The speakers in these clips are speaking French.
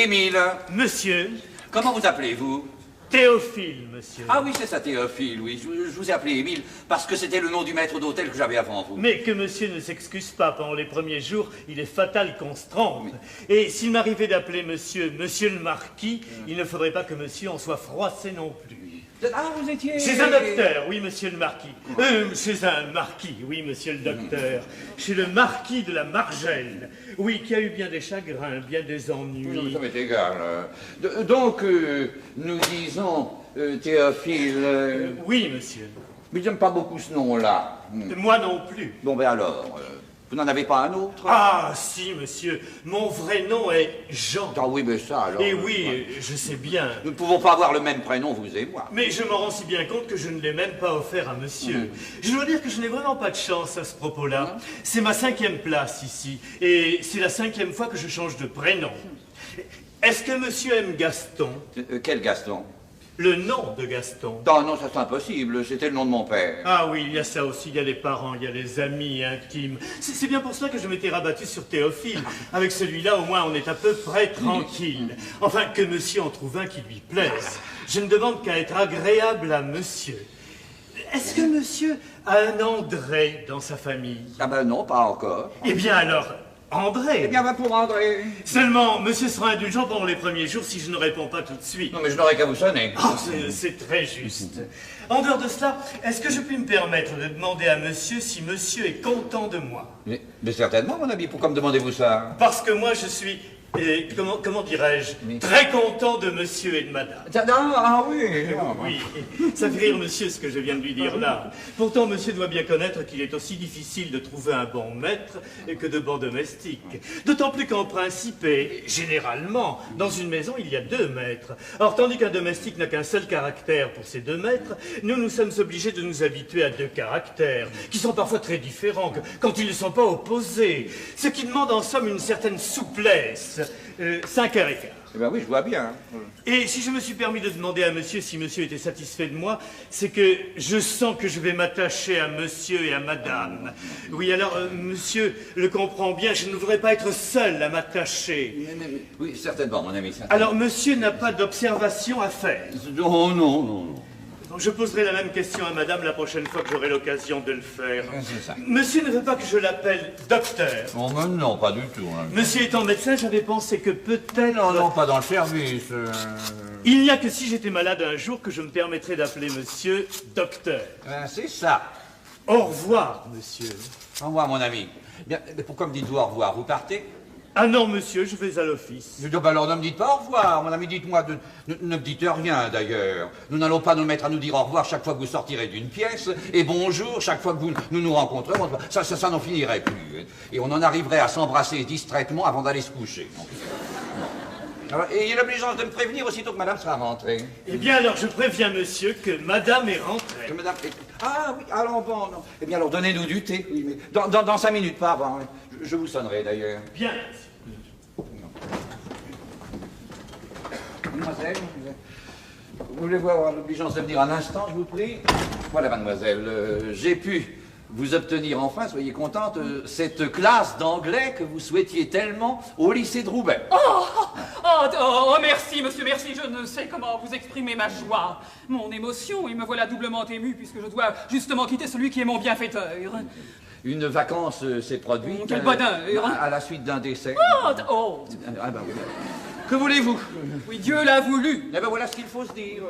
Émile. Monsieur. Comment vous appelez-vous? Théophile, monsieur. Ah oui, c'est ça, Théophile, oui. Je vous ai appelé Émile parce que c'était le nom du maître d'hôtel que j'avais avant vous. Mais que monsieur ne s'excuse pas, pendant les premiers jours, il est fatal qu'on se trompe. Et s'il m'arrivait d'appeler monsieur le marquis, il ne faudrait pas que monsieur en soit froissé non plus. Ah, vous étiez... Chez un docteur, oui, monsieur le marquis. Chez un marquis, oui, monsieur le docteur. Chez le marquis de la Margelle. Oui, qui a eu bien des chagrins, bien des ennuis. Non, mais ça m'est égal. Donc, nous disons, Théophile... Oui, monsieur. Mais j'aime pas beaucoup ce nom-là. Moi non plus. Bon, ben alors, vous n'en avez pas un autre? Ah, si, monsieur. Mon vrai nom est Jean. Ah oui, mais ça, alors... Et oui, je sais bien. Nous ne pouvons pas avoir le même prénom, vous et moi. Mais je m'en rends si bien compte que je ne l'ai même pas offert à monsieur. Je dois dire que je n'ai vraiment pas de chance à ce propos-là. C'est ma 5e place ici. Et c'est la 5e fois que je change de prénom. Est-ce que monsieur aime Gaston? Quel Gaston? Le nom de Gaston. Non, non, ça c'est impossible. C'était le nom de mon père. Ah oui, il y a ça aussi. Il y a les parents, il y a les amis intimes. C'est bien pour cela que je m'étais rabattu sur Théophile. Avec celui-là, au moins, on est à peu près tranquille. Enfin, que monsieur en trouve un qui lui plaise. Je ne demande qu'à être agréable à monsieur. Est-ce que monsieur a un André dans sa famille? Ah ben non, pas encore. Eh bien alors, André. Eh bien, va pour André. Seulement, monsieur sera indulgent pendant les premiers jours si je ne réponds pas tout de suite. Non, mais je n'aurai qu'à vous sonner. Oh, c'est très juste. En dehors de cela, est-ce que je puis me permettre de demander à monsieur si monsieur est content de moi? Mais certainement, mon ami. Pourquoi me demandez-vous ça? Parce que moi, je suis... comment dirais-je, très content de monsieur et de madame. Ah oui. Oui, ça fait rire monsieur ce que je viens de lui dire là. Pourtant, monsieur doit bien connaître qu'il est aussi difficile de trouver un bon maître que de bons domestiques. D'autant plus qu'en principe et généralement, dans une maison, il y a 2 maîtres. Or, tandis qu'un domestique n'a qu'un seul caractère pour ces 2 maîtres, nous sommes obligés de nous habituer à 2 caractères, qui sont parfois très différents, quand ils ne sont pas opposés. Ce qui demande en somme une certaine souplesse. 5h15. Eh bien oui, je vois bien. Et si je me suis permis de demander à monsieur si monsieur était satisfait de moi, c'est que je sens que je vais m'attacher à monsieur et à madame. Oui, alors, monsieur le comprend bien, je ne voudrais pas être seul à m'attacher. Oui, certainement, mon ami. Certainement. Alors, monsieur n'a pas d'observation à faire? Non, non, non, non. Je poserai la même question à madame la prochaine fois que j'aurai l'occasion de le faire. C'est ça. Monsieur ne veut pas que je l'appelle docteur? Oh, mais non, pas du tout. Hein. Monsieur étant médecin, j'avais pensé que peut-être... Non, non, pas dans le service. Il n'y a que si j'étais malade un jour que je me permettrais d'appeler monsieur docteur. C'est ça. Au revoir, monsieur. Au revoir, mon ami. Bien, mais pourquoi me dites-vous au revoir? Vous partez? Ah non, monsieur, je vais à l'office. Alors ne me dites pas au revoir, mon ami, dites-moi, ne me dites rien d'ailleurs. Nous n'allons pas nous mettre à nous dire au revoir chaque fois que vous sortirez d'une pièce, et bonjour chaque fois que nous nous rencontrerons. Ça n'en finirait plus. Et on en arriverait à s'embrasser distraitement avant d'aller se coucher. Alors, et il a l'obligeance de me prévenir aussitôt que madame sera rentrée. Eh bien alors, je préviens monsieur que madame est rentrée. Que madame... Ah oui, alors bon, non. Eh bien alors, donnez-nous du thé. Oui, mais dans 5 minutes, pas avant. Hein. Je vous sonnerai d'ailleurs. Bien. Mademoiselle, vous voulez avoir l'obligeance de venir un instant, je vous prie? Voilà, mademoiselle, j'ai pu vous obtenir enfin, soyez contente, cette classe d'anglais que vous souhaitiez tellement au lycée de Roubaix. Oh, merci, monsieur, merci. Je ne sais comment vous exprimer ma joie, mon émotion, et me voilà doublement ému puisque je dois justement quitter celui qui est mon bienfaiteur. Une vacance s'est produite. Quel bonheur! À la suite d'un décès. Ah ben oui. Que voulez-vous? Oui, Dieu l'a voulu. Eh ben voilà ce qu'il faut se dire.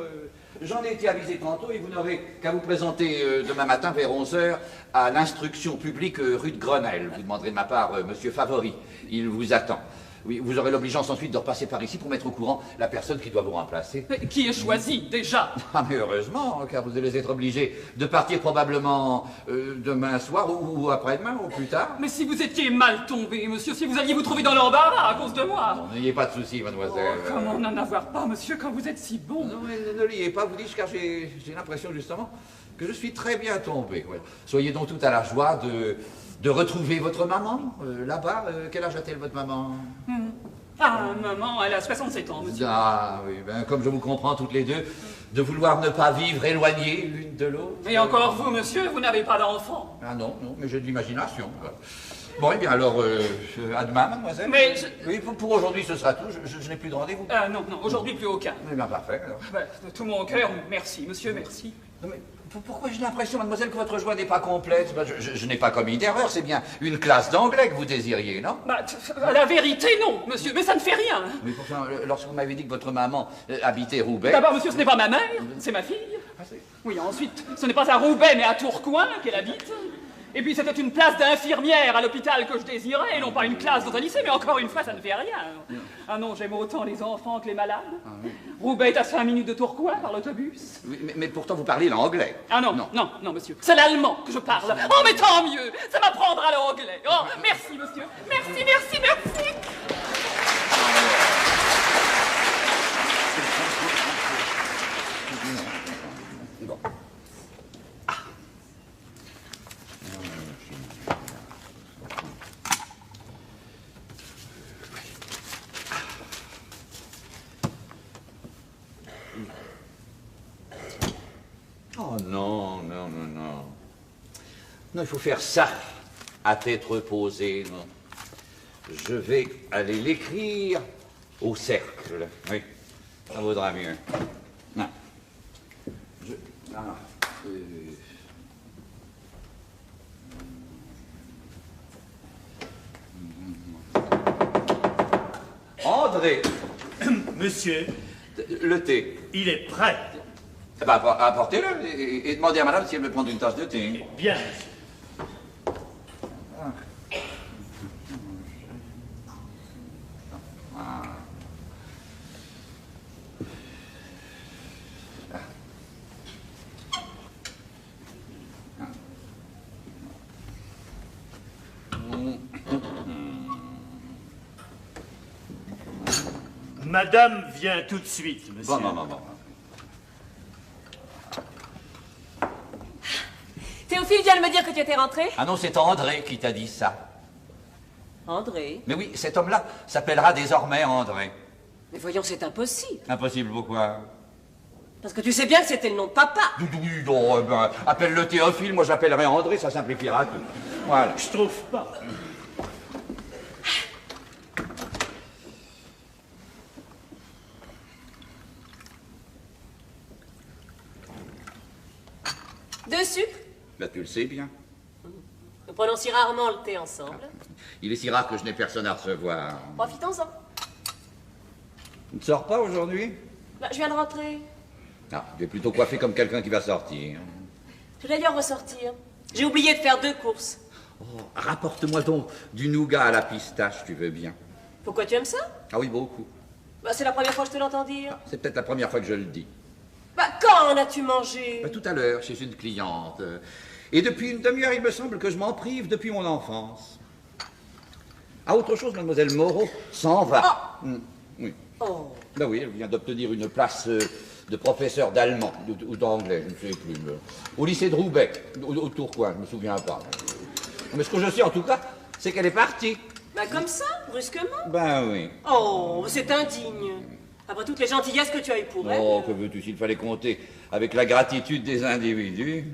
J'en ai été avisé tantôt et vous n'aurez qu'à vous présenter demain matin vers 11h à l'instruction publique rue de Grenelle. Vous demanderez de ma part monsieur Favori. Il vous attend. Oui, vous aurez l'obligeance ensuite de repasser par ici pour mettre au courant la personne qui doit vous remplacer. Mais qui est choisi, déjà? Ah, mais heureusement, car vous allez être obligé de partir probablement demain soir ou après-demain ou plus tard. Mais si vous étiez mal tombé, monsieur, si vous alliez vous trouver dans l'embarras à cause de moi. Non, n'ayez pas de soucis, mademoiselle. Oh, comment n'en avoir pas, monsieur, quand vous êtes si bon? Non, mais ne liez pas, vous dites, car j'ai l'impression justement que je suis très bien tombé. Ouais. Soyez donc tout à la joie de retrouver votre maman, là-bas. Quel âge a-t-elle, votre maman? Ah, maman, elle a 67 ans, monsieur. Ah, oui, ben, comme je vous comprends toutes les deux, de vouloir ne pas vivre éloignés l'une de l'autre. Et encore vous, monsieur, vous n'avez pas d'enfant. Ah non, non, mais j'ai de l'imagination. Bon, eh bien alors, à demain, mademoiselle. Mais Oui, pour aujourd'hui, ce sera tout. Je n'ai plus de rendez-vous. Non, non, aujourd'hui plus aucun. Eh bien, parfait. Alors. Ben, de tout mon cœur, merci, monsieur, merci. Non, mais pourquoi j'ai l'impression, mademoiselle, que votre joie n'est pas complète? Ben, je n'ai pas commis d'erreur, c'est bien une classe d'anglais que vous désiriez, non? Bah, la vérité, non, monsieur, mais ça ne fait rien. Mais pourtant, lorsque vous m'avez dit que votre maman habitait Roubaix... D'abord, monsieur, ce n'est pas ma mère, c'est ma fille. Ah, c'est- Oui, ensuite, ce n'est pas à Roubaix, mais à Tourcoing qu'elle habite. Et puis, c'était une place d'infirmière à l'hôpital que je désirais, et non pas une classe dans un lycée, mais encore une fois, ça ne fait rien. Ah non, j'aime autant les enfants que les malades. Roubaix est à 5 minutes de Tourcoing par l'autobus. Oui, mais pourtant, vous parlez l'anglais. Ah non, non, non, non, monsieur, c'est l'allemand que je parle. Oh, mais tant mieux, ça m'apprendra l'anglais. Oh, merci, monsieur, merci, merci, merci. Bon. Oh non, non, non, non. Non, il faut faire ça à tête reposée. Non. Je vais aller l'écrire au cercle. Oui, ça vaudra mieux. Non. Je... Ah, André, Monsieur, le thé. il est prêt. Eh ben, apportez-le et demandez à madame si elle veut prendre une tasse de thé. Bien, monsieur. Madame vient tout de suite, monsieur. Bon. Théophile vient de me dire que tu étais rentré. Ah non, c'est André qui t'a dit ça. André. Mais oui, cet homme-là s'appellera désormais André. Mais voyons, c'est impossible. Impossible, pourquoi? Parce que tu sais bien que c'était le nom de papa. Oui, non, ben, appelle-le Théophile, moi j'appellerai André, ça simplifiera tout. Voilà. Je trouve pas. Deux sucres. Là, tu le sais bien. Nous prenons si rarement le thé ensemble. Il est si rare que je n'ai personne à recevoir. Profitons-en. Tu ne sors pas aujourd'hui? Bah, je viens de rentrer. Ah, tu es plutôt coiffé comme quelqu'un qui va sortir. Je vais d'ailleurs ressortir. J'ai oublié de faire 2 courses. Oh, rapporte-moi donc du nougat à la pistache, tu veux bien. Pourquoi tu aimes ça? Ah oui, beaucoup. Bah, c'est la première fois que je te l'entends dire. C'est peut-être la première fois que je le dis. Bah, quand en as-tu mangé? Tout à l'heure, chez une cliente. Et depuis une demi-heure, il me semble que je m'en prive depuis mon enfance. Ah, autre chose, mademoiselle Moreau s'en va. Oui. Oh. Ben oui, elle vient d'obtenir une place de professeur d'allemand ou d'anglais, je ne sais plus. Au lycée de Roubaix, au Tourcoing, je ne me souviens pas. Mais ce que je sais en tout cas, c'est qu'elle est partie. Bah, comme ça, brusquement? Ben oui. Oh, c'est indigne. Après toutes les gentillesses que tu as eues pour elle. Oh, que veux-tu, s'il fallait compter avec la gratitude des individus.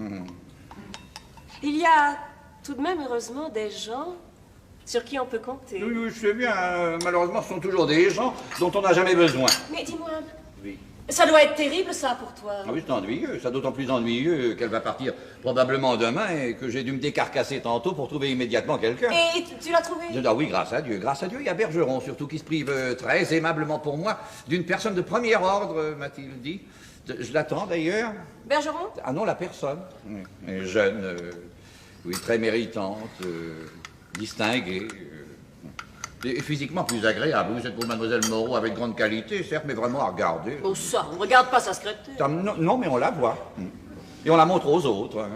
Il y a tout de même, heureusement, des gens sur qui on peut compter. Oui, oui, je sais bien. Malheureusement, ce sont toujours des gens dont on n'a jamais besoin. Mais dis-moi, Oui. ça doit être terrible, ça, pour toi. Ah oui, c'est ennuyeux. C'est d'autant plus ennuyeux qu'elle va partir probablement demain et que j'ai dû me décarcasser tantôt pour trouver immédiatement quelqu'un. Et tu l'as trouvé? Ah oui, grâce à Dieu. Grâce à Dieu, il y a Bergeron, surtout, qui se prive très aimablement pour moi d'une personne de premier ordre, m'a-t-il dit. Je l'attends d'ailleurs. Bergeron? Ah non, la personne. Oui. Elle est jeune, oui, très méritante, distinguée. Et physiquement plus agréable. Oui, cette pauvre mademoiselle Moreau avec grande qualité, certes, mais vraiment à regarder. Oh ça, on ne regarde pas sa secrétaire. Non, non, mais on la voit. Et on la montre aux autres.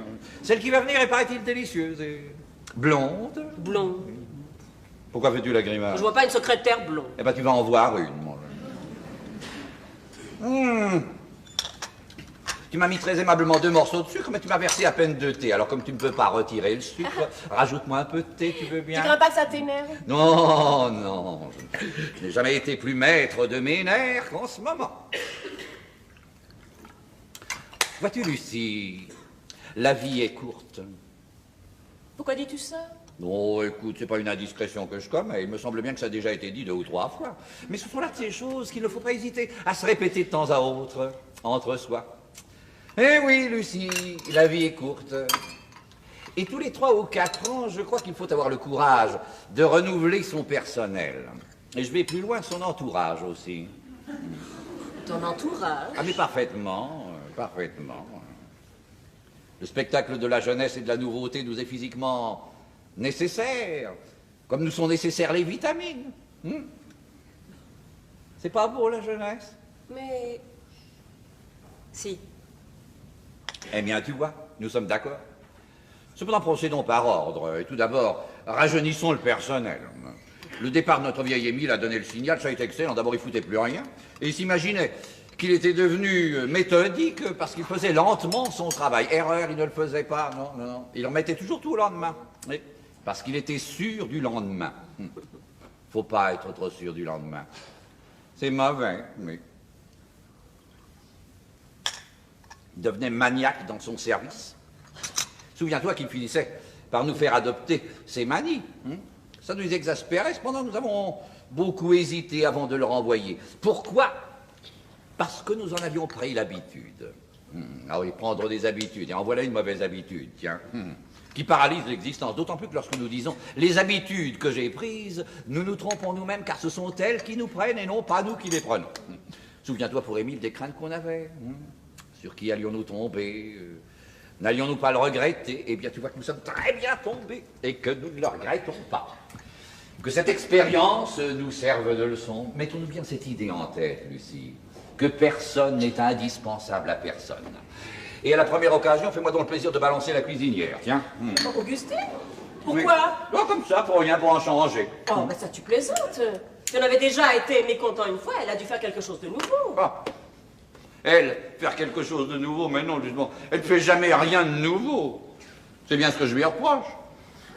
Celle qui va venir est, paraît-il, délicieuse. Et blonde. Blond. Pourquoi fais-tu la grimace? Je vois pas une secrétaire blonde. Eh ben, tu vas en voir une, mon jeune. Tu m'as mis très aimablement 2 morceaux de sucre, mais tu m'as versé à peine 2 thés. Alors, comme tu ne peux pas retirer le sucre, rajoute-moi un peu de thé, tu veux bien? Tu crains pas que ça t'énerve? Non, non. Je n'ai jamais été plus maître de mes nerfs qu'en ce moment. Vois-tu, Lucie, la vie est courte. Pourquoi dis-tu ça? Oh, écoute, c'est pas une indiscrétion que je commets. Il me semble bien que ça a déjà été dit 2 ou 3 fois. Mais ce sont là de ces choses qu'il ne faut pas hésiter à se répéter de temps à autre, entre soi. Eh oui, Lucie, la vie est courte. Et tous les 3 ou 4 ans, je crois qu'il faut avoir le courage de renouveler son personnel. Et je vais plus loin, son entourage aussi. Ton entourage? Ah mais parfaitement, parfaitement. Le spectacle de la jeunesse et de la nouveauté nous est physiquement nécessaire, comme nous sont nécessaires les vitamines. C'est pas beau la jeunesse? Mais... Si. Eh bien, tu vois, nous sommes d'accord. Cependant, procédons par ordre. Et tout d'abord, rajeunissons le personnel. Le départ de notre vieil Émile a donné le signal, ça a été excellent. D'abord, il foutait plus rien. Et il s'imaginait qu'il était devenu méthodique parce qu'il faisait lentement son travail. Erreur, il ne le faisait pas, non, non, non. Il remettait toujours tout au lendemain. Oui, parce qu'il était sûr du lendemain. Faut pas être trop sûr du lendemain. C'est mauvais, oui. Il devenait maniaque dans son service. Souviens-toi qu'il finissait par nous faire adopter ses manies. Ça nous exaspérait, cependant nous avons beaucoup hésité avant de le renvoyer. Pourquoi? Parce que nous en avions pris l'habitude. Ah oui, prendre des habitudes, et en voilà une mauvaise habitude, tiens, qui paralyse l'existence, d'autant plus que lorsque nous disons « les habitudes que j'ai prises », nous nous trompons nous-mêmes, car ce sont elles qui nous prennent et non pas nous qui les prenons. Souviens-toi pour Émile des craintes qu'on avait. Sur qui allions-nous tomber? N'allions-nous pas le regretter? Eh bien, tu vois que nous sommes très bien tombés et que nous ne le regrettons pas. Que cette expérience nous serve de leçon. Mettons-nous bien cette idée en tête, Lucie, que personne n'est indispensable à personne. Et à la première occasion, fais-moi donc le plaisir de balancer la cuisinière, tiens. Augustine? Pourquoi? Oui. Oh, comme ça, pour rien, pour en changer. Oh, ben ça tu plaisantes. Tu en avais déjà été mécontent une fois, elle a dû faire quelque chose de nouveau. Ah. Elle, faire quelque chose de nouveau, mais non, justement, elle ne fait jamais rien de nouveau. C'est bien ce que je lui reproche.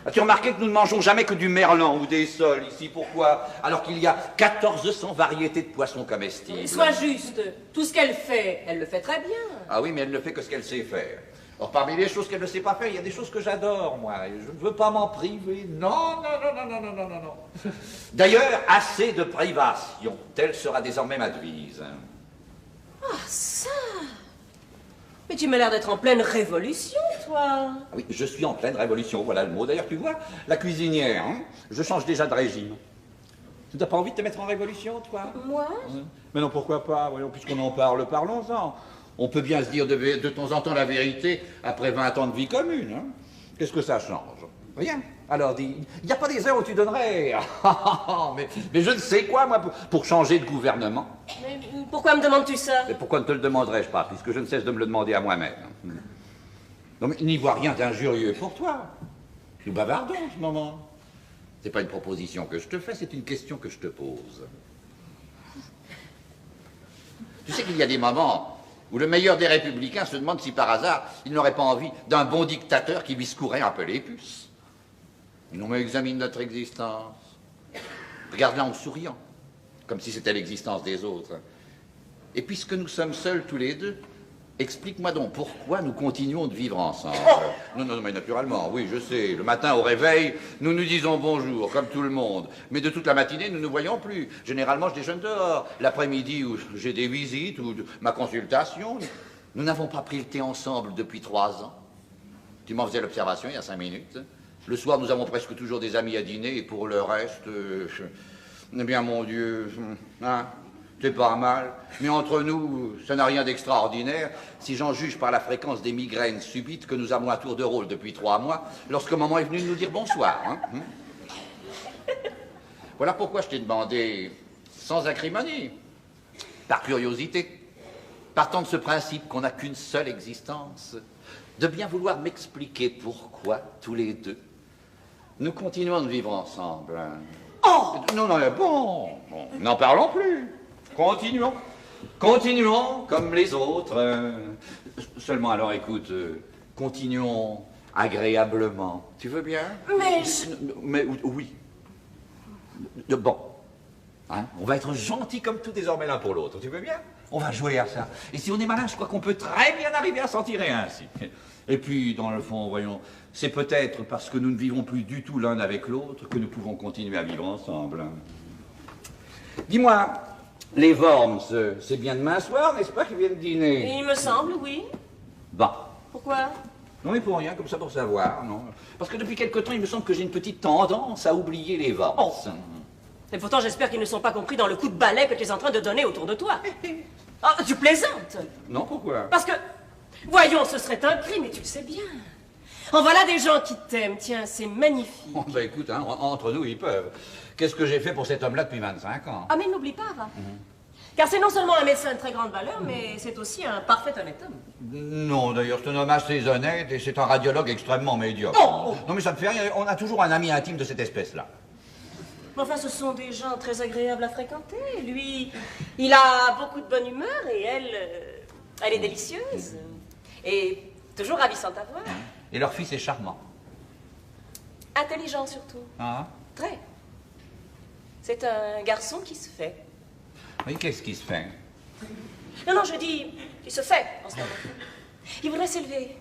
As-tu remarqué que nous ne mangeons jamais que du merlan ou des sols ici? Pourquoi? Alors qu'il y a 1400 variétés de poissons comestibles. Sois juste, tout ce qu'elle fait, elle le fait très bien. Ah oui, mais elle ne fait que ce qu'elle sait faire. Or, parmi les choses qu'elle ne sait pas faire, il y a des choses que j'adore, moi, et je ne veux pas m'en priver. Non, non, non, non, non, non, non, non, non. D'ailleurs, assez de privation. Telle sera désormais ma devise. Ah, ça! Mais tu m'as l'air d'être en pleine révolution, toi. Ah oui, je suis en pleine révolution, voilà le mot. D'ailleurs, tu vois, la cuisinière, je change déjà de régime. Tu n'as pas envie de te mettre en révolution, toi? Moi? Mais non, pourquoi pas? Voyons, puisqu'on en parle, parlons-en. On peut bien se dire de temps en temps la vérité après 20 ans de vie commune. Qu'est-ce que ça change? Rien. Alors dis, il n'y a pas des heures où tu donnerais. mais je ne sais quoi, moi, pour changer de gouvernement. Mais pourquoi me demandes-tu ça? Mais pourquoi ne te le demanderais-je pas, puisque je ne cesse de me le demander à moi-même? Non, mais n'y vois rien d'injurieux pour toi. Nous bavardons en ce moment. C'est pas une proposition que je te fais, c'est une question que je te pose. Tu sais qu'il y a des moments où le meilleur des républicains se demande si par hasard il n'aurait pas envie d'un bon dictateur qui lui secourait un peu les puces. Non mais examine notre existence. Regarde-la en souriant, comme si c'était l'existence des autres. Et puisque nous sommes seuls tous les deux, explique-moi donc pourquoi nous continuons de vivre ensemble. Non, non, mais naturellement, oui, je sais. Le matin au réveil, nous nous disons bonjour, comme tout le monde. Mais de toute la matinée, nous ne nous voyons plus. Généralement, je déjeune dehors. L'après-midi, où j'ai des visites ou ma consultation. Nous n'avons pas pris le thé ensemble depuis 3 ans. Tu m'en faisais l'observation il y a 5 minutes. Le soir, nous avons presque toujours des amis à dîner. Et pour le reste, eh bien, mon Dieu, hein, c'est pas mal. Mais entre nous, ça n'a rien d'extraordinaire si j'en juge par la fréquence des migraines subites que nous avons à tour de rôle depuis 3 mois, lorsque maman est venue nous dire bonsoir. Hein. Voilà pourquoi je t'ai demandé, sans acrimonie, par curiosité, partant de ce principe qu'on n'a qu'une seule existence, de bien vouloir m'expliquer pourquoi, tous les deux, nous continuons de vivre ensemble. Oh! Non, non, bon, n'en parlons plus. Continuons. Continuons comme les autres. Seulement, alors, écoute, continuons agréablement. Tu veux bien? Mais oui. Bon. Hein, on va être gentils comme tout désormais l'un pour l'autre. Tu veux bien? On va jouer à ça. Et si on est malin, je crois qu'on peut très bien arriver à s'en tirer ainsi. Et puis, dans le fond, voyons, c'est peut-être parce que nous ne vivons plus du tout l'un avec l'autre que nous pouvons continuer à vivre ensemble. Dis-moi, les Worms, c'est bien demain soir, n'est-ce pas, qu'ils viennent dîner? Il me semble, oui. Bon. Pourquoi? Non, mais pour rien, comme ça pour savoir, non. Parce que depuis quelque temps, il me semble que j'ai une petite tendance à oublier les Worms. Oh. Et pourtant, j'espère qu'ils ne sont pas compris dans le coup de balai que tu es en train de donner autour de toi. Ah, tu plaisantes? Non, pourquoi? Parce que, voyons, ce serait un crime, et tu le sais bien. En voilà des gens qui t'aiment, tiens, c'est magnifique. Oh, bah écoute, hein, entre nous, ils peuvent. Qu'est-ce que j'ai fait pour cet homme-là depuis 25 ans? Ah, mais n'oublie pas, va. Car c'est non seulement un médecin de très grande valeur, mais c'est aussi un parfait honnête homme. Non, d'ailleurs, c'est un homme assez honnête et c'est un radiologue extrêmement médiocre. Oh, oh. Non, mais ça me fait rien, on a toujours un ami intime de cette espèce-là. Mais enfin, ce sont des gens très agréables à fréquenter. Lui, il a beaucoup de bonne humeur et elle est délicieuse. Et toujours ravissante à voir. Et leur fils est charmant. Intelligent surtout. Ah? Très. C'est un garçon qui se fait. Oui, qu'est-ce qui se fait? Non, non, je dis, il se fait en ce moment. Il voudrait s'élever.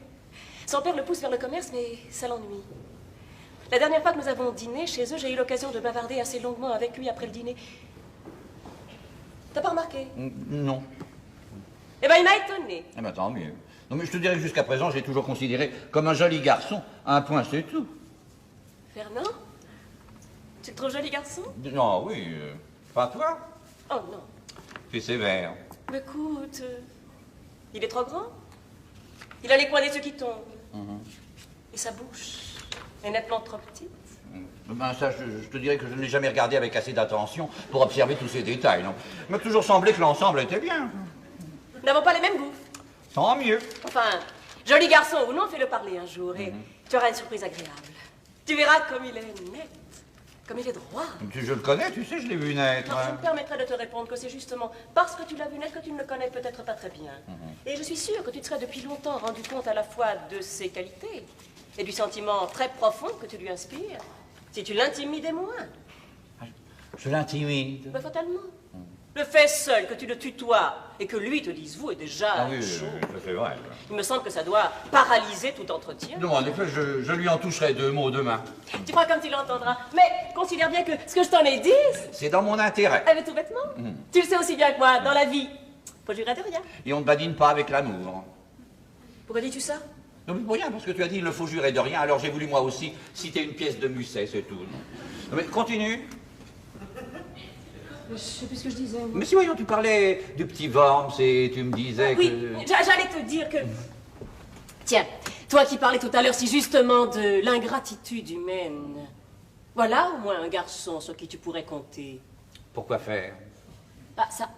Son père le pousse vers le commerce, mais ça l'ennuie. La dernière fois que nous avons dîné chez eux, j'ai eu l'occasion de bavarder assez longuement avec lui après le dîner. T'as pas remarqué? Non. Eh ben, il m'a étonné. Eh ben, tant mieux. Non, mais je te dirais que jusqu'à présent, j'ai toujours considéré comme un joli garçon. Un point, c'est tout. Fernand? Tu le trouves joli garçon? Non, oui, pas toi. Oh non. Tu es sévère. Mais écoute, il est trop grand. Il a les coins des yeux qui tombent. Et sa bouche est nettement trop petite. Ben ça, je te dirais que je ne l'ai jamais regardé avec assez d'attention pour observer tous ces détails, non. Il m'a toujours semblé que l'ensemble était bien. Nous n'avons pas les mêmes goûts. Tant mieux. Enfin, joli garçon ou non, fais-le parler un jour et tu auras une surprise agréable. Tu verras comme il est net, comme il est droit. Je le connais, tu sais, je l'ai vu naître. Alors, je me permettrai de te répondre que c'est justement parce que tu l'as vu naître que tu ne le connais peut-être pas très bien. Et je suis sûre que tu te serais depuis longtemps rendu compte à la fois de ses qualités et du sentiment très profond que tu lui inspires, si tu l'intimidais moins. Je l'intimide. Mais fatalement. Le fait seul que tu le tutoies et que lui te dise vous est déjà Ah oui, chaud. ça c'est vrai. Il me semble que ça doit paralyser tout entretien. Non, en effet, je lui en toucherai 2 mots demain. Tu crois comme tu l'entendras. Mais considère bien que ce que je t'en ai dit, C'est dans mon intérêt. mais tout bêtement. Tu le sais aussi bien que moi, dans la vie, faut jurer de rien. Et on ne badine pas avec l'amour. Pourquoi dis-tu ça? Non, mais pour rien, parce que tu as dit il ne faut jurer de rien, alors j'ai voulu moi aussi citer une pièce de Musset, c'est tout. Non, mais continue. Je sais plus ce que je disais. Mais si, voyons, tu parlais du petit Worms et tu me disais Oui, que... j'allais te dire que... Tiens, toi qui parlais tout à l'heure si justement de l'ingratitude humaine, voilà au moins un garçon sur qui tu pourrais compter. Pourquoi faire? Ah, ça...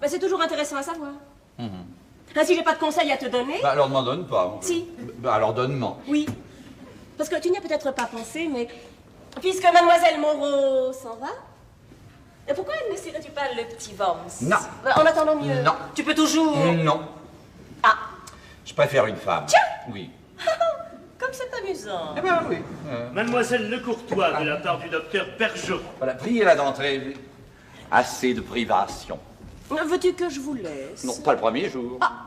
Ben, c'est toujours intéressant à savoir. Si j'ai pas de conseils à te donner... Bah alors ne m'en donne pas. Si. Bah alors donne-moi. Oui. Parce que tu n'y as peut-être pas pensé, mais... Puisque Mademoiselle Moreau s'en va... Et pourquoi n'essaierais-tu pas le petit Worms? Non. En attendant mieux. Non. Tu peux toujours... Non. Ah. Je préfère une femme. Tiens. Oui. Comme c'est amusant. Eh ben oui. Mademoiselle Lecourtois, de la part du docteur Bergeron. Voilà, priez-la d'entrer. Assez de privation. Veux-tu que je vous laisse? Non, pas le premier jour. Ah.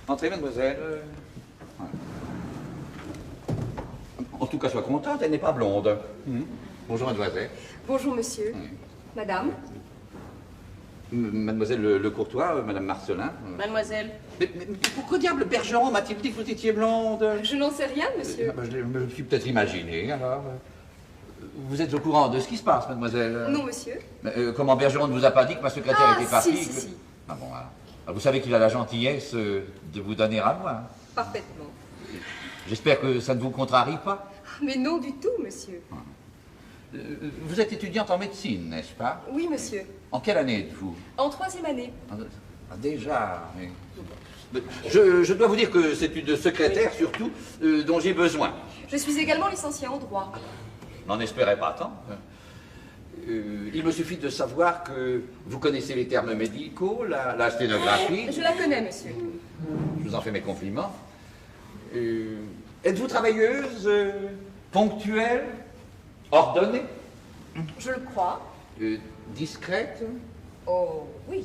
Entrez, mademoiselle. Voilà. En tout cas, sois contente, elle n'est pas blonde. Bonjour, mademoiselle. Bonjour, monsieur. Madame. Mademoiselle Le Courtois, madame Marcelin. Mademoiselle. Mais pourquoi diable Bergeron m'a-t-il dit que vous étiez blonde? Je n'en sais rien, monsieur. Je me suis peut-être imaginé, alors. Vous êtes au courant de ce qui se passe, mademoiselle? Non, monsieur. Comment Bergeron ne vous a pas dit que ma secrétaire était partie? Si. Ah bon, alors. Vous savez qu'il a la gentillesse de vous donner à moi. Parfaitement. J'espère que ça ne vous contrarie pas. Mais non du tout, monsieur. Vous êtes étudiante en médecine, n'est-ce pas? Oui, monsieur. En quelle année êtes-vous? En 3e année. Ah, déjà, oui. Je dois vous dire que c'est une secrétaire, surtout, dont j'ai besoin. Je suis également licenciée en droit. N'en espérez pas tant. Il me suffit de savoir que vous connaissez les termes médicaux, la sténographie. Je la connais, monsieur. Je vous en fais mes compliments. Êtes-vous travailleuse, ponctuelle, ordonnée, Je le crois. discrète? Oh, oui.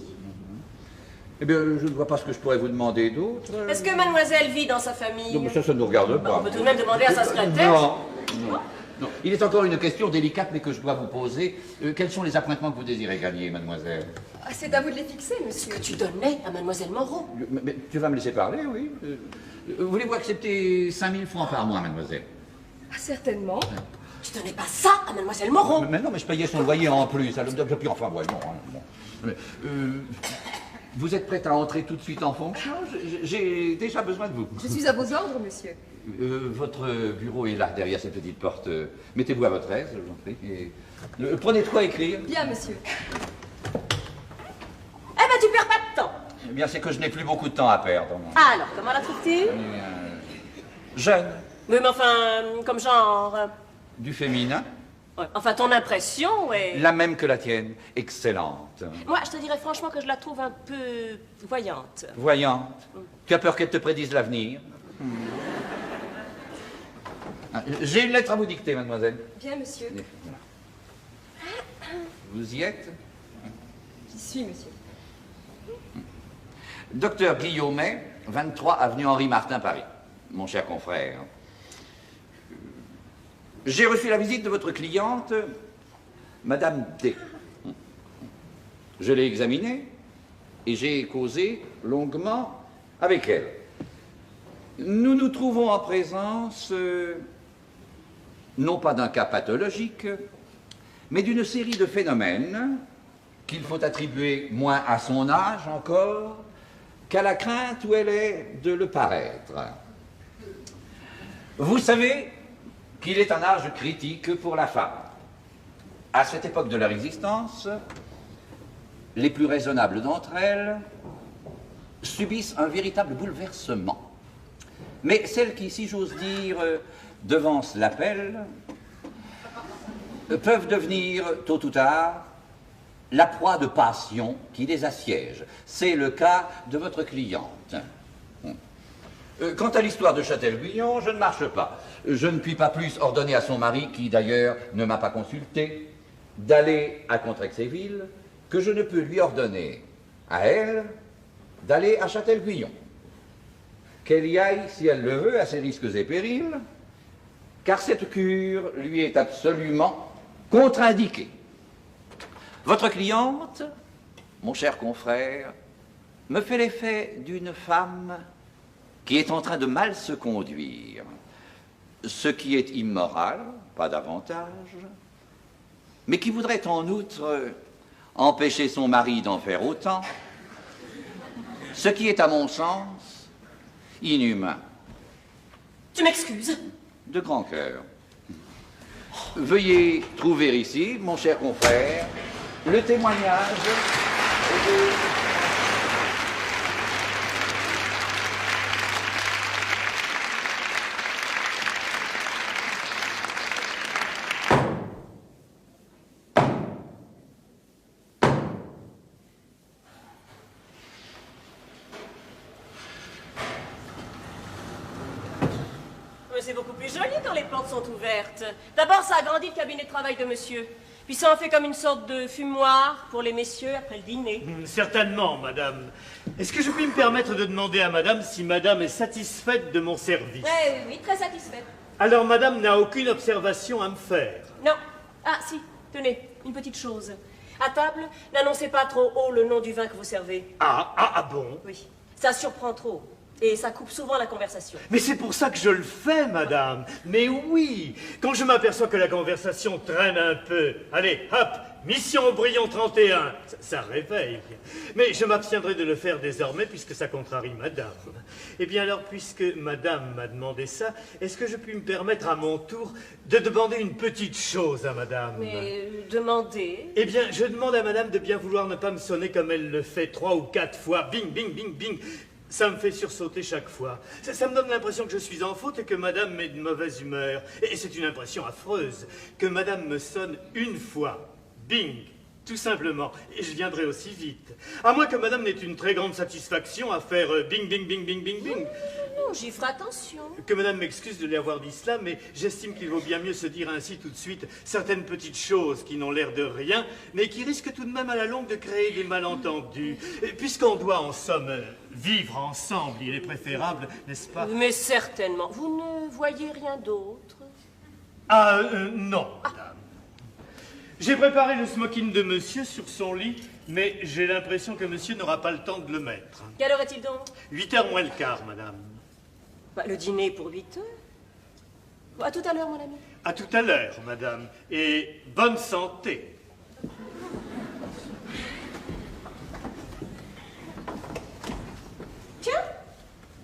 Eh bien, je ne vois pas ce que je pourrais vous demander d'autre. Est-ce que mademoiselle vit dans sa famille? Non, mais ça ne nous regarde pas. On peut tout de même demander à sa secrétaire. Non, non, non. Il est encore une question délicate, mais que je dois vous poser. Quels sont les appointements que vous désirez gagner, mademoiselle? Ah, c'est à vous de les fixer, Ce monsieur. que tu donnais à mademoiselle Moreau. Mais tu vas me laisser parler, oui. Voulez-vous accepter 5000 francs par mois, mademoiselle? Ah, certainement. Tu donnais pas ça à mademoiselle Moreau. Mais non, mais je payais son loyer en plus. Alors, puis enfin, ouais, non. Bon. Mais, vous êtes prête à entrer tout de suite en fonction? J'ai déjà besoin de vous. Je suis à vos ordres, monsieur. Votre bureau est là, derrière cette petite porte. Mettez-vous à votre aise, je vous en prie. Et, prenez de quoi écrire. Bien, monsieur. Eh ben, tu perds pas de temps. Eh bien, c'est que je n'ai plus beaucoup de temps à perdre. Moi. Ah, alors, comment la trouves-tu? Jeune, Oui, mais enfin, comme genre... du féminin, ouais. Enfin, ton impression est... la même que la tienne, excellente. Moi, je te dirais franchement que je la trouve un peu voyante. Voyante, tu as peur qu'elle te prédise l'avenir? Ah, j'ai une lettre à vous dicter, mademoiselle. Bien, monsieur. Vous y êtes? J'y suis, monsieur. Docteur Guillaumet, 23 avenue Henri Martin, Paris. Mon cher confrère. J'ai reçu la visite de votre cliente, Madame D. Je l'ai examinée et j'ai causé longuement avec elle. Nous nous trouvons en présence, non pas d'un cas pathologique, mais d'une série de phénomènes qu'il faut attribuer moins à son âge encore qu'à la crainte où elle est de le paraître. Vous savez qu'il est un âge critique pour la femme. À cette époque de leur existence, les plus raisonnables d'entre elles subissent un véritable bouleversement. Mais celles qui, si j'ose dire, devancent l'appel, peuvent devenir, tôt ou tard, la proie de passions qui les assiègent. C'est le cas de votre cliente. Quant à l'histoire de Châtel-Guyon, je ne marche pas. Je ne puis pas plus ordonner à son mari, qui d'ailleurs ne m'a pas consulté, d'aller à Contrexéville, que je ne peux lui ordonner à elle d'aller à Châtel-Guyon. Qu'elle y aille, si elle le veut, à ses risques et périls, car cette cure lui est absolument contre-indiquée. Votre cliente, mon cher confrère, me fait l'effet d'une femme qui est en train de mal se conduire, ce qui est immoral, pas davantage, mais qui voudrait en outre empêcher son mari d'en faire autant, ce qui est à mon sens inhumain. Tu m'excuses? De grand cœur. Veuillez trouver ici, mon cher confrère, le témoignage de... Mais c'est beaucoup plus joli quand les portes sont ouvertes. D'abord, ça agrandit le cabinet de travail de monsieur. Puis ça en fait comme une sorte de fumoir pour les messieurs après le dîner. Certainement, madame. Est-ce que je puis me permettre de demander à madame si madame est satisfaite de mon service? Oui, très satisfaite. Alors madame n'a aucune observation à me faire. Non. Ah, si, tenez, une petite chose. À table, n'annoncez pas trop haut le nom du vin que vous servez. Ah bon? Oui, ça surprend trop. Et ça coupe souvent la conversation. Mais c'est pour ça que je le fais, madame. Mais oui, quand je m'aperçois que la conversation traîne un peu, allez, hop, mission Aubryon 31, ça réveille. Mais je m'abstiendrai de le faire désormais puisque ça contrarie madame. Eh bien alors, puisque madame m'a demandé ça, est-ce que je puis me permettre à mon tour de demander une petite chose à madame? Mais demandez. Eh bien, je demande à madame de bien vouloir ne pas me sonner comme elle le fait 3 ou 4 fois. Bing, bing, bing, bing. Ça me fait sursauter chaque fois. Ça me donne l'impression que je suis en faute et que madame m'est de mauvaise humeur. Et c'est une impression affreuse. Que madame me sonne une fois. Bing. Tout simplement. Et je viendrai aussi vite. À moins que madame n'ait une très grande satisfaction à faire bing, bing, bing, bing, bing, bing. non, j'y ferai attention. Que madame m'excuse de lui avoir dit cela, mais j'estime qu'il vaut bien mieux se dire ainsi tout de suite certaines petites choses qui n'ont l'air de rien, mais qui risquent tout de même à la longue de créer des malentendus. Puisqu'on doit, en somme, vivre ensemble, il est préférable, n'est-ce pas? Mais certainement. Vous ne voyez rien d'autre? Ah, non, madame. J'ai préparé le smoking de monsieur sur son lit, mais j'ai l'impression que monsieur n'aura pas le temps de le mettre. Quelle heure est-il donc? 8h moins le quart, madame. Bah, le dîner est pour 8 heures. Bon, à tout à l'heure, mon ami. À tout à l'heure, madame, et bonne santé. Tiens,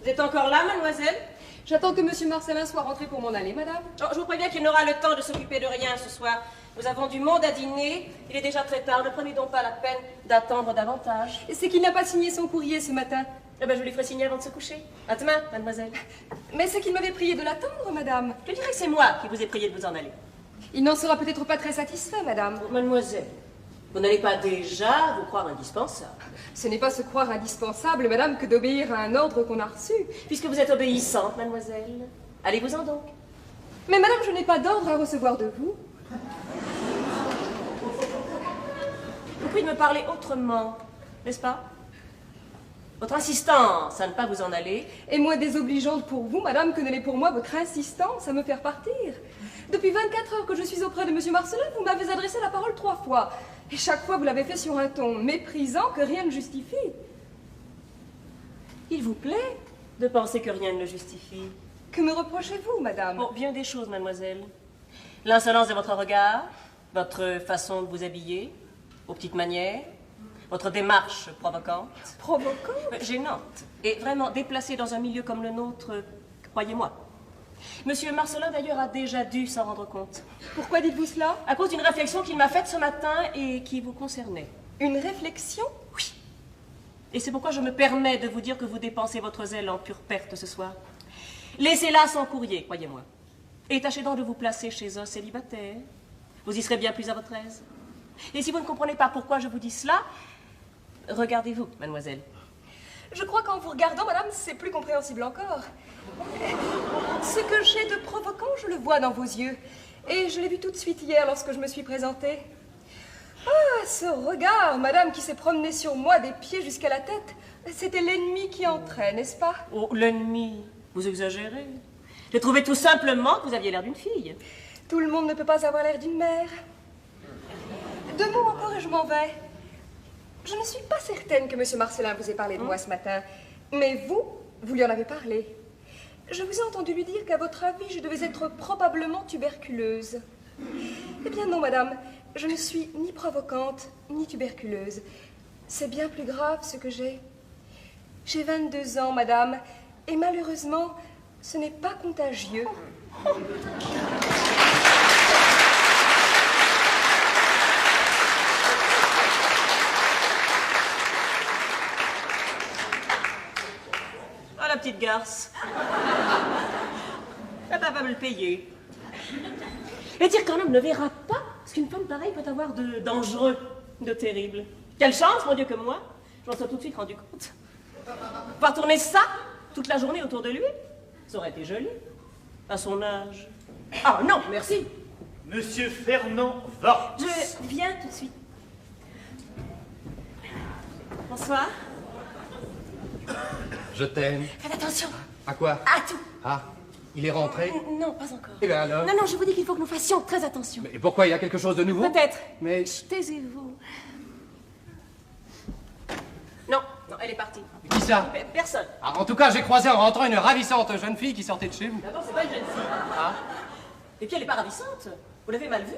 vous êtes encore là, mademoiselle? J'attends que monsieur Marcelin soit rentré pour m'en aller, madame. Oh, je vous préviens qu'il n'aura le temps de s'occuper de rien ce soir. Nous avons du monde à dîner. Il est déjà très tard. Ne prenez donc pas la peine d'attendre davantage. Et c'est qu'il n'a pas signé son courrier ce matin. Eh ben, je lui ferai signer avant de se coucher. À demain, mademoiselle. Mais c'est qu'il m'avait prié de l'attendre, madame. Je dirais que c'est moi qui vous ai prié de vous en aller. Il n'en sera peut-être pas très satisfait, madame. Mademoiselle, vous n'allez pas déjà vous croire indispensable. Ce n'est pas se croire indispensable, madame, que d'obéir à un ordre qu'on a reçu. Puisque vous êtes obéissante, mademoiselle, allez-vous-en donc. Mais madame, je n'ai pas d'ordre à recevoir de vous. Vous pouvez me parler autrement, n'est-ce pas? Votre insistance à ne pas vous en aller. Et moins désobligeante pour vous, madame, que ne l'est pour moi votre insistance à me faire partir. Depuis 24 heures que je suis auprès de monsieur Marcelin, vous m'avez adressé la parole 3 fois. Et chaque fois, vous l'avez fait sur un ton méprisant que rien ne justifie. Il vous plaît de penser que rien ne le justifie? Que me reprochez-vous, madame? Bon, bien des choses, mademoiselle. L'insolence de votre regard, votre façon de vous habiller, vos petites manières, votre démarche provocante. Provocante? Gênante. Et vraiment déplacée dans un milieu comme le nôtre, croyez-moi. Monsieur Marcelin, d'ailleurs, a déjà dû s'en rendre compte. Pourquoi dites-vous cela? À cause d'une réflexion qu'il m'a faite ce matin et qui vous concernait. Une réflexion? Oui. Et c'est pourquoi je me permets de vous dire que vous dépensez votre zèle en pure perte ce soir. Laissez là son courrier, croyez-moi. Et tâchez donc de vous placer chez un célibataire. Vous y serez bien plus à votre aise. Et si vous ne comprenez pas pourquoi je vous dis cela, regardez-vous, mademoiselle. Je crois qu'en vous regardant, madame, c'est plus compréhensible encore. Ce que j'ai de provoquant, je le vois dans vos yeux. Et je l'ai vu tout de suite hier lorsque je me suis présentée. Ah, ce regard, madame, qui s'est promené sur moi des pieds jusqu'à la tête, c'était l'ennemi qui entrait, n'est-ce pas? Oh, l'ennemi, vous exagérez. J'ai trouvé tout simplement que vous aviez l'air d'une fille. Tout le monde ne peut pas avoir l'air d'une mère. 2 mots encore et je m'en vais. Je ne suis pas certaine que monsieur Marcelin vous ait parlé de moi ce matin. Mais vous lui en avez parlé. Je vous ai entendu lui dire qu'à votre avis, je devais être probablement tuberculeuse. Eh bien non, madame. Je ne suis ni provocante, ni tuberculeuse. C'est bien plus grave ce que j'ai. J'ai 22 ans, madame. Et malheureusement, ce n'est pas contagieux. Ah, la petite garce. Papa va me le payer. Et dire qu'un homme ne verra pas ce qu'une femme pareille peut avoir de dangereux, de terrible. Quelle chance, mon Dieu, que moi, je m'en sois tout de suite rendu compte. Pouvoir tourner ça toute la journée autour de lui, ça aurait été joli, à son âge. Ah non, merci. Monsieur Fernand va. Je viens tout de suite. Bonsoir. Je t'aime. Faites attention. À quoi? À tout. Ah, il est rentré? Non, pas encore. Eh bien alors? Non, non, je vous dis qu'il faut que nous fassions très attention. Mais pourquoi? Il y a quelque chose de nouveau? Peut-être. Mais... Chut, taisez-vous. Non, non, elle est partie. Qui ça? Personne. Ah, en tout cas, j'ai croisé en rentrant une ravissante jeune fille qui sortait de chez vous. D'abord, c'est pas une jeune fille. Ah? Et puis elle est pas ravissante. Vous l'avez mal vue.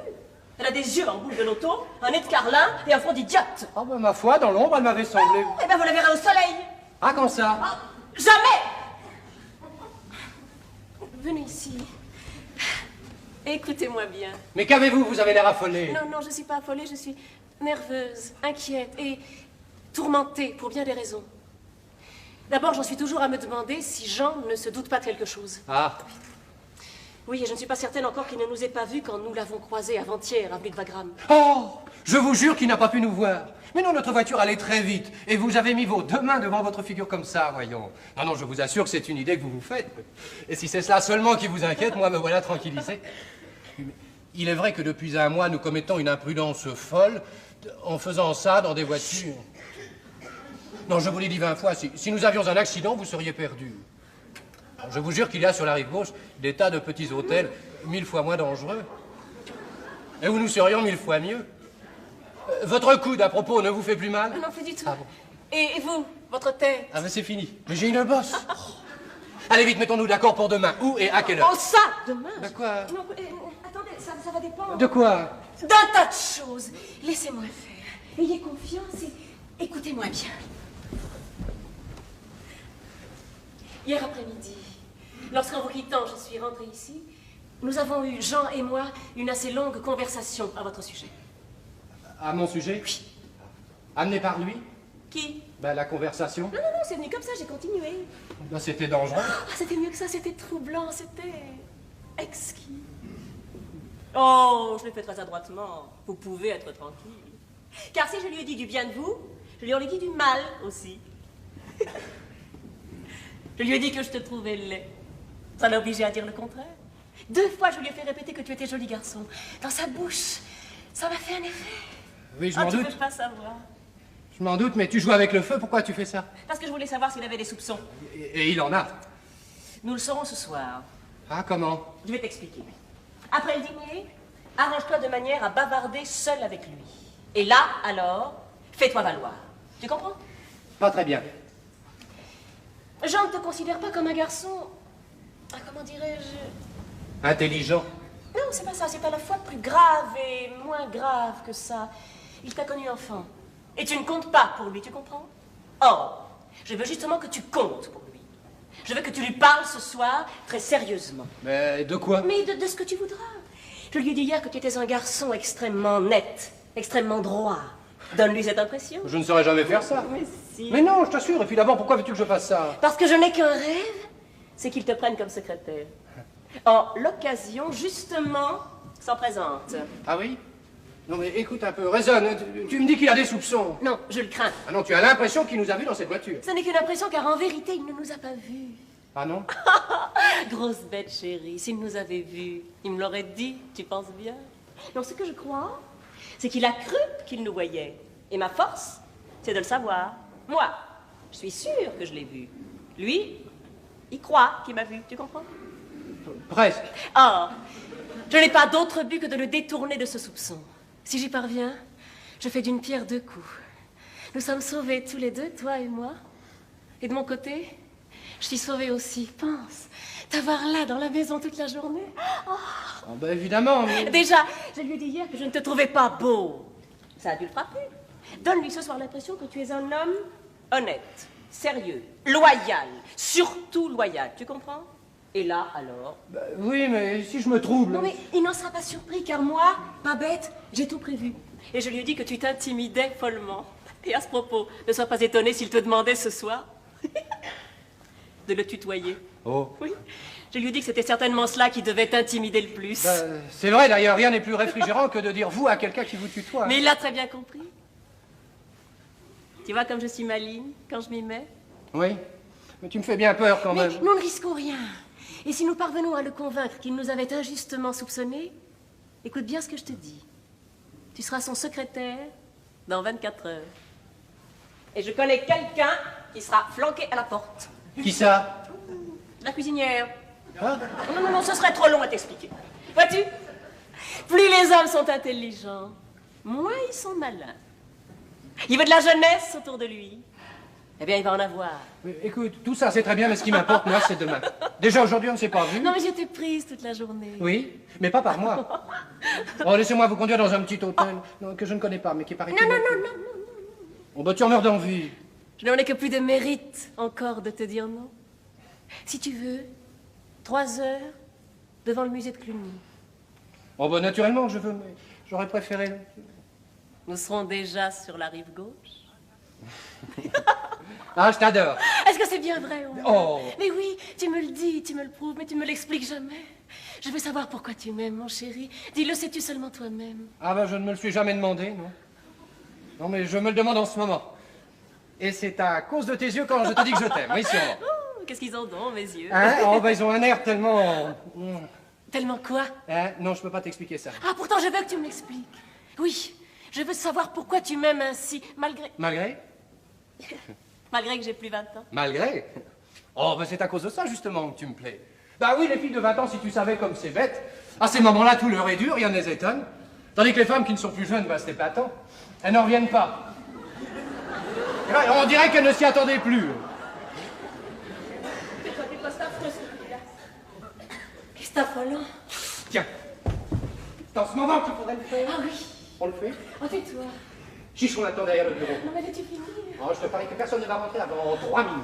Elle a des yeux en boule de loto, un nez de carlin et un front d'idiote. Oh, ben ma foi, dans l'ombre, elle m'avait semblé. Eh ben, vous la verrez au soleil. Ah, quand ça? Ah, jamais. Venez ici. Écoutez-moi bien. Mais qu'avez-vous? Vous avez l'air affolé. Non, non, je suis pas affolée, je suis nerveuse, inquiète et tourmentée pour bien des raisons. D'abord, j'en suis toujours à me demander si Jean ne se doute pas de quelque chose. Ah, Oui, et je ne suis pas certaine encore qu'il ne nous ait pas vus quand nous l'avons croisé avant-hier, avenue de Wagram. Oh, je vous jure qu'il n'a pas pu nous voir. Mais non, notre voiture allait très vite. Et vous avez mis vos 2 mains devant votre figure comme ça, voyons. Non, non, je vous assure que c'est une idée que vous vous faites. Et si c'est cela seulement qui vous inquiète, moi me voilà tranquillisé. Il est vrai que depuis 1 mois, nous commettons une imprudence folle en faisant ça dans des voitures. Non, je vous l'ai dit 20 fois, si nous avions un accident, vous seriez perdus. Je vous jure qu'il y a sur la rive gauche des tas de petits hôtels 1000 fois moins dangereux. Et où nous serions 1000 fois mieux. Votre coude, à propos, ne vous fait plus mal? Non, plus du tout. Ah bon. Et vous, votre tête? Ah, mais c'est fini. Mais j'ai une bosse. Allez vite, mettons-nous d'accord pour demain. Où et à quelle heure? Oh, ça, demain. De quoi? Non, attendez, ça va dépendre. De quoi? D'un tas de choses. Laissez-moi faire. Ayez confiance et écoutez-moi bien. Hier après-midi, lorsqu'en vous quittant, je suis rentrée ici, nous avons eu, Jean et moi, une assez longue conversation à votre sujet. À mon sujet? Oui. Amené par lui? Qui? Ben, la conversation. Non, c'est venu comme ça, j'ai continué. Ben, c'était dangereux. Ah, c'était mieux que ça, c'était troublant, c'était exquis. Oh, je l'ai fait très adroitement. Vous pouvez être tranquille. Car si je lui ai dit du bien de vous, je lui en ai dit du mal aussi. Je lui ai dit que je te trouvais laid. Ça l'a obligé à dire le contraire. 2 fois, je lui ai fait répéter que tu étais joli garçon. Dans sa bouche, ça m'a fait un effet. Oui, je m'en tu doute. peux pas savoir. Je m'en doute, mais tu joues avec le feu, pourquoi tu fais ça? Parce que je voulais savoir s'il avait des soupçons. Et il en a. Nous le saurons ce soir. Ah, comment? Je vais t'expliquer. Après le dîner, arrange-toi de manière à bavarder seul avec lui. Et là, alors, fais-toi valoir. Tu comprends? Pas très bien. Jean ne te considère pas comme un garçon... Ah, comment dirais-je... Intelligent. Non, c'est pas ça. C'est à la fois plus grave et moins grave que ça. Il t'a connu enfant. Et tu ne comptes pas pour lui, tu comprends? Or, je veux justement que tu comptes pour lui. Je veux que tu lui parles ce soir très sérieusement. Mais de quoi? Mais de ce que tu voudras. Je lui ai dit hier que tu étais un garçon extrêmement net, extrêmement droit. Donne-lui cette impression. Je ne saurais jamais faire ça. Mais si. Mais non, je t'assure. Et puis d'abord, pourquoi veux-tu que je fasse ça? Parce que je n'ai qu'un rêve, c'est qu'il te prenne comme secrétaire. Or, l'occasion, justement, s'en présente. Ah oui? Non mais écoute un peu, raisonne. Tu me dis qu'il a des soupçons. Non, je le crains. Ah non, tu as l'impression qu'il nous a vus dans cette voiture. Ce n'est qu'une impression, car en vérité, il ne nous a pas vus. Ah non? Grosse bête, chérie, s'il nous avait vus, il me l'aurait dit, tu penses bien? Non, ce que je crois, c'est qu'il a cru qu'il nous voyait. Et ma force, c'est de le savoir. Moi, je suis sûre que je l'ai vu. Lui, il croit qu'il m'a vu, tu comprends? Presque. Or, je n'ai pas d'autre but que de le détourner de ce soupçon. Si j'y parviens, je fais d'une pierre 2 coups. Nous sommes sauvés tous les deux, toi et moi. Et de mon côté, je suis sauvée aussi. Pense, t'avoir là dans la maison toute la journée. Oh, ben évidemment, mais... Déjà, je lui ai dit hier que je ne te trouvais pas beau. Ça a dû le frapper. Donne-lui ce soir l'impression que tu es un homme honnête, sérieux, loyal, surtout loyal. Tu comprends? Et là, alors... Ben, oui, mais si je me trouble... Non, mais il n'en sera pas surpris, car moi, pas bête, j'ai tout prévu. Et je lui ai dit que tu t'intimidais follement. Et à ce propos, ne sois pas étonné s'il te demandait ce soir de le tutoyer. Oh. Oui, je lui ai dit que c'était certainement cela qui devait t'intimider le plus. Ben, c'est vrai, d'ailleurs, rien n'est plus réfrigérant que de dire vous à quelqu'un qui vous tutoie. Mais il l'a très bien compris. Tu vois comme je suis maligne quand je m'y mets? Oui, mais tu me fais bien peur quand Mais même. nous ne risquons rien. Et si nous parvenons à le convaincre qu'il nous avait injustement soupçonnés, écoute bien ce que je te dis. Tu seras son secrétaire dans 24 heures. Et je connais quelqu'un qui sera flanqué à la porte. Qui ça? La cuisinière. Hein? Non, ce serait trop long à t'expliquer. Vois-tu? Plus les hommes sont intelligents, moins ils sont malins. Il veut de la jeunesse autour de lui. Eh bien, il va en avoir. Mais, écoute, tout ça c'est très bien, mais ce qui m'importe, moi, c'est demain. Déjà aujourd'hui, on ne s'est pas vu. Non, mais j'étais prise toute la journée. Oui, mais pas par moi. Oh, laissez-moi vous conduire dans un petit hôtel non, que je ne connais pas, mais qui paraît... Non. Oh, bah tu en meurs d'envie. Je n'en ai que plus de mérite encore de te dire non. Si tu veux, 3 heures devant le musée de Cluny. Oh, bah naturellement, je veux, mais j'aurais préféré... Nous serons déjà sur la rive gauche. Ah, je t'adore. Est-ce que c'est bien vrai, Omar? Oh. Mais oui, tu me le dis, tu me le prouves, mais tu me l'expliques jamais. Je veux savoir pourquoi tu m'aimes, mon chéri. Dis-le, sais-tu seulement toi-même? Ah ben, je ne me le suis jamais demandé, non. Non, mais je me le demande en ce moment. Et c'est à cause de tes yeux quand je te dis que je t'aime, oui, sûrement. Oh, qu'est-ce qu'ils ont dans mes yeux? Hein? Oh, ben, ils ont un air tellement... Tellement quoi? Hein? Non, je peux pas t'expliquer ça. Ah, pourtant, je veux que tu me l'expliques. Oui, je veux savoir pourquoi tu m'aimes ainsi, malgré... Malgré? Malgré que j'ai plus 20 ans. Malgré? Oh, ben c'est à cause de ça, justement, que tu me plais. Bah oui, les filles de 20 ans, si tu savais comme c'est bête, à ces moments-là, tout leur est dur, rien ne les étonne. Tandis que les femmes qui ne sont plus jeunes, bah c'est épatant. Elles n'en reviennent pas. Et là, on dirait qu'elles ne s'y attendaient plus. Qu'est-ce que t'as affolant? Tiens, c'est en ce moment qu'il faudrait le faire. Ah oui. On le fait? Oh, tais-toi. Chiche, on attend derrière le bureau. Non, mais veux-tu finir? Oh, je te parie que personne ne va rentrer avant 3 minutes.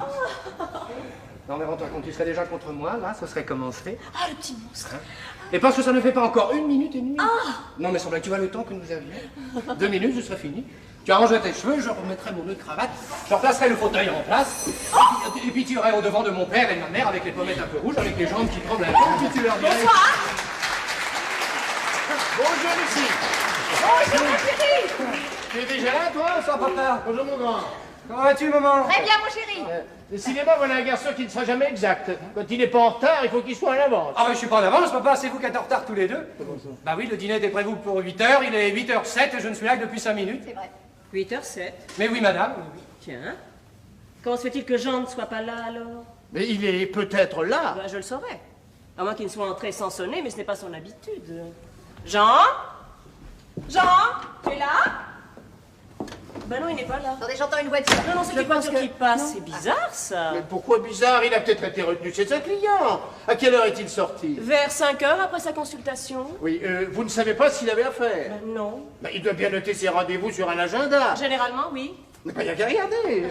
Non, mais rends-toi compte, tu serais déjà contre moi, là, ce serait commencé. Ah, le petit monstre. Et parce que ça ne fait pas encore 1 minute et demie. Non, mais semble que tu vois le temps que nous avions. 2 minutes, je serai fini. Tu arrangerais tes cheveux, je remettrai mon nœud de cravate, je replacerai le fauteuil en place, et puis tu irais au devant de mon père et de ma mère avec les pommettes un peu rouges, avec les jambes qui tremblent un peu, et puis tu leur dirais... Bonsoir. Bonjour, Lucie. Bonjour, mon chéri. Tu es déjà là, toi? Bonsoir, papa. Bonjour mon grand. Comment vas-tu, maman? Très bien, mon chéri. Décidément, voilà un garçon qui ne sera jamais exact. Quand il n'est pas en retard, il faut qu'il soit en avance. Ah, mais je suis pas en avance, papa, c'est vous qui êtes en retard tous les deux. Bah oui, le dîner était prévu pour 8h, il est 8h07 et je ne suis là que depuis 5 minutes. C'est vrai. 8h07. Mais oui, madame. Tiens. Comment se fait-il que Jean ne soit pas là, alors? Mais il est peut-être là. Ben, je le saurais. À moins qu'il ne soit entré sans sonner, mais ce n'est pas son habitude. Jean? Jean? Tu es là? Ben non, il n'est pas là. Attendez, j'entends une voiture. Non, non, c'est Je une pense voiture que- qui passe. non. C'est bizarre, ça. Mais pourquoi bizarre? Il a peut-être été retenu chez un client. À quelle heure est-il sorti? Vers 5 heures après sa consultation? Oui, vous ne savez pas s'il avait affaire. Ben non. Ben, il doit bien noter ses rendez-vous sur un agenda. Généralement, oui. Mais pas, il n'y a qu'à regarder.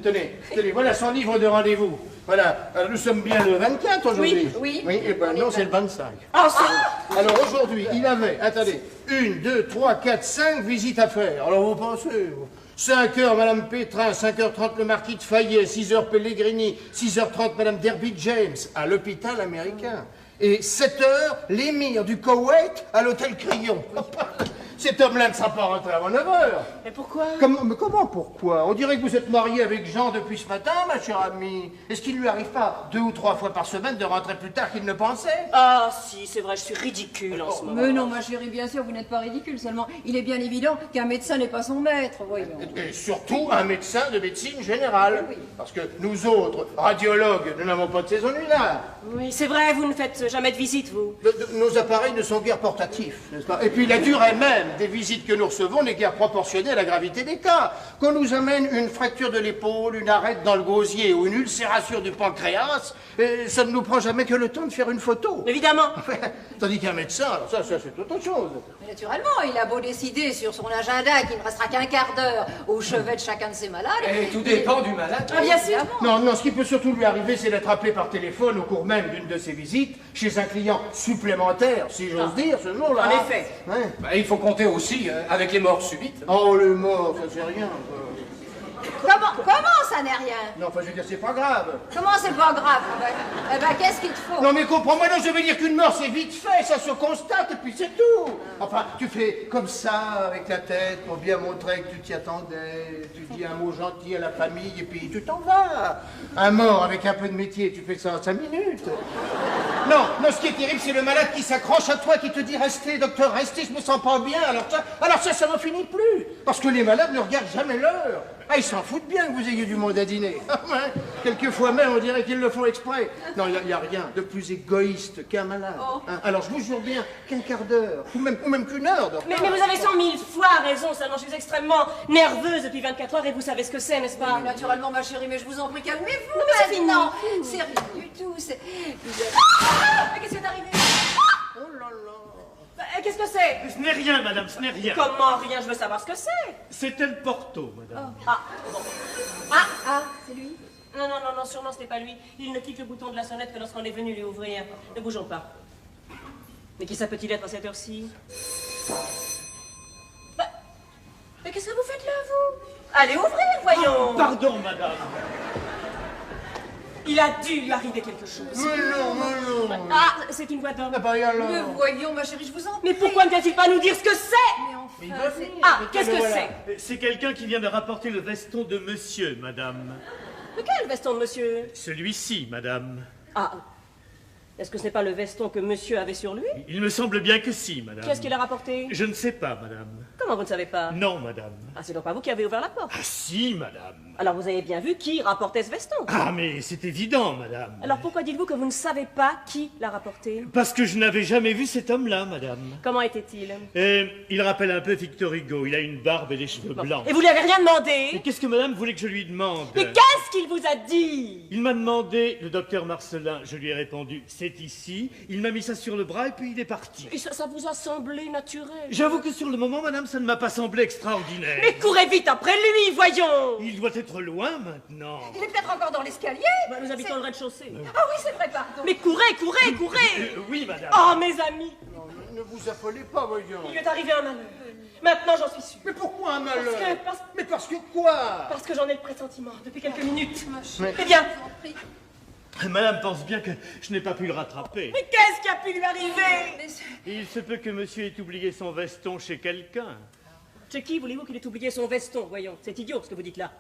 Tenez, voilà son livre de rendez-vous. Voilà, alors, nous sommes bien le 24 aujourd'hui. Oui. Oui, et ben non, c'est le 25. Ah, c'est... Alors aujourd'hui, il avait, attendez, 1, 2, 3, 4, 5 visites à faire. Alors vous pensez, 5 heures Madame Pétrin, 5h30 le marquis de Fayet, 6h Pellegrini, 6h30 Madame Derby James à l'hôpital américain. Et 7h, l'émir du Koweït à l'hôtel Crillon. Cet homme-là ne sera pas rentré avant 9h. Mais pourquoi? Mais comment, pourquoi? On dirait que vous êtes marié avec Jean depuis ce matin, ma chère amie. Est-ce qu'il ne lui arrive pas 2 ou 3 fois par semaine de rentrer plus tard qu'il ne pensait? Ah, si, c'est vrai, je suis ridicule en ce moment. Mais non, ma chérie, bien sûr, vous n'êtes pas ridicule. Seulement, il est bien évident qu'un médecin n'est pas son maître, voyons. Et surtout un médecin de médecine générale. Parce que nous autres, radiologues, nous n'avons pas de saison lunaire. Oui, c'est vrai, vous ne faites jamais de visite, vous. Nos appareils ne sont guère portatifs, n'est-ce pas? Et puis la durée même des visites que nous recevons n'est guère proportionnée à la gravité des cas. Qu'on nous amène une fracture de l'épaule, une arête dans le gosier ou une ulcération du pancréas, ça ne nous prend jamais que le temps de faire une photo. Évidemment. Tandis qu'un médecin, alors ça c'est autre chose. Mais naturellement, il a beau décider sur son agenda qu'il ne restera qu'un quart d'heure au chevet de chacun de ses malades. Et tout dépend du malade. Ah, bien sûr. Non, ce qui peut surtout lui arriver, c'est d'être appelé par téléphone au cours même d'une de ses visites chez un client supplémentaire, si j'ose dire, ce jour-là. En effet. Ouais. Bah, il faut compter aussi avec les morts subites. Oh, le mort, ça c'est rien. Comment ça n'est rien? Non, enfin, je veux dire, c'est pas grave. Comment c'est pas grave? Eh ben, qu'est-ce qu'il te faut? Non, mais comprends-moi, non, je veux dire qu'une mort, c'est vite fait, ça se constate, et puis c'est tout. Enfin, tu fais comme ça, avec la tête, pour bien montrer que tu t'y attendais, tu dis un mot gentil à la famille, et puis tu t'en vas. Un mort, avec un peu de métier, tu fais ça en 5 minutes. Non, ce qui est terrible, c'est le malade qui s'accroche à toi, qui te dit, restez, docteur, restez, je me sens pas bien. Alors ça n'en finit plus. Parce que les malades ne regardent jamais l'heure. Ah, ils s'en foutent bien que vous ayez du monde à dîner. Ouais. Quelquefois même, on dirait qu'ils le font exprès. Non, il n'y a rien de plus égoïste qu'un malade. Hein. Alors, je vous jure bien qu'un quart d'heure, ou même qu'une heure, docteur. Mais vous avez 100 000 fois raison, seulement je suis extrêmement nerveuse depuis 24 heures et vous savez ce que c'est, n'est-ce pas? Naturellement, ma chérie, mais je vous en prie, calmez-vous. Non, mais c'est maintenant. C'est rien du tout. C'est... Mais qu'est-ce qui est arrivé? Oh là là. Qu'est-ce que c'est? Ce n'est rien, madame, ce n'est rien. Comment rien? Je veux savoir ce que c'est. C'était le Porto, madame. Ah, bon. Ah, c'est lui? Non, sûrement ce n'est pas lui. Il ne quitte le bouton de la sonnette que lorsqu'on est venu lui ouvrir. Ne bougeons pas. Mais qui ça peut-il être à cette heure-ci? Mais qu'est-ce que vous faites là, vous? Allez ouvrir, voyons. Pardon, madame. Il a dû lui arriver quelque chose. Mais non. Ah, c'est une voix d'homme. Ah bah, et alors? Mais voyons, ma chérie, je vous en prie. Mais pourquoi ne vient-il pas nous dire ce que c'est? Mais enfin, Il va c'est- venir. Ah, Mais qu'est-ce que voilà. c'est? C'est quelqu'un qui vient de rapporter le veston de monsieur, madame. Mais quel veston de monsieur? Celui-ci, madame. Ah, est-ce que ce n'est pas le veston que monsieur avait sur lui? Il me semble bien que si, madame. Qu'est-ce qu'il a rapporté? Je ne sais pas, madame. Comment vous ne savez pas? Non, madame. Ah, c'est donc pas vous qui avez ouvert la porte. Ah si, madame. Alors vous avez bien vu qui rapportait ce veston. Ah, mais c'est évident, madame. Alors pourquoi dites-vous que vous ne savez pas qui l'a rapporté? Parce que je n'avais jamais vu cet homme-là, madame. Comment était-il? Il rappelle un peu Victor Hugo. Il a une barbe et des cheveux blancs. Et vous lui avez rien Et demandé? qu'est-ce que madame voulait que je lui demande? Mais qu'est-ce qu'il vous a dit? Il m'a demandé, le docteur Marcelin, je lui ai répondu, c'est ici. Il m'a mis ça sur le bras et puis il est parti. Et ça vous a semblé naturel? J'avoue que sur le moment, madame, ça ne m'a pas semblé extraordinaire. Mais courez vite après lui, voyons! Il doit être loin maintenant. Il est peut-être encore dans l'escalier. Bah, nous habitons le rez-de-chaussée. Ah oui, c'est vrai, pardon. Mais courez! Oui, madame. Oh, mes amis! Non, ne vous affolez pas, voyons. Il lui est arrivé un malheur. Maintenant, j'en suis sûre. Mais pourquoi un malheur? Parce que- Mais parce que quoi? Parce que j'en ai le pressentiment depuis quelques minutes. Mais- Eh bien, Madame pense bien que je n'ai pas pu le rattraper. mais qu'est-ce qui a pu lui arriver? Mais Il se peut que monsieur ait oublié son veston chez quelqu'un. Chez qui voulez-vous qu'il ait oublié son veston? Voyons, c'est idiot ce que vous dites là.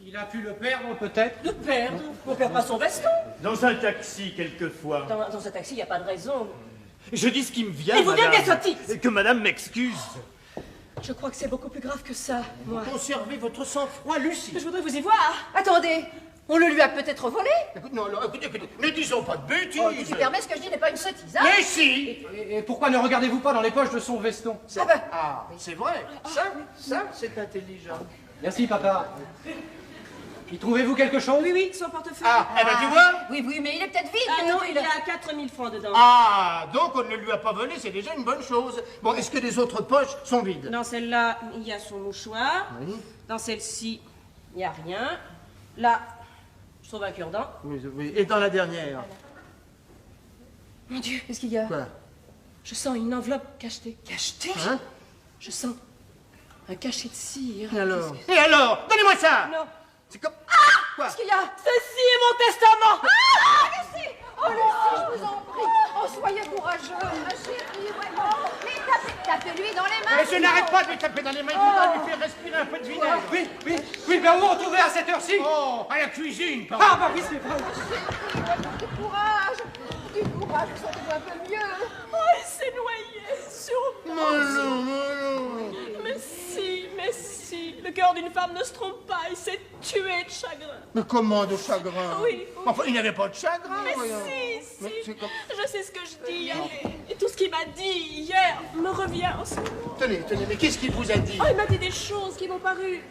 Il a pu le perdre, peut-être? De perdre? On perd pas son veston. Dans un taxi, quelquefois. Dans ce taxi, il n'y a pas de raison. Je dis ce qui me vient, Mais vous madame. dites des sottises. Et que madame m'excuse. Je crois que c'est beaucoup plus grave que ça, moi. Conservez votre sang-froid, Lucie. Je voudrais vous y voir. attendez, on le lui a peut-être volé. Écoute, non, écoutez, ne disons pas de bêtises. Oh, tu permets, ce que je dis n'est pas une sottise, hein? Mais si. Et pourquoi ne regardez-vous pas dans les poches de son veston? Ah ben, Ah, c'est vrai. Ça, c'est intelligent. Merci, papa. Y trouvez-vous quelque chose? Oui, son portefeuille. Ah, eh ben tu vois. oui, mais il est peut-être vide. Ah non, peut-être il y a 4000 francs dedans. Ah, donc on ne lui a pas volé, c'est déjà une bonne chose. Bon, est-ce que les autres poches sont vides? Dans celle-là, il y a son mouchoir. Oui. Dans celle-ci, il n'y a rien. Là, je trouve un cure-dent. Oui, oui. Et dans la dernière? Mon Dieu, Qu'est-ce qu'il y a? Quoi? je sens une enveloppe cachetée. Cachetée? Hein? Je sens un cachet de cire. Et alors? Et alors? Donnez-moi ça! Non, C'est comme... Quoi? Qu'est-ce qu'il y a? ceci est mon testament. Ah, Lucie! Oh, Lucie, je vous en prie! Oh, soyez courageux, ma chérie, vraiment! Mais tapez-lui dans les mains! Mais je n'arrête pas de lui taper dans les mains, il faudra lui faire respirer un peu de vinaigre. Oui, mais où on trouvait à cette heure-ci? Oh, à la cuisine, pardon. Ah, bah oui, c'est vrai. Du courage! Du courage, vous sentez-vous un peu mieux? Oh, il s'est noyé sur moi. Non. Mais si, le cœur d'une femme ne se trompe pas, il s'est tué de chagrin. Mais comment de chagrin? Oui. Enfin, il n'avait pas de chagrin, Mais voyons. si, Mais c'est comme... je sais ce que je dis. Et tout ce qu'il m'a dit hier me revient en ce moment. Tenez, mais qu'est-ce qu'il vous a dit? Oh, il m'a dit des choses qui m'ont paru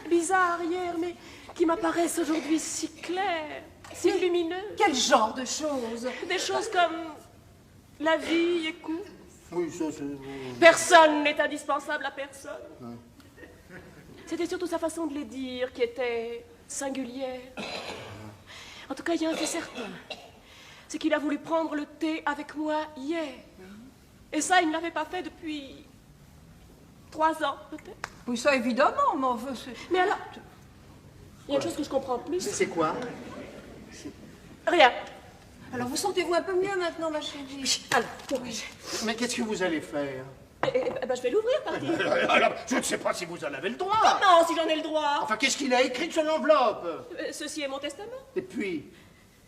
bizarres hier, mais qui m'apparaissent aujourd'hui si claires, si lumineuses. Quel genre de choses? Des choses comme la vie est courte. Oui, ça, c'est... Personne n'est indispensable à personne. C'était surtout sa façon de les dire qui était singulière. En tout cas, il y a un fait certain. C'est qu'il a voulu prendre le thé avec moi hier. Et ça, il ne l'avait pas fait depuis 3 ans, peut-être. Oui, ça, évidemment, mais enfin, c'est... Mais alors, il y a une chose que je comprends plus. C'est quoi? Rien. Alors, vous sentez-vous un peu mieux maintenant, ma chérie? Alors, courage. Mais qu'est-ce que vous allez faire? Ben, je vais l'ouvrir, parti. Alors, je ne sais pas si vous en avez le droit. Non, si j'en ai le droit. Enfin, qu'est-ce qu'il a écrit sur l'enveloppe? Ceci est mon testament. Et puis...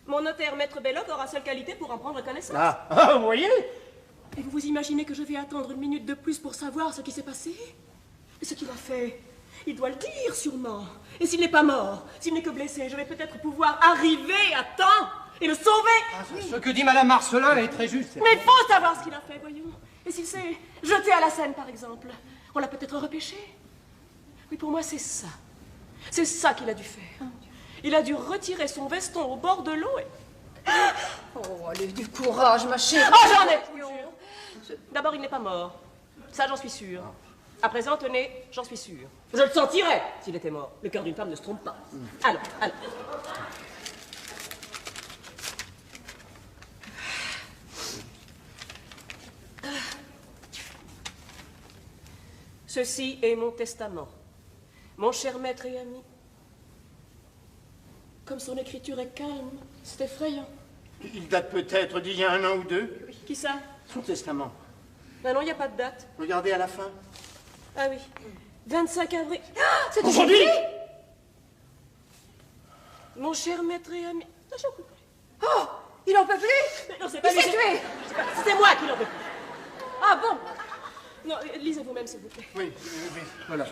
Mon notaire, Maître Belloc, aura seule qualité pour en prendre connaissance. Ah, vous voyez? Et vous vous imaginez que je vais attendre une minute de plus pour savoir ce qui s'est passé? Et ce qu'il a fait, il doit le dire sûrement. Et s'il n'est pas mort, s'il n'est que blessé, je vais peut-être pouvoir arriver à temps et le sauver. Ce que dit Madame Marcelin est très juste. Mais il faut savoir ce qu'il a fait, voyons. Et s'il s'est jeté à la Seine, par exemple, on l'a peut-être repêché. Oui, pour moi, c'est ça. C'est ça qu'il a dû faire. Il a dû retirer son veston au bord de l'eau et... Oh, allez, du courage, ma chérie! Oh, j'en ai plus! D'abord, il n'est pas mort. Ça, j'en suis sûre. À présent, tenez, j'en suis sûre. Je le sentirais s'il était mort. Le cœur d'une femme ne se trompe pas. Alors. Ceci est mon testament. Mon cher maître et ami, Comme son écriture est calme, c'est effrayant. Il date peut-être d'il y a 1 an ou 2. Qui ça? Son testament. Ben non, il n'y a pas de date. Regardez à la fin. Ah oui. 25 avril. C'est Aujourd'hui? Mon cher maître et ami. Non, j'en peux plus. Oh, il en peut plus. Mais non, c'est pas Il s'est lui, tué. c'est moi qui n'en peux plus. Ah bon? Non, lisez vous-même, s'il vous plaît. Oui, voilà.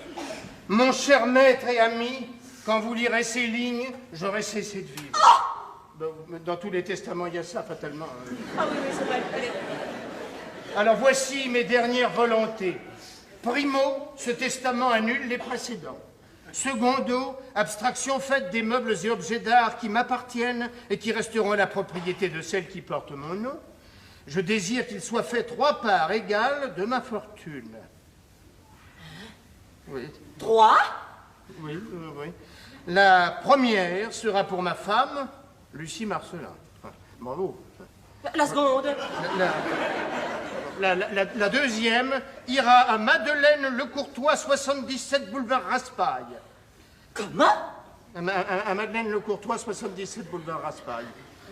Mon cher maître et ami, quand vous lirez ces lignes, j'aurai cessé de vivre. Dans tous les testaments, il y a ça, fatalement. Ah oui, oui, c'est vrai. Allez. Alors voici mes dernières volontés. Primo, ce testament annule les précédents. Secondo, abstraction faite des meubles et objets d'art qui m'appartiennent et qui resteront la propriété de celle qui porte mon nom. Je désire qu'il soit fait 3 parts égales de ma fortune. Oui, 3? oui. La première sera pour ma femme, Lucie Marcelin. Bravo. La seconde. La deuxième ira à Madeleine Lecourtois, 77 boulevard Raspail. Comment? À Madeleine Lecourtois, 77 boulevard Raspail.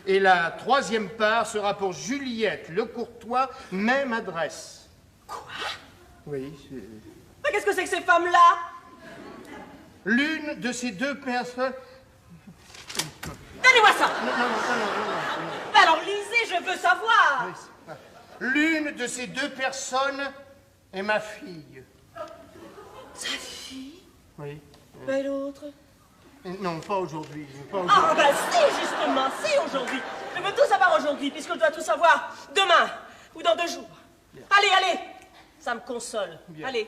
Et la troisième part sera pour Juliette Lecourtois, même adresse. Quoi? Oui, Mais qu'est-ce que c'est que ces femmes-là? l'une de ces 2 personnes... Donnez-moi ça! Non. Alors lisez, je veux savoir! L'une de ces 2 personnes est ma fille. Sa fille? Oui. Et l'autre? Non, pas aujourd'hui. Ah, ben si, justement, si, aujourd'hui. Je veux tout savoir aujourd'hui, puisque je dois tout savoir demain ou dans 2 jours. Bien. Allez, ça me console. Bien. Allez.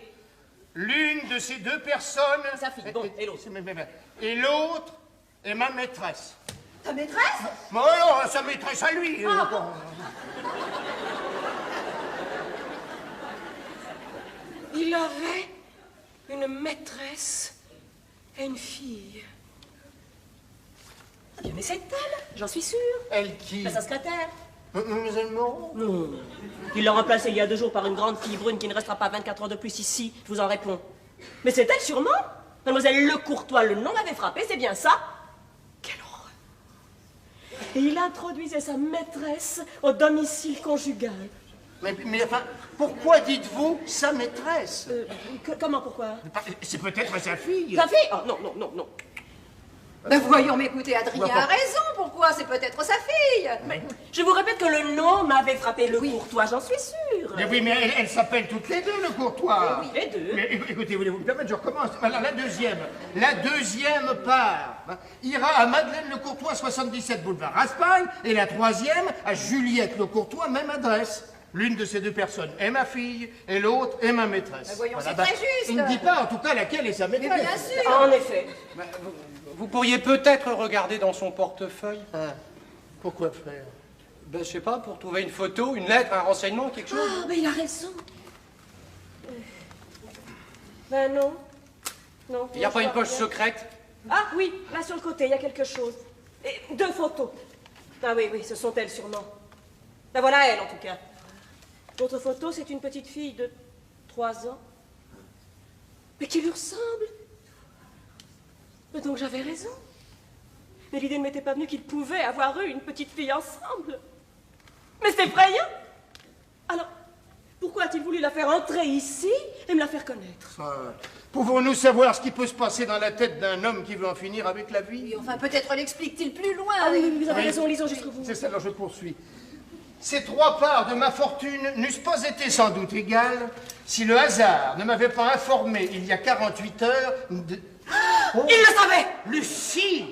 L'une de ces 2 personnes... Sa fille, bon, et l'autre? Et l'autre est ma maîtresse. Ta maîtresse? Bon, alors, sa maîtresse à lui. Ah, bon. Il avait une maîtresse et une fille. Ah bien, mais c'est elle, j'en suis sûre. Elle qui? Sa secrétaire. Mademoiselle Moreau? Non. Il l'a remplacée il y a 2 jours par une grande fille brune qui ne restera pas 24 heures de plus ici, je vous en réponds. Mais c'est elle sûrement. Mademoiselle Lecourtois, le nom m'avait frappé, c'est bien ça? Quelle horreur. Et il introduisait sa maîtresse au domicile conjugal. Mais enfin, pourquoi dites-vous sa maîtresse? Comment, pourquoi? C'est peut-être sa fille. Sa fille? Oh, non. Ben voyons, mais écoutez, Adrien a raison. Pourquoi? C'est peut-être sa fille. Mais je vous répète que le nom m'avait frappé, Lecourtois, j'en suis sûre. Mais oui, mais elles s'appellent toutes les 2, Lecourtois. Oui, les 2. Mais écoutez, voulez-vous me permettre, je recommence. Alors, la deuxième part ira à Madeleine Lecourtois, 77 boulevard Raspail, et la troisième à Juliette Lecourtois, même adresse. L'une de ces 2 personnes est ma fille, et l'autre est ma maîtresse. Ben voyons, c'est très juste. Il ne dit pas, en tout cas, laquelle est sa maîtresse. Mais bien sûr. En effet. Vous pourriez peut-être regarder dans son portefeuille. Ah, pourquoi faire? Ben, je sais pas, pour trouver une photo, une lettre, un renseignement, quelque chose. Ah, mais il a raison. Ben non. Non. Il n'y a non, pas je une vois poche rien. secrète? Ah oui, là sur le côté, il y a quelque chose. Et 2 photos. Ah oui, ce sont elles sûrement. Ben voilà elle en tout cas. L'autre photo, c'est une petite fille de 3 ans. Mais qui lui ressemble. Mais donc j'avais raison. Mais l'idée ne m'était pas venue qu'il pouvait avoir eu une petite fille ensemble. Mais c'est effrayant. Alors, pourquoi a-t-il voulu la faire entrer ici et me la faire connaître? Pouvons-nous savoir ce qui peut se passer dans la tête d'un homme qui veut en finir avec la vie? Et enfin, peut-être l'explique-t-il plus loin. Ah oui, vous avez Oui. raison, lisons jusqu'au bout. C'est ça, alors je poursuis. Ces 3 parts de ma fortune n'eussent pas été sans doute égales si le hasard ne m'avait pas informé il y a 48 heures de... Oh. Il le savait! Lucie!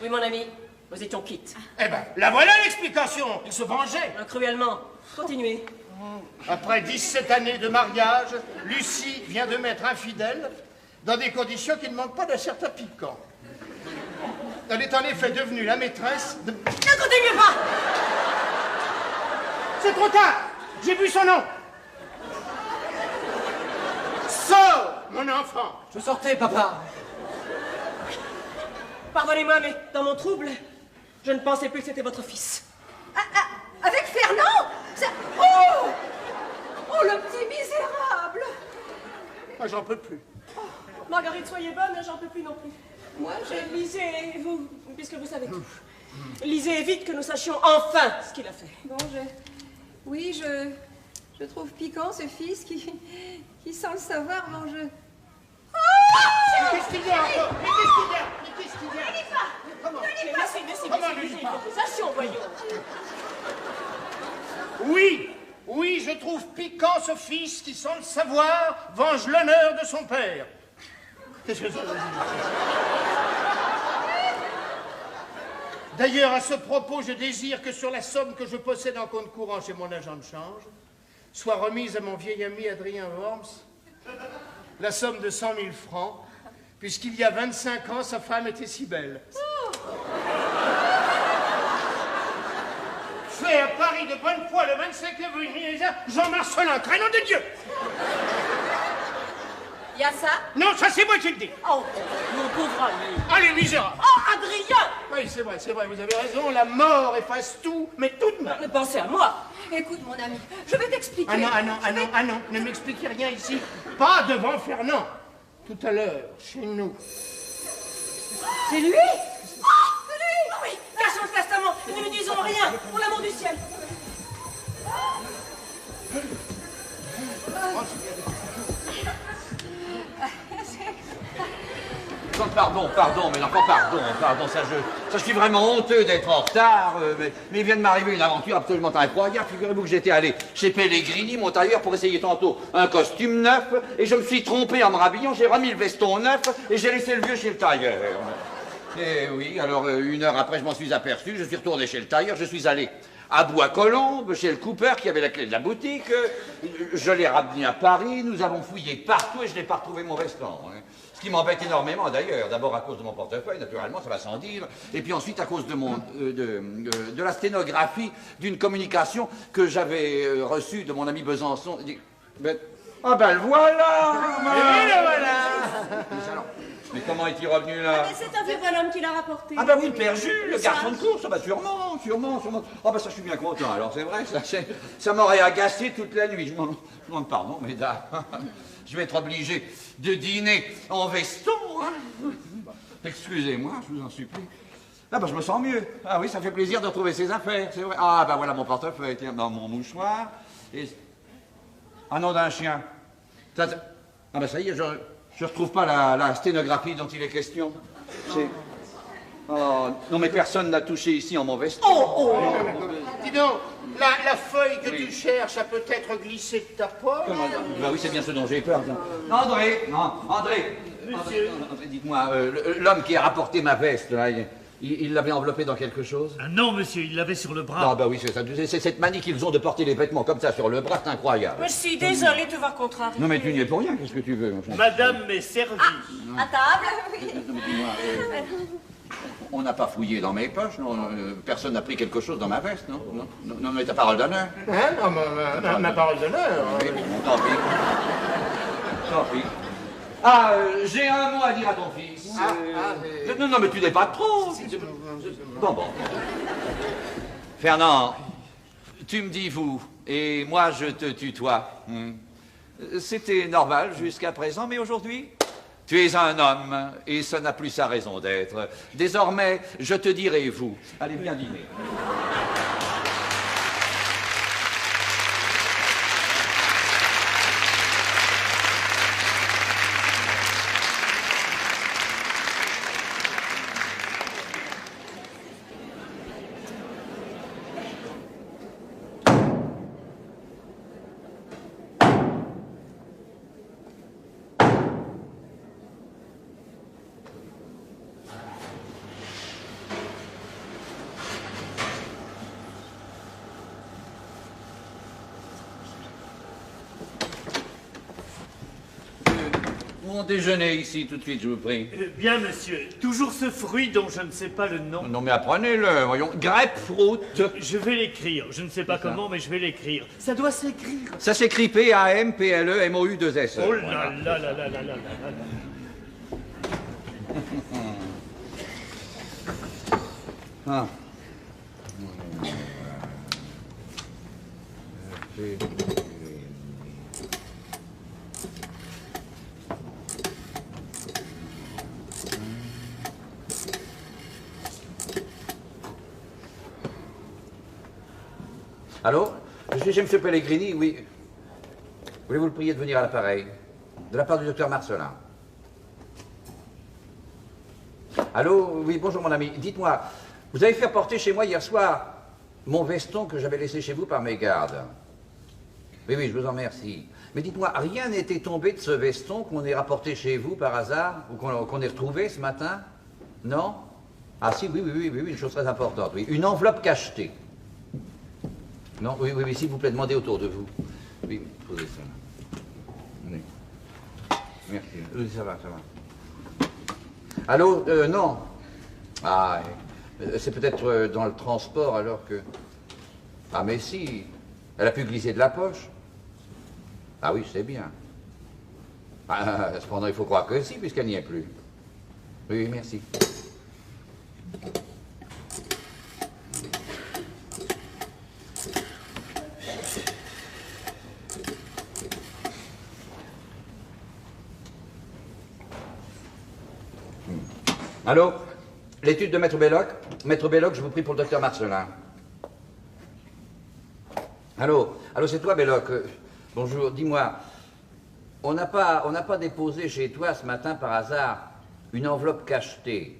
Oui, mon ami, nous étions quittes. Eh ben, la voilà l'explication. Il se vengeait. Cruellement. Continuez. Après 17 années de mariage, Lucie vient de m'être infidèle dans des conditions qui ne manquent pas d'un certain piquant. Elle est en effet devenue la maîtresse de... Ne continuez pas! C'est trop tard! J'ai vu son nom! Sors, mon enfant! Je sortais, papa. Pardonnez-moi, mais dans mon trouble, je ne pensais plus que c'était votre fils. Avec Fernand? Oh! Oh, le petit misérable! Moi, j'en peux plus. Marguerite, soyez bonne, j'en peux plus non plus. Moi, lisez, vous, puisque vous savez tout. Lisez vite que nous sachions enfin ce qu'il a fait. Bon, oui, je trouve piquant ce fils qui sans le savoir, mange... Qu'est-ce qu'il y a encore? Mais qu'est-ce qu'il y a? Merci, que nous sachions, voyons. Oui, je trouve piquant ce fils qui, sans le savoir, venge l'honneur de son père. Qu'est-ce que ça veut dire? D'ailleurs, à ce propos, je désire que sur la somme que je possède en compte courant chez mon agent de change, soit remise à mon vieil ami Adrien Worms la somme de 100 000 francs, puisqu'il y a 25 ans, sa femme était si belle. Fait à Paris de bonne foi le 25 avril, Jean-Marcelin, crénom de Dieu! Il y a ça? Non, ça c'est moi qui le dis. Oh, mon pauvre ami. Allez, misérable. Oh, Adrien! Oui, c'est vrai, vous avez raison, la mort efface tout, mais tout de même. Pensez à moi. Écoute, mon ami, je vais t'expliquer. Ah non, ne m'expliquez rien ici. Pas devant Fernand. Tout à l'heure, chez nous. C'est lui? Oh, c'est lui! Oui, cachons le testament, ne lui disons rien, pour l'amour du ciel. Pardon, mais enfin, pardon, ça je suis vraiment honteux d'être en retard, mais il vient de m'arriver une aventure absolument incroyable. Figurez-vous que j'étais allé chez Pellegrini, mon tailleur, pour essayer tantôt un costume neuf, et je me suis trompé en me rhabillant, j'ai remis le veston neuf, et j'ai laissé le vieux chez le tailleur. Et oui, alors 1 heure après, je m'en suis aperçu, je suis retourné chez le tailleur, je suis allé à Bois-Colombes, chez le Cooper qui avait la clé de la boutique, je l'ai ramené à Paris, nous avons fouillé partout et je n'ai pas retrouvé mon veston. Ce qui m'embête énormément d'ailleurs, d'abord à cause de mon portefeuille, naturellement, ça va sans dire, et puis ensuite à cause de la sténographie d'une communication que j'avais reçue de mon ami Besançon. Ah ben le voilà! Et le voilà! Mais comment est-il revenu là? C'est un vieux bonhomme qui l'a rapporté. Ah ben oui, le père Jules, le garçon de course, bah sûrement. Ah ben ça, je suis bien content, alors c'est vrai, ça m'aurait agacé toute la nuit. Je m'en pardon, mesdames. Je vais être obligé de dîner en veston, hein. Excusez-moi, je vous en supplie. Ah ben je me sens mieux. Ah oui, ça fait plaisir de retrouver ses affaires, c'est vrai. Ah ben voilà mon portefeuille, tiens, dans mon mouchoir. Et... Ah non, d'un chien. Ah ben ça y est, je retrouve pas la sténographie dont il est question. C'est... Oh, non mais personne n'a touché ici en mon veston. Dis donc, la feuille que tu cherches a peut-être glissé de ta poche. Bah oui, c'est bien ce dont j'ai peur. André, Monsieur. André, dites-moi, l'homme qui a rapporté ma veste, là, il l'avait enveloppée dans quelque chose? Ah non, monsieur, il l'avait sur le bras. Ah bah oui, c'est ça. C'est cette manie qu'ils ont de porter les vêtements comme ça sur le bras, c'est incroyable. Je suis désolée de te voir contrarié. Non mais tu n'y es pour rien, qu'est-ce que tu veux? Madame m'est servie. À table? Oui. Non, mais dis-moi, on n'a pas fouillé dans mes poches, non? Personne n'a pris quelque chose dans ma veste, non? Non, mais ta parole d'honneur. Hein? Non, ma parole d'honneur. Oui, bon, tant pis. Ah, j'ai un mot à dire à ton fils. Non, mais tu n'es pas trop. Bon. Fernand, tu me dis vous, et moi je te tutoie. C'était normal jusqu'à présent, mais aujourd'hui, tu es un homme, et ça n'a plus sa raison d'être. Désormais, je te dirai vous. Allez, viens dîner. Mon déjeuner ici, tout de suite, je vous prie. Bien, monsieur. Toujours ce fruit dont je ne sais pas le nom. Non, mais apprenez-le, voyons. Grapefruit. Je vais l'écrire. Je ne sais pas comment, mais je vais l'écrire. Ça doit s'écrire. Ça s'écrit P-A-M-P-L-E-M-O-U-2-S. Oh là là là là là là là là. Ah. Allô? Je suis chez M. Pellegrini, oui. Voulez-vous le prier de venir à l'appareil? De la part du docteur Marcelin. Allô? Oui, bonjour mon ami. Dites-moi, vous avez fait porter chez moi hier soir mon veston que j'avais laissé chez vous par mes gardes. Oui, oui, je vous en remercie. Mais dites-moi, rien n'était tombé de ce veston qu'on ait rapporté chez vous par hasard? Ou qu'on ait retrouvé ce matin? Non? Ah si, oui, une chose très importante, oui. Une enveloppe cachetée. Non, oui, s'il vous plaît, demandez autour de vous. Oui, posez ça là. Oui. Merci. Oui, ça va. Allô? Non. Ah, c'est peut-être dans le transport alors que... Ah, mais si. Elle a pu glisser de la poche. Ah oui, c'est bien. Ah, cependant, il faut croire que si, puisqu'elle n'y est plus. Oui, merci. Allô? L'étude de Maître Belloc? Maître Belloc, je vous prie pour le docteur Marcelin. Allô, c'est toi, Belloc. Bonjour, dis-moi, on n'a pas déposé chez toi ce matin par hasard une enveloppe cachetée?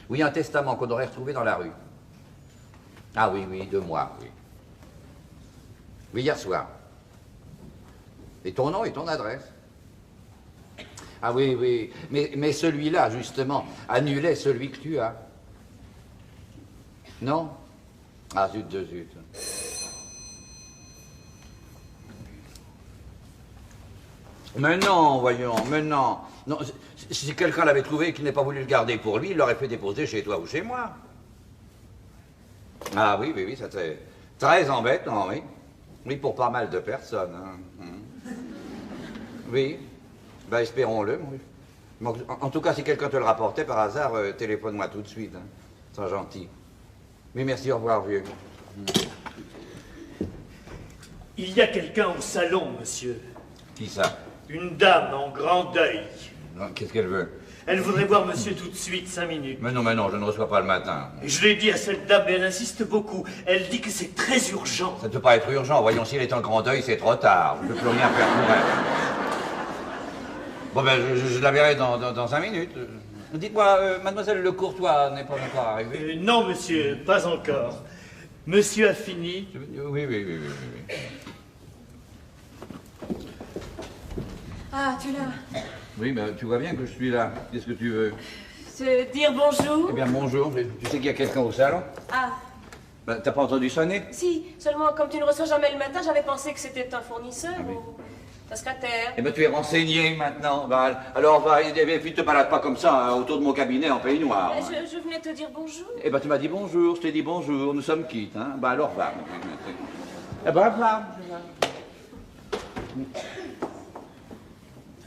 Oui, un testament qu'on aurait retrouvé dans la rue. Ah oui, de moi, oui. Oui, hier soir. Et ton nom et ton adresse? Ah oui, mais celui-là, justement, annulait celui que tu as. Non? Ah, zut. Mais non, voyons, non. Si quelqu'un l'avait trouvé et qu'il n'ait pas voulu le garder pour lui, il l'aurait fait déposer chez toi ou chez moi. Ah oui, ça c'est très embêtant, oui. Oui, pour pas mal de personnes. Hein. Oui, ben espérons-le. Oui. En tout cas, si quelqu'un te le rapportait par hasard, téléphone-moi tout de suite. Hein. C'est gentil. Oui, merci, au revoir, vieux. Il y a quelqu'un au salon, monsieur. Qui ça? Une dame en grand deuil. Qu'est-ce qu'elle veut? Elle voudrait voir monsieur tout de suite, 5 minutes. Mais non, je ne reçois pas le matin. Je l'ai dit à cette dame, mais elle insiste beaucoup. Elle dit que c'est très urgent. Ça ne peut pas être urgent. Voyons, si elle est en grand deuil, c'est trop tard. Je ne peux plus rien faire pour elle. Bon, ben, je la verrai dans 5 minutes. Dites-moi, mademoiselle Le Courtois n'est pas encore arrivée? Non, monsieur, pas encore. Monsieur a fini? Oui. Ah, tu l'as. Oui, ben, tu vois bien que je suis là. Qu'est-ce que tu veux? Se dire bonjour. Eh bien, bonjour. Tu sais qu'il y a quelqu'un au salon? Ah, Ben, t'as pas entendu sonner? si, seulement comme tu ne reçois jamais le matin, j'avais pensé que c'était un fournisseur oui. ou un secrétaire. Eh ben, tu es renseigné maintenant. Ben, alors, va, et puis te balade pas comme ça hein, autour de mon cabinet en pays noir. Hein. Je venais te dire bonjour. Eh ben, tu m'as dit bonjour, je t'ai dit bonjour, nous sommes quittes, hein. Ben, alors, va. Eh ben, va.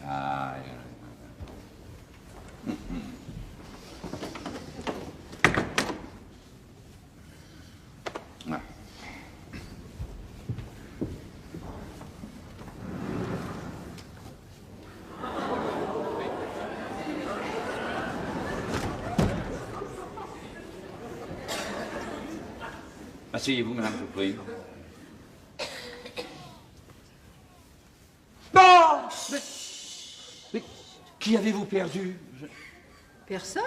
Ah, asseyez-vous, madame, je vous prie. Non! Mais qui avez-vous perdu? Personne?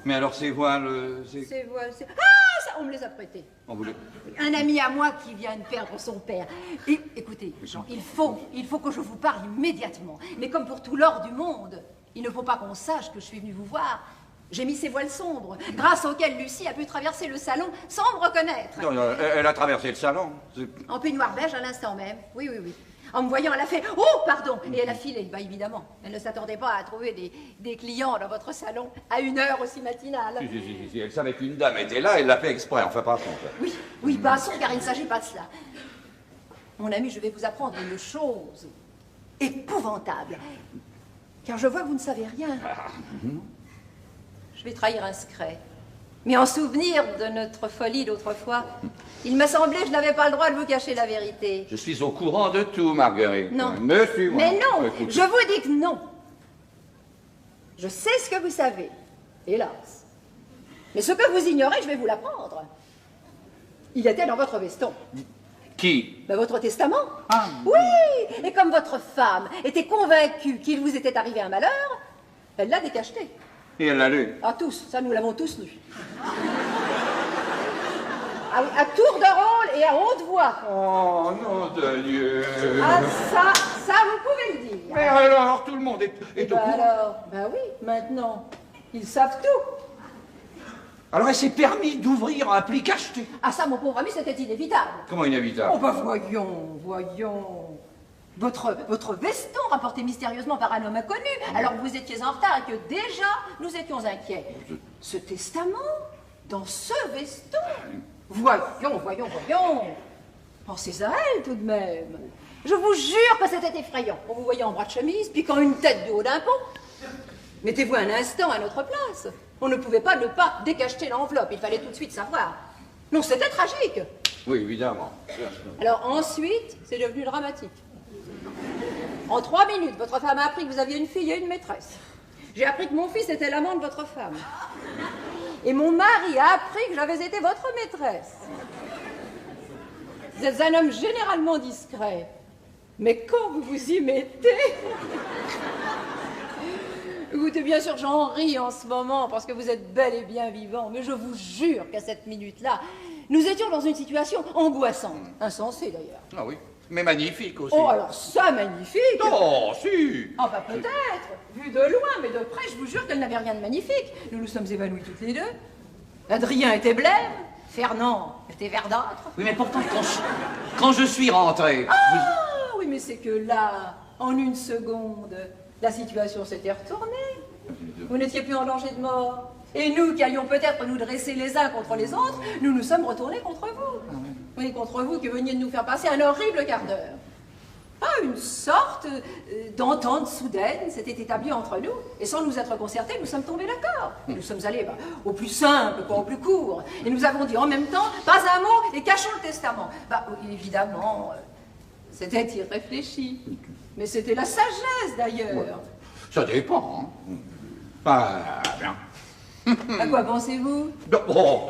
Mais alors ces voiles, Ces voiles, Ah, ça, on me les a prêtés. On voulait... Un ami à moi qui vient de perdre son père. Et écoutez, Jean, il faut que je vous parle immédiatement. Mais comme pour tout l'or du monde, il ne faut pas qu'on sache que je suis venue vous voir. J'ai mis ces voiles sombres, grâce auxquelles Lucie a pu traverser le salon sans me reconnaître. Non, elle a traversé le salon. En peignoir beige à l'instant même. Oui. En me voyant, elle a fait « Oh, pardon !» Et elle a filé, bah évidemment. Elle ne s'attendait pas à trouver des clients dans votre salon à une heure aussi matinale. Si, elle savait qu'une dame était là, elle l'a fait exprès, enfin passons. Oui, passons, car il ne s'agit pas de cela. Mon ami, je vais vous apprendre une chose épouvantable. Car je vois que vous ne savez rien. Je vais trahir un secret. Mais en souvenir de notre folie d'autrefois, il m'a semblé que je n'avais pas le droit de vous cacher la vérité. Je suis au courant de tout, Marguerite. Non. Mais suis-moi. Mais non, Écoute. je vous dis que non. Je sais ce que vous savez, hélas. Mais ce que vous ignorez, je vais vous l'apprendre. Il était dans votre veston. Qui? Ben, votre testament. Ah. Oui. Et comme votre femme était convaincue qu'il vous était arrivé un malheur, elle l'a décacheté. Et elle l'a lu. À tous, ça nous l'avons tous lu. Ah oui, à tour de rôle et à haute voix. Oh, nom de Dieu. Ah, ça, vous pouvez le dire. Mais alors, tout le monde est au Ben courant. alors, ben oui, maintenant, ils savent tout. Alors, elle s'est permis d'ouvrir un pli cacheté. Ah ça, mon pauvre ami, c'était inévitable. Comment inévitable? Oh ben voyons. Votre veston rapporté mystérieusement par un homme inconnu, alors que vous étiez en retard et que déjà nous étions inquiets. Ce testament, dans ce veston. Voyons. Pensez à elle tout de même. Je vous jure que c'était effrayant. On vous voyait en bras de chemise, piquant une tête de haut d'un pont. Mettez-vous un instant à notre place. On ne pouvait pas ne pas décacheter l'enveloppe. Il fallait tout de suite savoir. Non, c'était tragique. Oui, évidemment. Alors ensuite, c'est devenu dramatique. En 3 minutes, votre femme a appris que vous aviez une fille et une maîtresse. J'ai appris que mon fils était l'amant de votre femme. Et mon mari a appris que j'avais été votre maîtresse. Vous êtes un homme généralement discret. Mais quand vous vous y mettez... Écoutez, bien sûr, j'en ris en ce moment parce que vous êtes bel et bien vivant. Mais je vous jure qu'à cette minute-là, nous étions dans une situation angoissante. Insensée, d'ailleurs. Ah oui, mais magnifique aussi. Oh, alors ça, magnifique. Oh, si. Ah bah peut-être, vu de loin, mais de près, je vous jure qu'elle n'avait rien de magnifique. Nous nous sommes évanouis toutes les deux. Adrien était blême, Fernand était verdâtre. Oui, mais pourtant, quand je suis rentré... Ah oui, mais c'est que là, en une seconde, la situation s'était retournée. Vous n'étiez plus en danger de mort. Et nous, qui allions peut-être nous dresser les uns contre les autres, nous nous sommes retournés contre vous. Oui, contre vous qui veniez de nous faire passer un horrible quart d'heure. Ah, une sorte d'entente soudaine s'était établie entre nous. Et sans nous être concertés, nous sommes tombés d'accord. Et nous sommes allés au plus simple, au plus court. Et nous avons dit en même temps, pas un mot et cachons le testament. Bah, évidemment, c'était irréfléchi. Mais c'était la sagesse, d'ailleurs. Ouais. Ça dépend. Hein. Ah, bien. À quoi pensez-vous? Oh,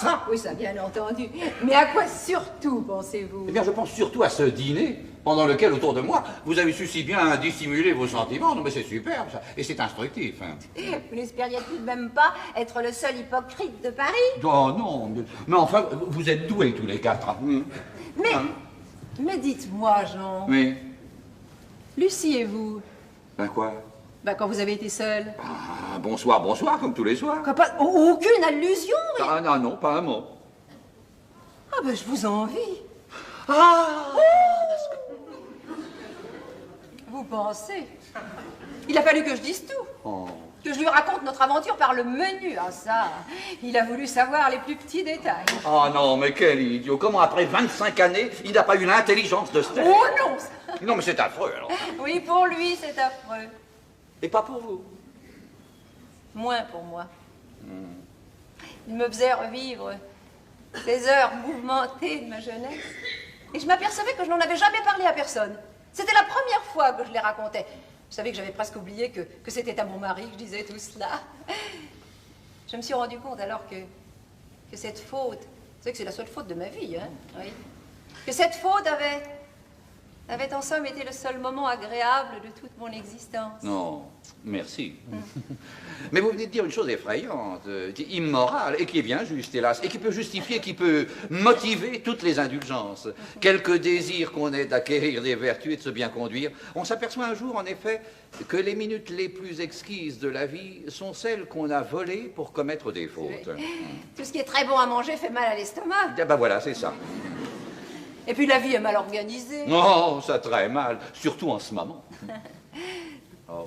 ça? Oui, ça, bien entendu. Mais à quoi surtout pensez-vous? Eh bien, je pense surtout à ce dîner, pendant lequel, autour de moi, vous avez su si bien dissimuler vos sentiments. Non, mais c'est superbe, ça. Et c'est instructif. Hein. Vous n'espériez tout de même pas être le seul hypocrite de Paris? Oh, non. Mais enfin, vous êtes doués, tous les quatre. Hein. Mais dites-moi, Jean. Oui. Lucie et vous? Ben quoi? Ben, quand vous avez été seul. Ah, bonsoir, comme tous les soirs. Quoi, pas, aucune allusion? Ah, non, pas un mot. Ah, ben, je vous envie. Ah! Vous pensez? Il a fallu que je dise tout. Oh. Que je lui raconte notre aventure par le menu. Ah, ça, il a voulu savoir les plus petits détails. Oh non, mais quel idiot. Comment, après 25 années, il n'a pas eu l'intelligence de se taire? Oh non! Non, mais c'est affreux, alors. Oui, pour lui, c'est affreux. Et pas pour vous? Moins pour moi. Il me faisait revivre ces heures mouvementées de ma jeunesse. Et je m'apercevais que je n'en avais jamais parlé à personne. C'était la première fois que je les racontais. Vous savez que j'avais presque oublié que c'était à mon mari que je disais tout cela. Je me suis rendu compte alors que cette faute, vous savez que c'est la seule faute de ma vie, hein, oui, que cette faute avait en somme été le seul moment agréable de toute mon existence. Non, merci. Mais vous venez de dire une chose effrayante, immorale, et qui est bien juste, hélas, et qui peut justifier, qui peut motiver toutes les indulgences. Quelque désir qu'on ait d'acquérir des vertus et de se bien conduire, on s'aperçoit un jour, en effet, que les minutes les plus exquises de la vie sont celles qu'on a volées pour commettre des fautes. Tout ce qui est très bon à manger fait mal à l'estomac. Ah ben voilà, c'est ça. Et puis la vie est mal organisée. Non, ça très mal, surtout en ce moment. Oh.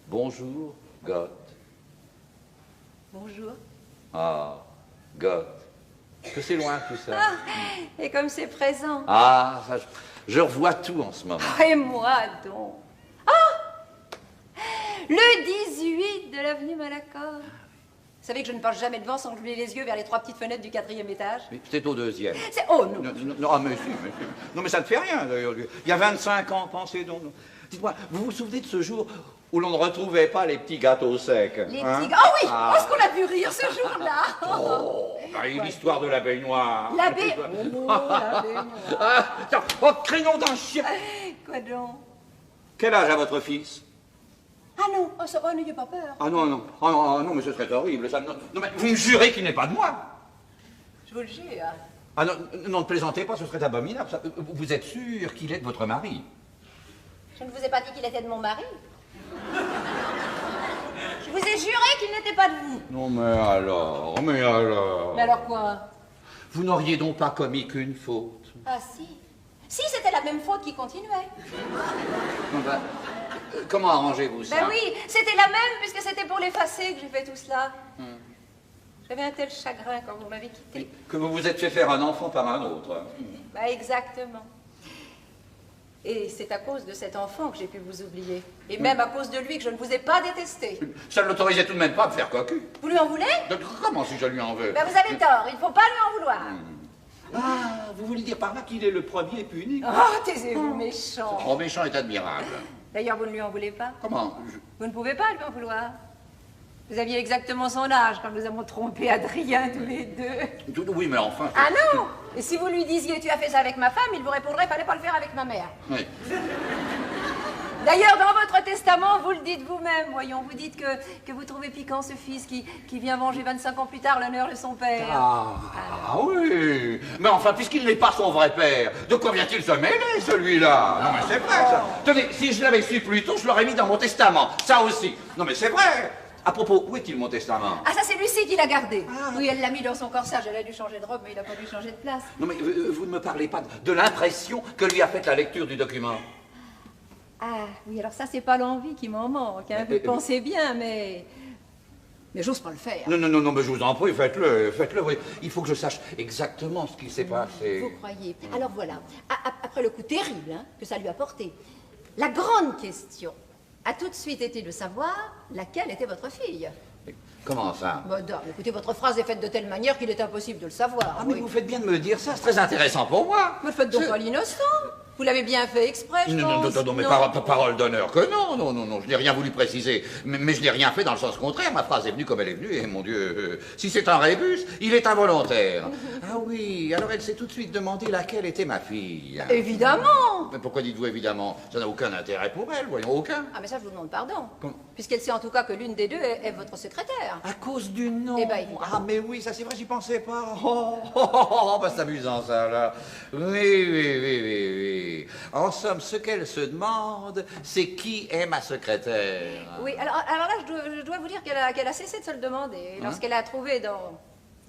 Bonjour, Goth. Bonjour. Ah, Goth. Que c'est loin tout ça. Ah, et comme c'est présent. Ah, ça, je revois tout en ce moment. Et moi donc. Ah, le 18 de l'avenue Malakoff. Vous savez que je ne passe jamais devant sans que je mette les yeux vers les 3 petites fenêtres du 4e étage. Oui, c'est au 2e. Oh non. Non, mais si, mais si. Non, mais ça ne fait rien, d'ailleurs. Il y a 25 ans, pensez donc. Dites-moi, vous vous souvenez de ce jour où l'on ne retrouvait pas les petits gâteaux secs? Les hein? petits... Oh oui, Ah. oh, ce qu'on a pu rire ce jour-là. Oh, bah, et l'histoire de la baignoire. La baignoire. Oh, la baignoire. Ah, tiens, oh, crayon d'un chien. Quoi donc? Quel âge a votre fils? Ah non, oh, ça va, n'ayez pas peur. Ah non, non, ah, non, ah, non, mais ce serait horrible. Ça. Non, non, mais vous me jurez qu'il n'est pas de moi? Je vous le jure. Ah non, non, ne plaisantez pas, ce serait abominable. Ça. Vous êtes sûr qu'il est de votre mari? Je ne vous ai pas dit qu'il était de mon mari. Je vous ai juré qu'il n'était pas de vous. Non, mais alors, mais alors... Mais alors quoi? Vous n'auriez donc pas commis qu'une faute? Ah si. Si, c'était la même faute qui continuait. Non, bah, comment arrangez-vous ça? Ben oui, c'était la même puisque c'était pour l'effacer que j'ai fait tout cela. J'avais un tel chagrin quand vous m'avez quitté. Que vous vous êtes fait faire un enfant par un autre. Bah exactement. Et c'est à cause de cet enfant que j'ai pu vous oublier. Et même à cause de lui que je ne vous ai pas détesté. Ça ne l'autorisait tout de même pas à me faire cocu. Vous lui en voulez? Comment si je lui en veux? Ben vous avez tort, il ne faut pas lui en vouloir. Ah, vous voulez dire par là qu'il est le premier et puis unique? Oh, taisez-vous, méchant. Oh, méchant est admirable. D'ailleurs, vous ne lui en voulez pas? Comment? Vous ne pouvez pas lui en vouloir. Vous aviez exactement son âge quand nous avons trompé Adrien tous les deux. Oui, mais enfin... Ah non! Et si vous lui disiez tu as fait ça avec ma femme, il vous répondrait fallait pas le faire avec ma mère. Oui. D'ailleurs, dans votre testament, vous le dites vous-même, voyons. Vous dites que vous trouvez piquant ce fils qui vient venger 25 ans plus tard l'honneur de son père. Ah oui. Mais enfin, puisqu'il n'est pas son vrai père, de quoi vient-il se mêler, celui-là? Non, mais c'est vrai, ça. Tenez, si je l'avais su plus tôt, je l'aurais mis dans mon testament. Ça aussi. Non, mais c'est vrai. À propos, où est-il mon testament? Ah, ça c'est Lucie qui l'a gardé. Oui, elle l'a mis dans son corsage. Elle a dû changer de robe, mais il n'a pas dû changer de place. Non, mais vous ne me parlez pas de l'impression que lui a faite la lecture du document. Ah, oui, alors ça, c'est pas l'envie qui m'en manque. Hein. Vous pensez bien, mais j'ose pas le faire. Non, non, non, non, mais je vous en prie, faites-le, faites-le. Oui. Il faut que je sache exactement ce qui s'est passé. Vous croyez? Alors voilà, après le coup terrible hein, que ça lui a porté, la grande question a tout de suite été de savoir laquelle était votre fille. Comment ça? Madame, écoutez, votre phrase est faite de telle manière qu'il est impossible de le savoir. Ah, mais vous faites bien de me dire ça, c'est très intéressant pour moi. Ne faites donc pas l'innocent. Vous l'avez bien fait exprès, je Non, pense. non, mais parole d'honneur que non, non, non, non, je n'ai rien voulu préciser. Mais je n'ai rien fait dans le sens contraire, ma phrase est venue comme elle est venue, et mon Dieu, si c'est un rébus, il est involontaire. Ah oui, alors elle s'est tout de suite demandé laquelle était ma fille. Évidemment. Mais pourquoi dites-vous évidemment? Ça n'a aucun intérêt pour elle, voyons, aucun. Ah mais ça je vous demande pardon. Comment? Puisqu'elle sait en tout cas que l'une des deux est votre secrétaire. À cause du nom? Eh ben, évidemment. Ah mais oui, ça c'est vrai, j'y pensais pas. Bah c'est amusant ça, là. Oui. En somme, ce qu'elle se demande, c'est qui est ma secrétaire. Oui, alors là je dois vous dire qu'elle a cessé de se le demander lorsqu'elle a trouvé dans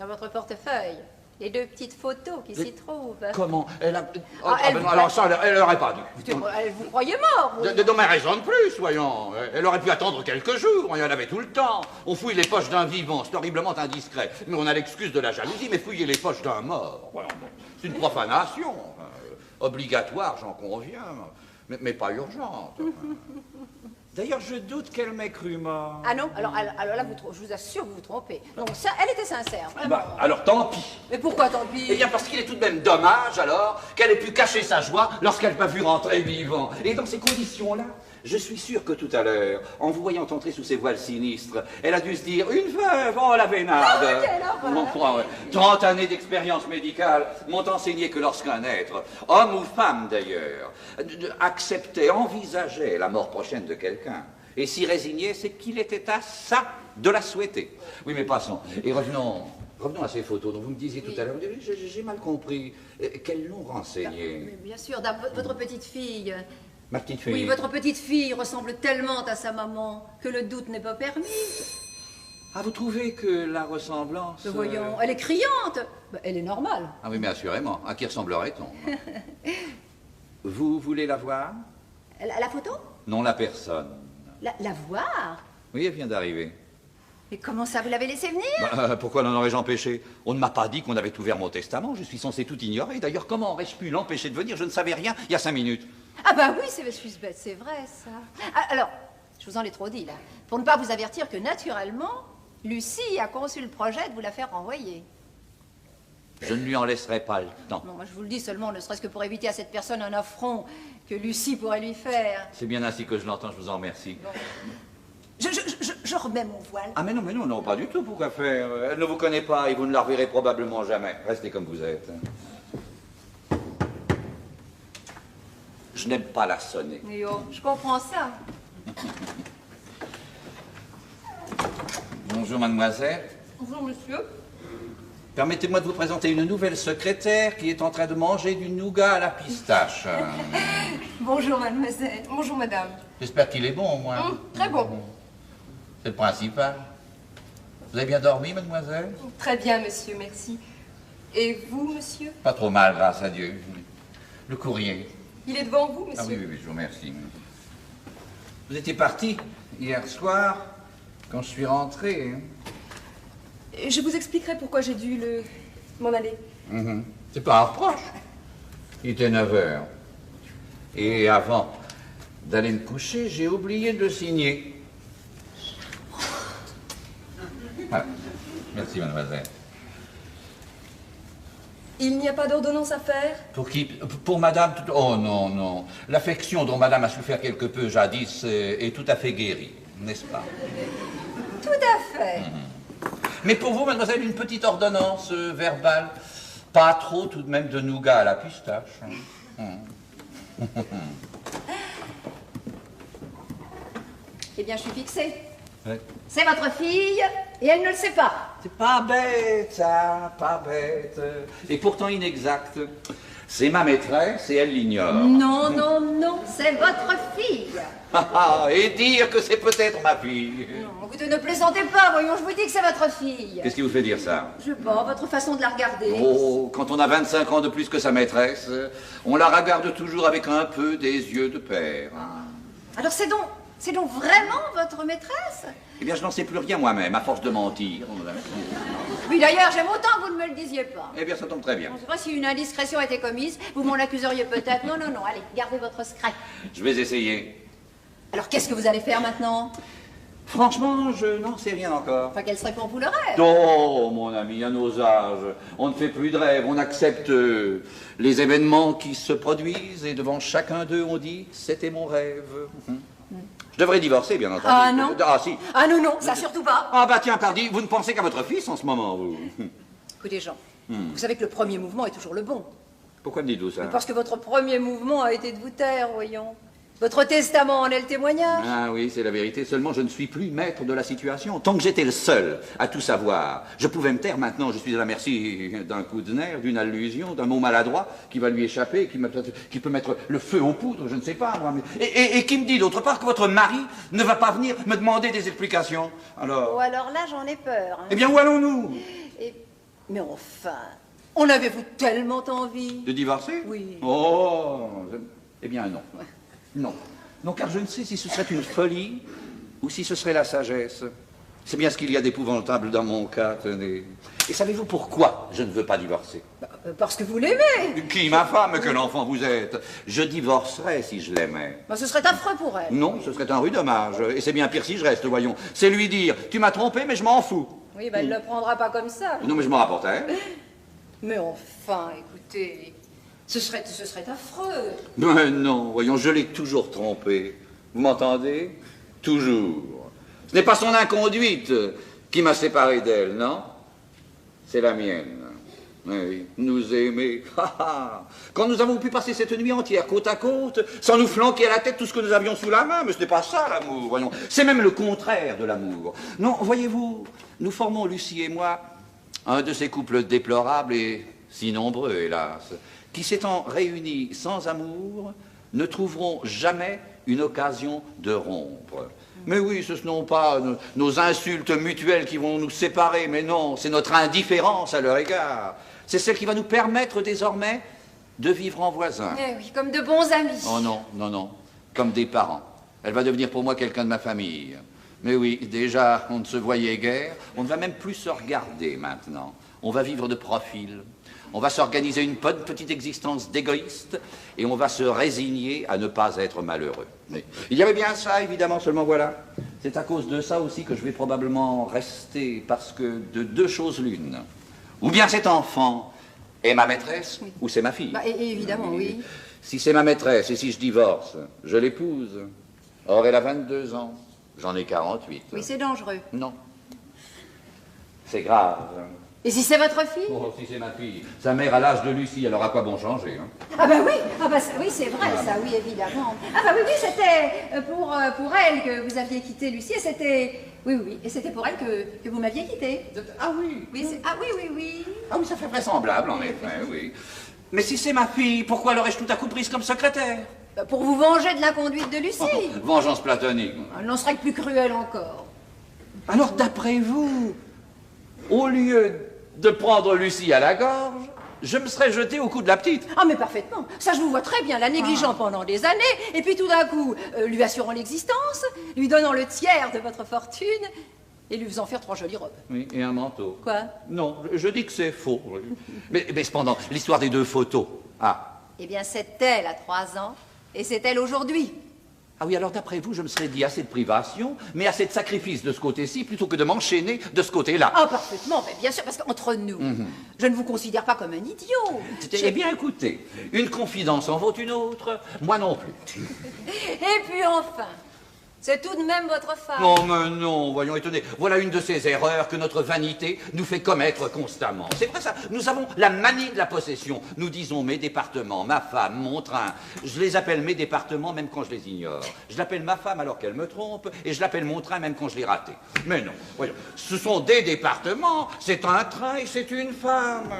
votre portefeuille les deux petites photos qui s'y trouvent. Comment? Elle a... alors ça, elle n'aurait pas dû. Elle vous croyait mort. Oui. Non, mais raison de plus, voyons. Elle aurait pu attendre quelques jours, il y en avait tout le temps. On fouille les poches d'un vivant, c'est horriblement indiscret. Mais on a l'excuse de la jalousie, mais fouiller les poches d'un mort, voyons, bon, c'est une profanation. Obligatoire, j'en conviens, mais pas urgente. D'ailleurs, je doute qu'elle m'ait cru mort. Ah non, alors là, je vous assure que vous vous trompez. Donc ça, elle était sincère, vraiment. Bah, alors tant pis. Mais pourquoi tant pis? Eh bien, parce qu'il est tout de même dommage, alors, qu'elle ait pu cacher sa joie lorsqu'elle m'a vu rentrer vivant. Et dans ces conditions-là, je suis sûr que tout à l'heure, en vous voyant entrer sous ses voiles sinistres, elle a dû se dire, une veuve, oh la vénarde. Ah, quelle horreur. 30 années d'expérience médicale m'ont enseigné que lorsqu'un être, homme ou femme d'ailleurs, acceptait, envisageait la mort prochaine de quelqu'un, et s'y résignait, c'est qu'il était à ça de la souhaiter. Oui, mais passons. Et revenons à ces photos dont vous me disiez tout à l'heure. J'ai mal compris. Quelles l'ont renseigné? Mais bien sûr, votre petite fille. Ma petite fille. Oui, votre petite fille ressemble tellement à sa maman que le doute n'est pas permis. Ah, vous trouvez que la ressemblance... Voyons, elle est criante. Ben, elle est normale. Ah oui, mais assurément. À qui ressemblerait-on? Vous voulez la voir? La photo? Non, la personne. La voir? Oui, elle vient d'arriver. Mais comment ça, vous l'avez laissé venir? Pourquoi l'en aurais-je empêché? On ne m'a pas dit qu'on avait ouvert mon testament. Je suis censé tout ignorer. D'ailleurs, comment aurais-je pu l'empêcher de venir? Je ne savais rien il y a 5 minutes. Ah bah oui, je suis bête, c'est vrai ça. Alors, je vous en ai trop dit là. Pour ne pas vous avertir que naturellement, Lucie a conçu le projet de vous la faire renvoyer. Je ne lui en laisserai pas le temps. Non, moi je vous le dis seulement, ne serait-ce que pour éviter à cette personne un affront que Lucie pourrait lui faire. C'est bien ainsi que je l'entends, je vous en remercie. Je remets mon voile. Ah mais non, non, pas du tout, pourquoi faire? Elle ne vous connaît pas et vous ne la reverrez probablement jamais. Restez comme vous êtes. Je n'aime pas la sonner. Mais oh, je comprends ça. Bonjour mademoiselle. Bonjour, monsieur. Permettez-moi de vous présenter une nouvelle secrétaire qui est en train de manger du nougat à la pistache. Bonjour, mademoiselle. Bonjour, madame. J'espère qu'il est bon au moins. Très bon. C'est le principal. Vous avez bien dormi, mademoiselle? Très bien, monsieur, merci. Et vous, monsieur? Pas trop mal, grâce à Dieu. Le courrier. Il est devant vous, monsieur? Ah oui, oui, je vous remercie. Vous étiez parti hier soir, quand je suis rentré. Je vous expliquerai pourquoi j'ai dû m'en aller. C'est pas un reproche. Il était 9 h. Et avant d'aller me coucher, j'ai oublié de le signer. Voilà. Merci, mademoiselle. Il n'y a pas d'ordonnance à faire? Pour qui? Pour madame? Oh non, non. L'affection dont madame a souffert quelque peu jadis est tout à fait guérie, n'est-ce pas? Tout à fait. Mais pour vous, mademoiselle, une petite ordonnance verbale. Pas trop tout de même de nougat à la pistache. Eh bien, je suis fixée. Ouais. C'est votre fille, et elle ne le sait pas. C'est pas bête, ça, pas bête. Et pourtant inexact. C'est ma maîtresse et elle l'ignore. Non, non, non, c'est votre fille. Et dire que c'est peut-être ma fille. Non, écoutez, ne plaisantez pas, voyons, je vous dis que c'est votre fille. Qu'est-ce qui vous fait dire ça? Je sais pas, votre façon de la regarder. Oh, quand on a 25 ans de plus que sa maîtresse, on la regarde toujours avec un peu des yeux de père. Alors c'est donc vraiment votre maîtresse? Eh bien, je n'en sais plus rien moi-même, à force de mentir. Oui, d'ailleurs, j'aime autant que vous ne me le disiez pas. Eh bien, ça tombe très bien. Bon, c'est vrai, si une indiscrétion était commise, vous m'en accuseriez peut-être. Non, non, non, allez, gardez votre secret. Je vais essayer. Alors, qu'est-ce que vous allez faire maintenant? Franchement, je n'en sais rien encore. Enfin, quel serait pour vous le rêve? Oh, mon ami, à nos âges, on ne fait plus de rêves, on accepte les événements qui se produisent et devant chacun d'eux, on dit « c'était mon rêve ». Je devrais divorcer, bien entendu. Ah non? Ah si. Ah non, non, ça surtout pas. Ah bah tiens, pardi, vous ne pensez qu'à votre fils en ce moment, vous. Écoutez, Jean, vous savez que le premier mouvement est toujours le bon. Pourquoi me dites-vous ça? Parce que votre premier mouvement a été de vous taire, voyons. Votre testament en est le témoignage. Ah oui, c'est la vérité. Seulement, je ne suis plus maître de la situation. Tant que j'étais le seul à tout savoir, je pouvais me taire. Maintenant, je suis à la merci d'un coup de nerf, d'une allusion, d'un mot maladroit qui va lui échapper, qui peut mettre le feu aux poudres, je ne sais pas, moi. Et qui me dit, d'autre part, que votre mari ne va pas venir me demander des explications. Alors... Oh, alors là, j'en ai peur. Hein. Eh bien, où allons-nous? Mais enfin, en avez-vous tellement envie? De divorcer? Oui. Oh, eh bien, non. Non. Non, car je ne sais si ce serait une folie ou si ce serait la sagesse. C'est bien ce qu'il y a d'épouvantable dans mon cas, tenez. Et savez-vous pourquoi je ne veux pas divorcer? Parce que vous l'aimez. Qui, ma femme? Quel enfant vous êtes? Je divorcerais si je l'aimais. Ce serait affreux pour elle. Non, ce serait un rude dommage. Et c'est bien pire si je reste, voyons. C'est lui dire, tu m'as trompé, mais je m'en fous. Oui, elle ne le prendra pas comme ça. Non, mais je m'en rapportais. Mais enfin, écoutez, ce serait affreux. Mais non, voyons, je l'ai toujours trompé. Vous m'entendez? Toujours. Ce n'est pas son inconduite qui m'a séparé d'elle, non? C'est la mienne. Oui, nous aimer. Quand nous avons pu passer cette nuit entière côte à côte, sans nous flanquer à la tête tout ce que nous avions sous la main, mais ce n'est pas ça l'amour, voyons. C'est même le contraire de l'amour. Non, voyez-vous, nous formons, Lucie et moi, un de ces couples déplorables et si nombreux, hélas, qui s'étant réunis sans amour, ne trouveront jamais une occasion de rompre. Mais oui, ce ne sont pas nos insultes mutuelles qui vont nous séparer, mais non, c'est notre indifférence à leur égard. C'est celle qui va nous permettre désormais de vivre en voisins. Eh oui, comme de bons amis. Oh non, non, non, comme des parents. Elle va devenir pour moi quelqu'un de ma famille. Mais oui, déjà, on ne se voyait guère, on ne va même plus se regarder maintenant. On va vivre de profil. On va s'organiser une bonne petite existence d'égoïste et on va se résigner à ne pas être malheureux. Mais il y avait bien ça, évidemment, seulement voilà. C'est à cause de ça aussi que je vais probablement rester, parce que de deux choses l'une. Ou bien cet enfant est ma maîtresse, ou c'est ma fille. Évidemment, oui. Si c'est ma maîtresse et si je divorce, je l'épouse. Or, elle a 22 ans. J'en ai 48. Oui, c'est dangereux. Non. C'est grave. Et si c'est votre fille? Oh, si c'est ma fille. Sa mère a l'âge de Lucie, alors à quoi bon changer, hein? Ah bah oui, oui, c'est vrai, ça, oui, évidemment. Ah bah oui, c'était pour elle que vous aviez quitté Lucie, et c'était... Oui, et c'était pour elle que vous m'aviez quitté. Ah oui. Oui, oui. Ah oui, ça fait vraisemblable, en effet, oui. Mais si c'est ma fille, pourquoi l'aurais-je tout à coup prise comme secrétaire? Pour vous venger de l'inconduite de Lucie. Oh, vengeance platonique. Elle n'en serait que plus cruelle encore. Alors, d'après vous, au lieu de prendre Lucie à la gorge, je me serais jeté au cou de la petite. Ah mais parfaitement, ça je vous vois très bien, la négligeant pendant des années, et puis tout d'un coup, lui assurant l'existence, lui donnant le tiers de votre fortune, et lui faisant faire 3 jolies robes. Oui, et un manteau. Quoi? Non, je dis que c'est faux. Mais cependant, l'histoire des 2 photos. Ah. Eh bien c'est elle à 3 ans, et c'est elle aujourd'hui. Ah oui, alors d'après vous, je me serais dit assez de privation, mais assez de sacrifice de ce côté-ci, plutôt que de m'enchaîner de ce côté-là. Ah, parfaitement, mais bien sûr, parce qu'entre nous, je ne vous considère pas comme un idiot. Eh bien, écoutez, une confidence en vaut une autre, moi non plus. Et puis enfin, c'est tout de même votre femme. Non, mais non, voyons, étonnez. Voilà une de ces erreurs que notre vanité nous fait commettre constamment. C'est vrai ça, nous avons la manie de la possession. Nous disons mes départements, ma femme, mon train. Je les appelle mes départements même quand je les ignore. Je l'appelle ma femme alors qu'elle me trompe, et je l'appelle mon train même quand je l'ai raté. Mais non, voyons, ce sont des départements, c'est un train et c'est une femme.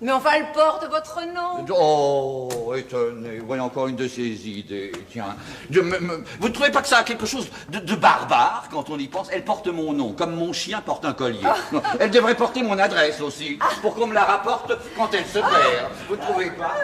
Mais enfin, elle porte votre nom. Oh, étonné, voyons encore une de ces idées, tiens. Vous ne trouvez pas que ça a quelque chose de barbare quand on y pense? Elle porte mon nom, comme mon chien porte un collier. Non, elle devrait porter mon adresse aussi, pour qu'on me la rapporte quand elle se perd. Vous ne trouvez pas?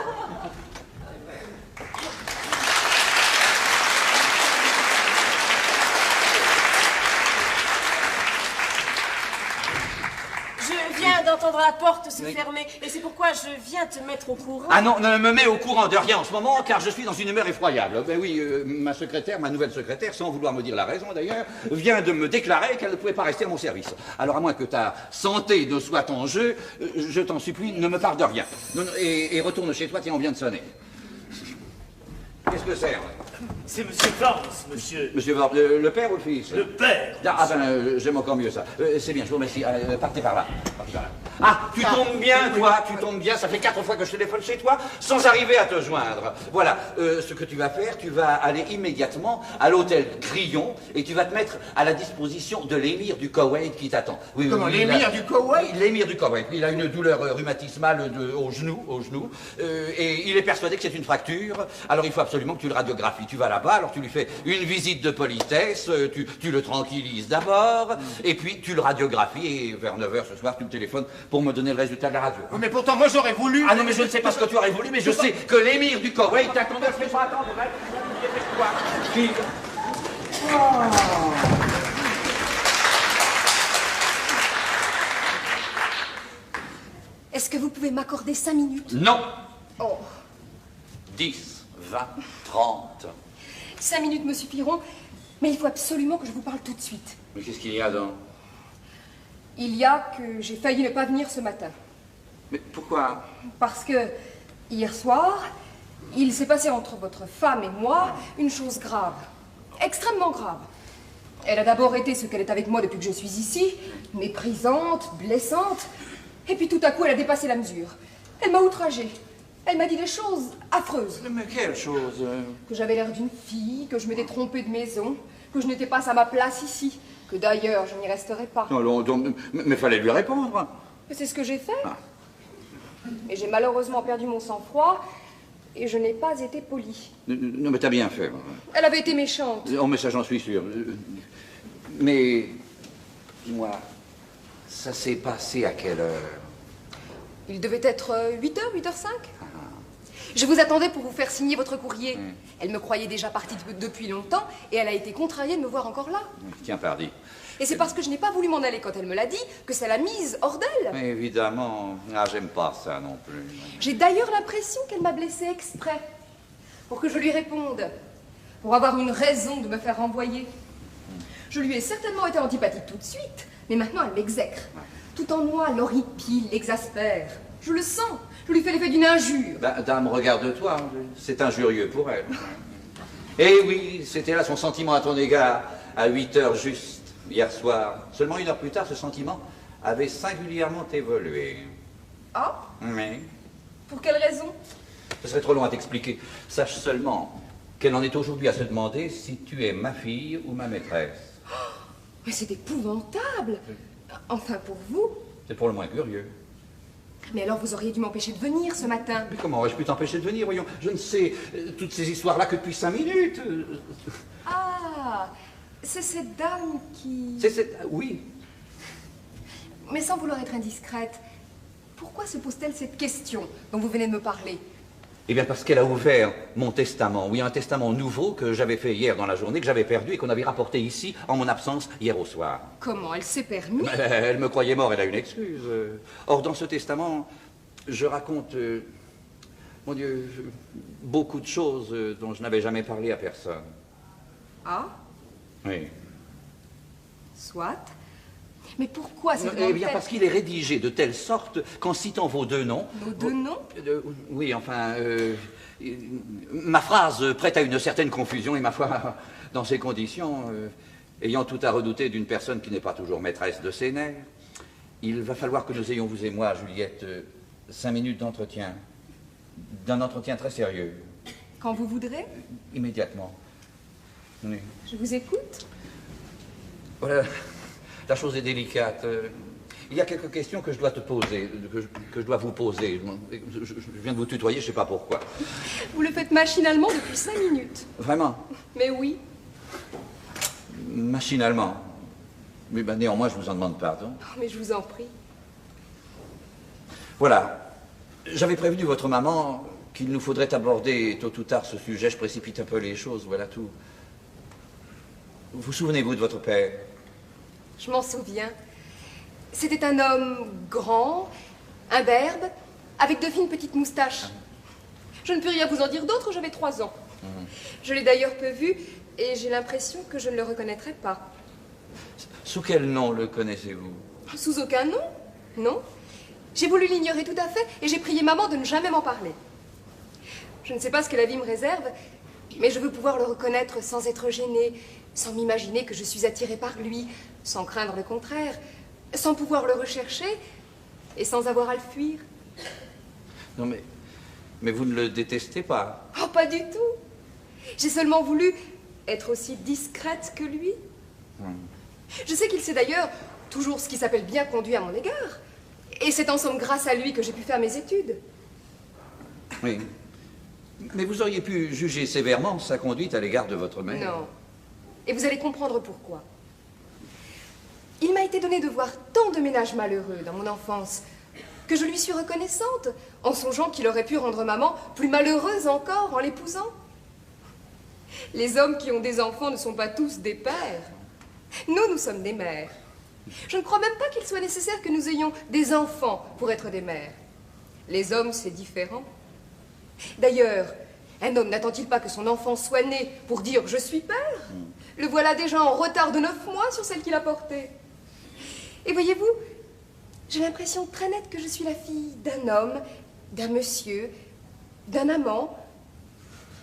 Je viens d'entendre la porte se fermer, et c'est pourquoi je viens te mettre au courant. Ah non, ne me mets au courant de rien en ce moment, car je suis dans une humeur effroyable. Ben oui, ma secrétaire, ma nouvelle secrétaire, sans vouloir me dire la raison d'ailleurs, vient de me déclarer qu'elle ne pouvait pas rester à mon service. Alors à moins que ta santé ne soit en jeu, je t'en supplie, ne me parle de rien. Non, et retourne chez toi, tiens, on vient de sonner. Qu'est-ce que c'est? C'est Monsieur Vance, monsieur. Monsieur Vance, le père ou le fils? Le père. Ah ben, j'aime encore mieux ça. C'est bien, je vous remercie. Partez par là. Partez par là. Ah, tu tombes bien, toi, tu tombes bien. Ça fait 4 fois que je téléphone chez toi sans arriver à te joindre. Voilà, ce que tu vas faire, tu vas aller immédiatement à l'hôtel Grillon et tu vas te mettre à la disposition de l'émir du Koweït qui t'attend. Oui, Comment, l'émir du Koweït? Oui, l'émir du Koweït. Il a une douleur rhumatismale au genou. Et il est persuadé que c'est une fracture. Alors il faut absolument que tu le radiographies. Tu vas là-bas, alors tu lui fais une visite de politesse, tu le tranquillises d'abord, et puis tu le radiographies, et vers 9h ce soir, tu me téléphones pour me donner le résultat de la radio. Mais pourtant, moi, j'aurais voulu... Ah non, mais je ne sais pas ce que tu aurais voulu, mais je sais que l'émir du Koweït t'attendait. Je ne vais pas attendre, Qui Est-ce que vous pouvez m'accorder 5 minutes? Non. Oh. 10, 20, 30. 5 minutes me suffiront, mais il faut absolument que je vous parle tout de suite. Mais qu'est-ce qu'il y a donc? Il y a que j'ai failli ne pas venir ce matin. Mais pourquoi? Parce que, hier soir, il s'est passé entre votre femme et moi une chose grave. Extrêmement grave. Elle a d'abord été ce qu'elle est avec moi depuis que je suis ici, méprisante, blessante, et puis tout à coup elle a dépassé la mesure. Elle m'a outragée. Elle m'a dit des choses affreuses. Mais quelle chose? Que j'avais l'air d'une fille, que je m'étais trompée de maison, que je n'étais pas à ma place ici, que d'ailleurs je n'y resterai pas. Alors, mais fallait lui répondre. C'est ce que j'ai fait. Mais j'ai malheureusement perdu mon sang-froid et je n'ai pas été polie. Non, mais t'as bien fait. Elle avait été méchante. Oh, mais ça, j'en suis sûr. Mais, dis-moi, ça s'est passé à quelle heure? Il devait être 8h, 8h05. Je vous attendais pour vous faire signer votre courrier. Elle me croyait déjà partie depuis longtemps et elle a été contrariée de me voir encore là. Tiens, pardi. Et c'est parce que je n'ai pas voulu m'en aller quand elle me l'a dit que ça l'a mise hors d'elle. Mais évidemment. Ah, j'aime pas ça non plus. J'ai d'ailleurs l'impression qu'elle m'a blessée exprès. Pour que je lui réponde. Pour avoir une raison de me faire renvoyer. Je lui ai certainement été antipathique tout de suite, mais maintenant elle m'exècre. Tout en moi, l'horripile, l'exaspère. Je le sens. Je lui fais l'effet d'une injure. Dame, regarde-toi, c'est injurieux pour elle. Eh oui, c'était là son sentiment à ton égard, à 8 heures juste, hier soir. Seulement 1 heure plus tard, ce sentiment avait singulièrement évolué. Ah? Mais Pour quelle raison? ce serait trop long à t'expliquer. Sache seulement qu'elle en est aujourd'hui à se demander si tu es ma fille ou ma maîtresse. Mais c'est épouvantable. Enfin, pour vous. C'est pour le moins curieux. Mais alors, vous auriez dû m'empêcher de venir ce matin. Mais comment aurais-je pu t'empêcher de venir, voyons? Je ne sais toutes ces histoires-là que depuis 5 minutes. Ah, c'est cette dame qui... Oui. Mais sans vouloir être indiscrète, pourquoi se pose-t-elle cette question dont vous venez de me parler? Eh bien, parce qu'elle a ouvert mon testament. Oui, un testament nouveau que j'avais fait hier dans la journée, que j'avais perdu et qu'on avait rapporté ici en mon absence hier au soir. Comment? Elle s'est permis? Elle me croyait mort, elle a une excuse. Or, dans ce testament, je raconte, mon Dieu, beaucoup de choses dont je n'avais jamais parlé à personne. Ah? Oui. Soit. Mais pourquoi cette Eh bien, parce qu'il est rédigé de telle sorte qu'en citant vos 2 noms... Nos 2 noms? Oui, enfin, ma phrase prête à une certaine confusion et ma foi, dans ces conditions, ayant tout à redouter d'une personne qui n'est pas toujours maîtresse de ses nerfs, il va falloir que nous ayons, vous et moi, Juliette, 5 minutes d'entretien, d'un entretien très sérieux. Quand vous voudrez? Immédiatement. Oui. Je vous écoute. Voilà. La chose est délicate. Il y a quelques questions que je dois te poser, que je dois vous poser. Je viens de vous tutoyer, je ne sais pas pourquoi. Vous le faites machinalement depuis 5 minutes. Vraiment? Mais oui. Machinalement. Mais ben, néanmoins, je vous en demande pardon. Oh, mais je vous en prie. Voilà. J'avais prévenu votre maman qu'il nous faudrait aborder tôt ou tard ce sujet. Je précipite un peu les choses, voilà tout. Vous souvenez-vous de votre père? Je m'en souviens. C'était un homme grand, imberbe, avec 2 fines petites moustaches. Je ne peux rien vous en dire d'autre, j'avais 3 ans. Je l'ai d'ailleurs peu vu, et j'ai l'impression que je ne le reconnaîtrai pas. Sous quel nom le connaissez-vous? Sous aucun nom, non. J'ai voulu l'ignorer tout à fait, et j'ai prié maman de ne jamais m'en parler. Je ne sais pas ce que la vie me réserve, mais je veux pouvoir le reconnaître sans être gênée, sans m'imaginer que je suis attirée par lui, sans craindre le contraire, sans pouvoir le rechercher et sans avoir à le fuir. Non, mais vous ne le détestez pas? Oh, pas du tout. J'ai seulement voulu être aussi discrète que lui. Je sais qu'il sait d'ailleurs toujours ce qui s'appelle bien conduit à mon égard. Et c'est en somme grâce à lui que j'ai pu faire mes études. Oui. Mais vous auriez pu juger sévèrement sa conduite à l'égard de votre mère. Non. Et vous allez comprendre pourquoi. Il m'a été donné de voir tant de ménages malheureux dans mon enfance que je lui suis reconnaissante en songeant qu'il aurait pu rendre maman plus malheureuse encore en l'épousant. Les hommes qui ont des enfants ne sont pas tous des pères. Nous sommes des mères. Je ne crois même pas qu'il soit nécessaire que nous ayons des enfants pour être des mères. Les hommes, c'est différent. D'ailleurs, un homme n'attend-il pas que son enfant soit né pour dire « je suis père » ? Le voilà déjà en retard de 9 mois sur celle qu'il a portée. Et voyez-vous, j'ai l'impression très nette que je suis la fille d'un homme, d'un monsieur, d'un amant,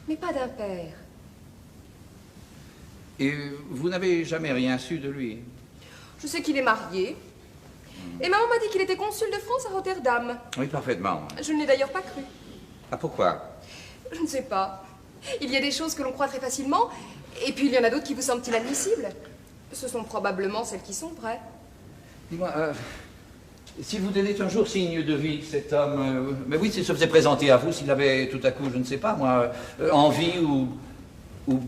mais pas d'un père. Et vous n'avez jamais rien su de lui? Je sais qu'il est marié. Et maman m'a dit qu'il était consul de France à Rotterdam. Oui, parfaitement. Je ne l'ai d'ailleurs pas cru. Ah, pourquoi? Je ne sais pas. Il y a des choses que l'on croit très facilement, et puis il y en a d'autres qui vous semblent inadmissibles. Ce sont probablement celles qui sont vraies. Dis-moi, s'il vous donnait un jour signe de vie, cet homme, mais oui, s'il se faisait présenter à vous, s'il avait tout à coup, je ne sais pas moi, envie ou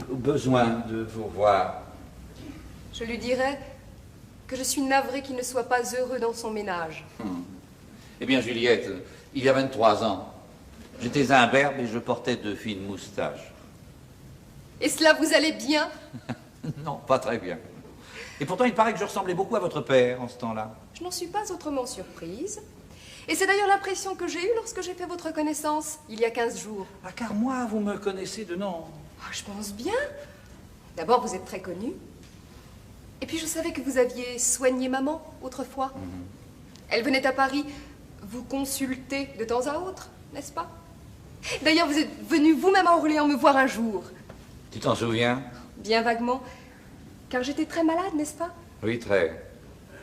besoin de vous voir. Je lui dirais que je suis navrée qu'il ne soit pas heureux dans son ménage. Eh bien, Juliette, il y a 23 ans, j'étais imberbe et je portais de fines moustaches. Et cela vous allait bien? Non, pas très bien. Et pourtant, il paraît que je ressemblais beaucoup à votre père en ce temps-là. Je n'en suis pas autrement surprise. Et c'est d'ailleurs l'impression que j'ai eue lorsque j'ai fait votre connaissance, il y a 15 jours. Ah, car moi, vous me connaissez de nom. Oh, je pense bien. D'abord, vous êtes très connu. Et puis, je savais que vous aviez soigné maman autrefois. Elle venait à Paris vous consulter de temps à autre, n'est-ce pas? D'ailleurs, vous êtes venu vous-même à Orléans me voir un jour. Tu t'en souviens? Bien vaguement. Car j'étais très malade, n'est-ce pas? Oui, très.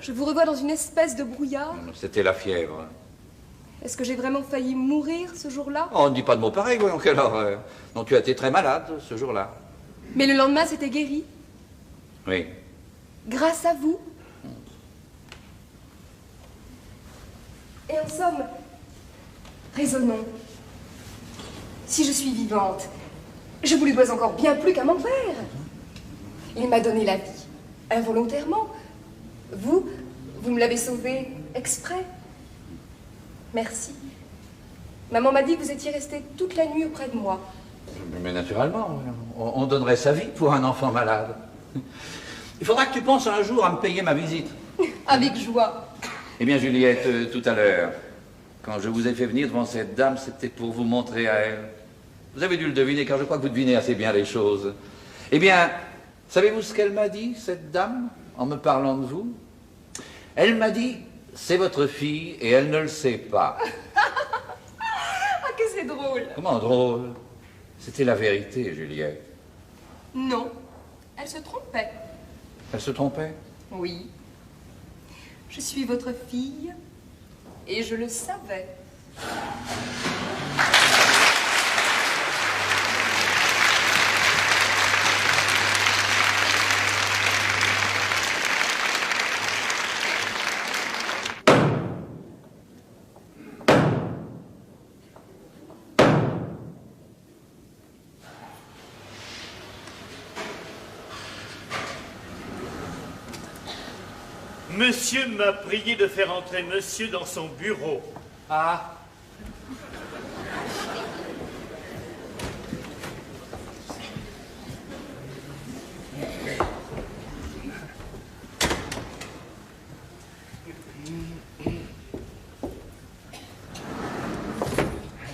Je vous revois dans une espèce de brouillard. C'était la fièvre. Est-ce que j'ai vraiment failli mourir ce jour-là? Oh, on ne dit pas de mots pareils, voyons, quelle horreur. Non, tu as été très malade ce jour-là. Mais le lendemain, c'était guéri. Oui. Grâce à vous. Et en somme, raisonnons. Si je suis vivante, je vous lui dois encore bien plus qu'à mon père. Il m'a donné la vie, involontairement. Vous me l'avez sauvé exprès. Merci. Maman m'a dit que vous étiez resté toute la nuit auprès de moi. Mais naturellement, on donnerait sa vie pour un enfant malade. Il faudra que tu penses un jour à me payer ma visite. Avec joie. Eh bien, Juliette, tout à l'heure, quand je vous ai fait venir devant cette dame, c'était pour vous montrer à elle. Vous avez dû le deviner, car je crois que vous devinez assez bien les choses. Eh bien, savez-vous ce qu'elle m'a dit, cette dame, en me parlant de vous? Elle m'a dit, c'est votre fille et elle ne le sait pas. Ah, que c'est drôle. Comment drôle? C'était la vérité, Juliette. Non, elle se trompait. Elle se trompait? Oui. Je suis votre fille et je le savais. Monsieur m'a prié de faire entrer monsieur dans son bureau. Ah.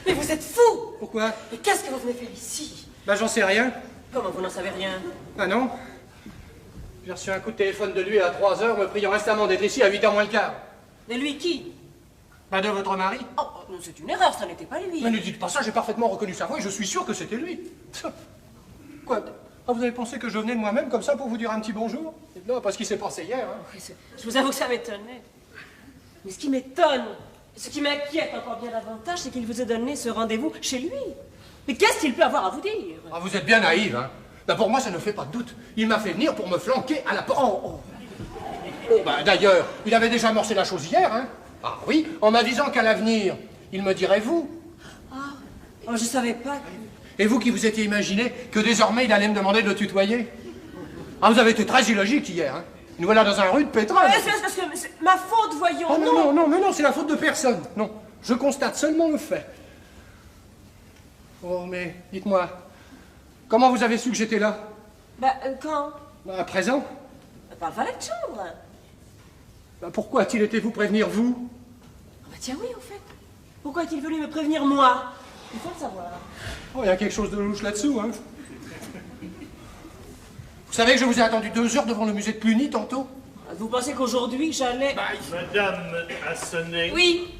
Mais vous êtes fou! Pourquoi? Mais qu'est-ce que vous venez faire ici? Ben, j'en sais rien. Comment vous n'en savez rien? Ah non? J'ai reçu un coup de téléphone de lui à 3 heures, me priant instamment d'être ici à 8h moins le quart. De lui qui? Ben, de votre mari. Oh, non, c'est une erreur, ça n'était pas lui. Mais ne dites pas ça, j'ai parfaitement reconnu sa voix et je suis sûr que c'était lui. Quoi? Ah, vous avez pensé que je venais de moi-même comme ça pour vous dire un petit bonjour? Non, parce qu'il s'est passé hier, hein. Oui, je vous avoue que ça m'étonnait. Mais ce qui m'étonne, ce qui m'inquiète encore bien davantage, c'est qu'il vous ait donné ce rendez-vous chez lui. Mais qu'est-ce qu'il peut avoir à vous dire? Ah, vous êtes bien naïve, hein. Ben, pour moi, ça ne fait pas de doute. Il m'a fait venir pour me flanquer à la porte. Oh, ben, d'ailleurs, il avait déjà amorcé la chose hier, hein. Ah oui, en m'avisant qu'à l'avenir, il me dirait vous. Ah, oh, je savais pas. Et vous qui vous étiez imaginé que désormais il allait me demander de le tutoyer. Ah, vous avez été très illogique hier, hein. Nous voilà dans un rude pétrole. C'est parce que c'est ma faute, voyons. Oh non, non, mais non, c'est la faute de personne. Non, je constate seulement le fait. Oh, mais dites-moi, comment vous avez su que j'étais là? Bah, quand? À présent? Par le valet de chambre. Bah, pourquoi a-t-il été vous prévenir, vous? Ah bah tiens, oui, en fait. Pourquoi a-t-il voulu me prévenir, moi? Il faut le savoir. Oh, il y a quelque chose de louche là-dessous, hein. Vous savez que je vous ai attendu 2 heures devant le musée de Cluny, tantôt? Vous pensez qu'aujourd'hui, j'allais... Madame a sonné. Oui.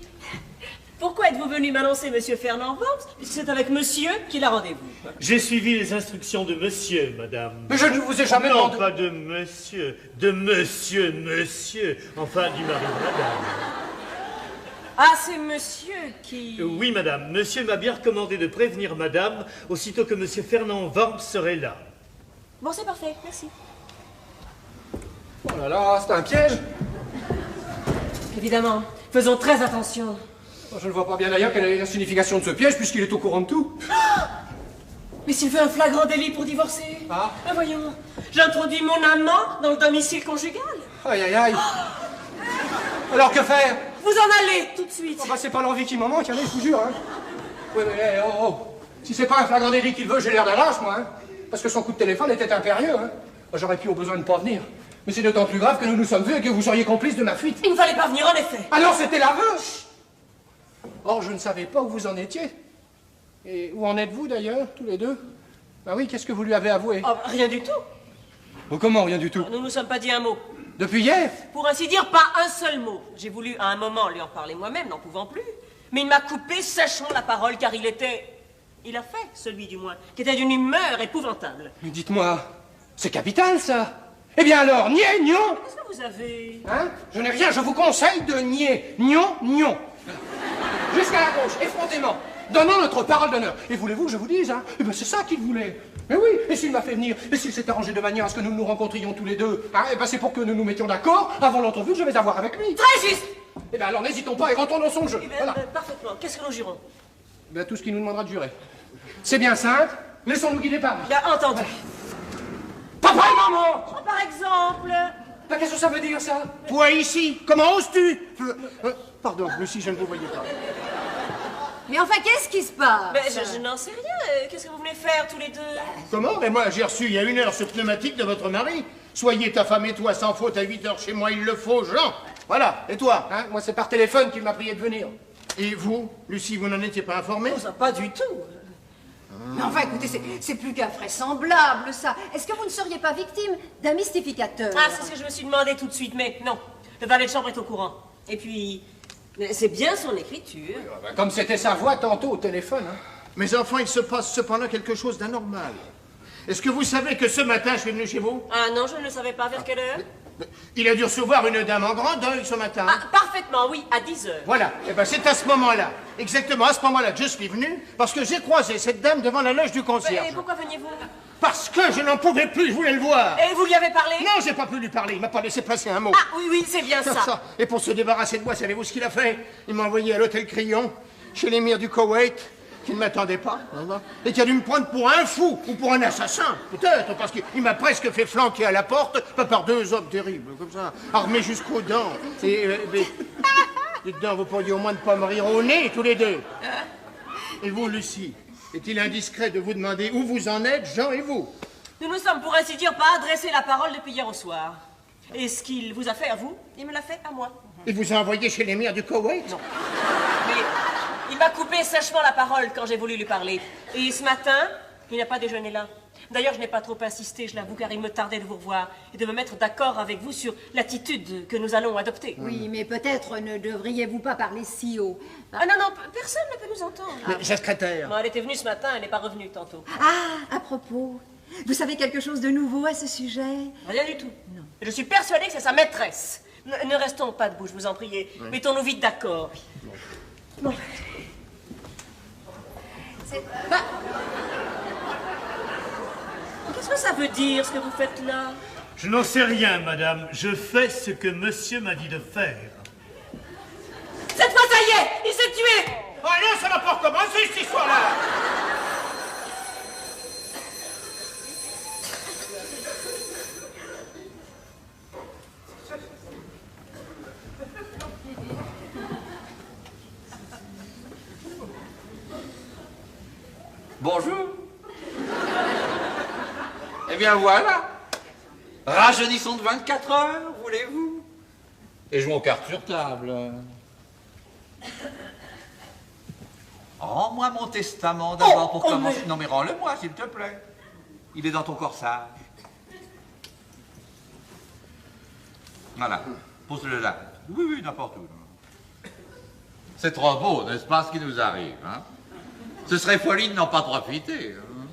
Pourquoi êtes-vous venu m'annoncer, monsieur Fernand Worms, puisque c'est avec monsieur qu'il a rendez-vous? J'ai suivi les instructions de monsieur, madame. Mais je ne vous ai jamais Non, demandé... pas de monsieur. De monsieur. Enfin, du mari de madame. Ah, c'est monsieur qui... Oui, madame. Monsieur m'a bien recommandé de prévenir madame aussitôt que monsieur Fernand Worms serait là. Bon, c'est parfait, merci. Oh là là, c'est un piège. Évidemment, faisons très attention. Oh, je ne vois pas bien d'ailleurs quelle est la signification de ce piège, puisqu'il est au courant de tout. Mais s'il fait un flagrant délit pour divorcer... Ah. Ben voyons, j'introduis mon amant dans le domicile conjugal. Aïe, aïe, aïe. Alors que faire? Vous en allez, tout de suite. Oh, bah, c'est pas l'envie qui m'en manque, allez, je vous jure, hein. Oui, mais, si c'est pas un flagrant délit qu'il veut, j'ai l'air d'un lâche, moi, hein. Parce que son coup de téléphone était impérieux, hein. Moi, j'aurais pu au besoin de pas venir. Mais c'est d'autant plus grave que nous nous sommes vus et que vous seriez complice de ma fuite. Il ne fallait pas venir, en effet. Alors, c'était l'aveu. Or, je ne savais pas où vous en étiez. Et où en êtes-vous, d'ailleurs, tous les deux? Bah oui, qu'est-ce que vous lui avez avoué? Oh, rien du tout. Oh, comment, rien du tout? Nous ne nous sommes pas dit un mot. Depuis hier? Pour ainsi dire, pas un seul mot. J'ai voulu à un moment lui en parler moi-même, n'en pouvant plus. Mais il m'a coupé sèchement la parole, car il a fait, celui du moins, qui était d'une humeur épouvantable. Mais dites-moi, c'est capital, ça. Eh bien alors, niez, nion. Qu'est-ce que vous avez? Hein? Je n'ai rien, je vous conseille de nier. Nion, nion. Jusqu'à la gauche, effrontément. Donnons notre parole d'honneur. Et voulez-vous que je vous dise, hein? Eh bien, c'est ça qu'il voulait. Mais oui, et s'il m'a fait venir, et s'il s'est arrangé de manière à ce que nous nous rencontrions tous les deux, hein, eh ben c'est pour que nous nous mettions d'accord avant l'entrevue que je vais avoir avec lui. Très juste! Eh bien alors n'hésitons pas et retournons son jeu. Eh bien, Voilà. parfaitement. Qu'est-ce que nous jurons? Ben, tout ce qu'il nous demandera de jurer. C'est bien simple, laissons-nous guider par lui. Bien entendu. Papa et maman! Oh, par exemple... Ben, qu'est-ce que ça veut dire, ça? Toi ici, comment oses-tu? Pardon, Lucie, je ne vous voyais pas. Mais enfin, qu'est-ce qui se passe? Mais je n'en sais rien. Qu'est-ce que vous venez faire, tous les deux? Comment? Mais moi, j'ai reçu il y a 1 heure ce pneumatique de votre mari. Soyez ta femme et toi sans faute à 8 heures chez moi, il le faut, Jean. Voilà, et toi? Hein, moi, c'est par téléphone qu'il m'a prié de venir. Et vous, Lucie, vous n'en étiez pas informée? Oh, ça, pas du tout. Mais enfin, écoutez, c'est plus qu'invraisemblable, ça. Est-ce que vous ne seriez pas victime d'un mystificateur? Ah, c'est ce que je me suis demandé tout de suite, mais non. Le valet de chambre est au courant. Et puis, c'est bien son écriture. Ben, comme c'était sa voix tantôt au téléphone, hein. Mes enfants, il se passe cependant quelque chose d'anormal. Est-ce que vous savez que ce matin, je suis venu chez vous? Ah non, je ne le savais pas. Vers quelle heure? Il a dû recevoir une dame en grand deuil ce matin. Ah, parfaitement, oui, à 10 heures. Voilà, et ben c'est à ce moment-là, exactement à ce moment-là que je suis venu, parce que j'ai croisé cette dame devant la loge du Et concierge. pourquoi veniez-vous? Parce que je n'en pouvais plus, je voulais le voir. Et vous lui avez parlé? Non, j'ai pas pu lui parler, il m'a pas laissé passer un mot. Ah oui, oui, c'est bien ça. Et pour se débarrasser de moi, savez-vous ce qu'il a fait? Il m'a envoyé à l'hôtel Crillon, chez l'émir du Koweït, qui ne m'attendait pas, et qui a dû me prendre pour un fou, ou pour un assassin, peut-être, parce qu'il m'a presque fait flanquer à la porte, pas par 2 hommes terribles, comme ça, armés jusqu'aux dents. Dites-donc, vous pourriez au moins ne pas me rire au nez, tous les deux. Et vous, Lucie, est-il indiscret de vous demander où vous en êtes, Jean et vous? Nous nous sommes, pour ainsi dire, pas adressé la parole depuis hier au soir. Et ce qu'il vous a fait à vous, il me l'a fait à moi. Il vous a envoyé chez l'émir du Koweït? Non. Mais il m'a coupé sèchement la parole quand j'ai voulu lui parler. Et ce matin, il n'a pas déjeuné là. D'ailleurs, je n'ai pas trop insisté, je l'avoue, car il me tardait de vous revoir et de me mettre d'accord avec vous sur l'attitude que nous allons adopter. Oui, mais peut-être ne devriez-vous pas parler si haut. Ah non, non, personne ne peut nous entendre. Mais, secrétaire. Non, elle était venue ce matin, elle n'est pas revenue tantôt. Ah, à propos, vous savez quelque chose de nouveau à ce sujet? Rien du tout. Non. Je suis persuadée que c'est sa maîtresse. Ne restons pas debout, je vous en prie. Mettons-nous vite d'accord. Bon. Bah, qu'est-ce que ça veut dire, ce que vous faites là? Je n'en sais rien, madame. Je fais ce que monsieur m'a dit de faire. Cette fois, ça y est, il s'est tué. Oh non, ça n'a pas recommencé, cette histoire-là. Bonjour. Eh bien voilà. Rajeunissons de 24 heures, voulez-vous? Et jouons aux cartes sur table. Rends-moi mon testament d'abord pour commencer. Non mais rends-le-moi, s'il te plaît. Il est dans ton corsage. Voilà. Pose-le là. Oui, oui, n'importe où. C'est trop beau, n'est-ce pas, ce qui nous arrive, hein? Ce serait folie de n'en pas profiter. Hein.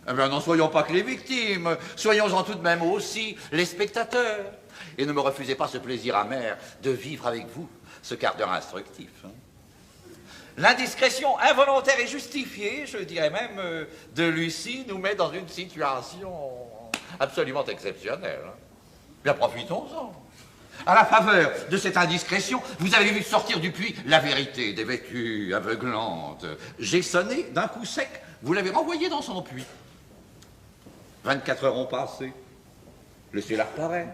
Eh bien, n'en soyons pas que les victimes, soyons-en tout de même aussi les spectateurs. Et ne me refusez pas ce plaisir amer de vivre avec vous ce quart d'heure instructif. Hein. L'indiscrétion involontaire et justifiée, je dirais même, de Lucie nous met dans une situation absolument exceptionnelle. Hein. Bien, profitons-en. À la faveur de cette indiscrétion, vous avez vu sortir du puits la vérité, dévêtue, aveuglante. J'ai sonné d'un coup sec, vous l'avez renvoyée dans son puits. 24 heures ont passé. Laissez-la reparaître.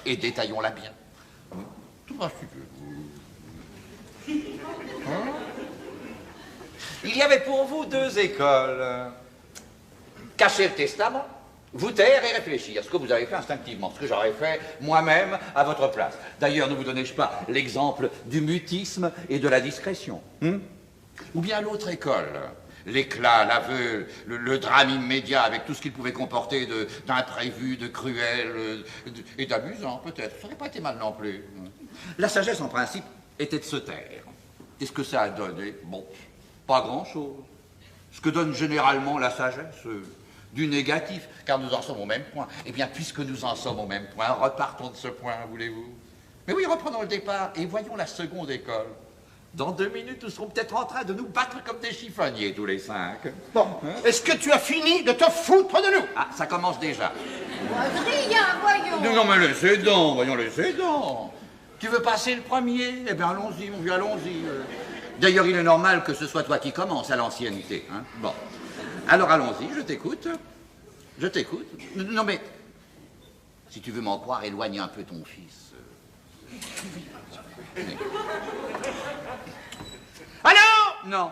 Et détaillons-la bien. Tout va super. Hein? Il y avait pour vous 2 écoles. Cacher le testament, vous taire et réfléchir, ce que vous avez fait instinctivement, ce que j'aurais fait moi-même à votre place. D'ailleurs, ne vous donnais-je pas l'exemple du mutisme et de la discrétion, Ou bien l'autre école, L'éclat, l'aveu, le drame immédiat avec tout ce qu'il pouvait comporter d'imprévu, de cruel et d'amusant peut-être. Ça n'aurait pas été mal non plus. La sagesse en principe était de se taire. Et ce que ça a donné, bon, pas grand-chose. Ce que donne généralement la sagesse, du négatif, car nous en sommes au même point. Eh bien, puisque nous en sommes au même point, repartons de ce point, voulez-vous? Mais oui, reprenons le départ et voyons la seconde école. Dans 2 minutes, nous serons peut-être en train de nous battre comme des chiffonniers, tous les 5. Bon, est-ce que tu as fini de te foutre de nous? Ah, ça commence déjà. Adrien, voyons. Non, mais laissez donc, voyons, laissez donc. Tu veux passer le premier? Eh bien, allons-y, mon vieux, allons-y. D'ailleurs, il est normal que ce soit toi qui commences à l'ancienneté. Hein? Bon. Alors, allons-y, je t'écoute. Je t'écoute. Non, mais, si tu veux m'en croire, éloigne un peu ton fils. Allô? Non.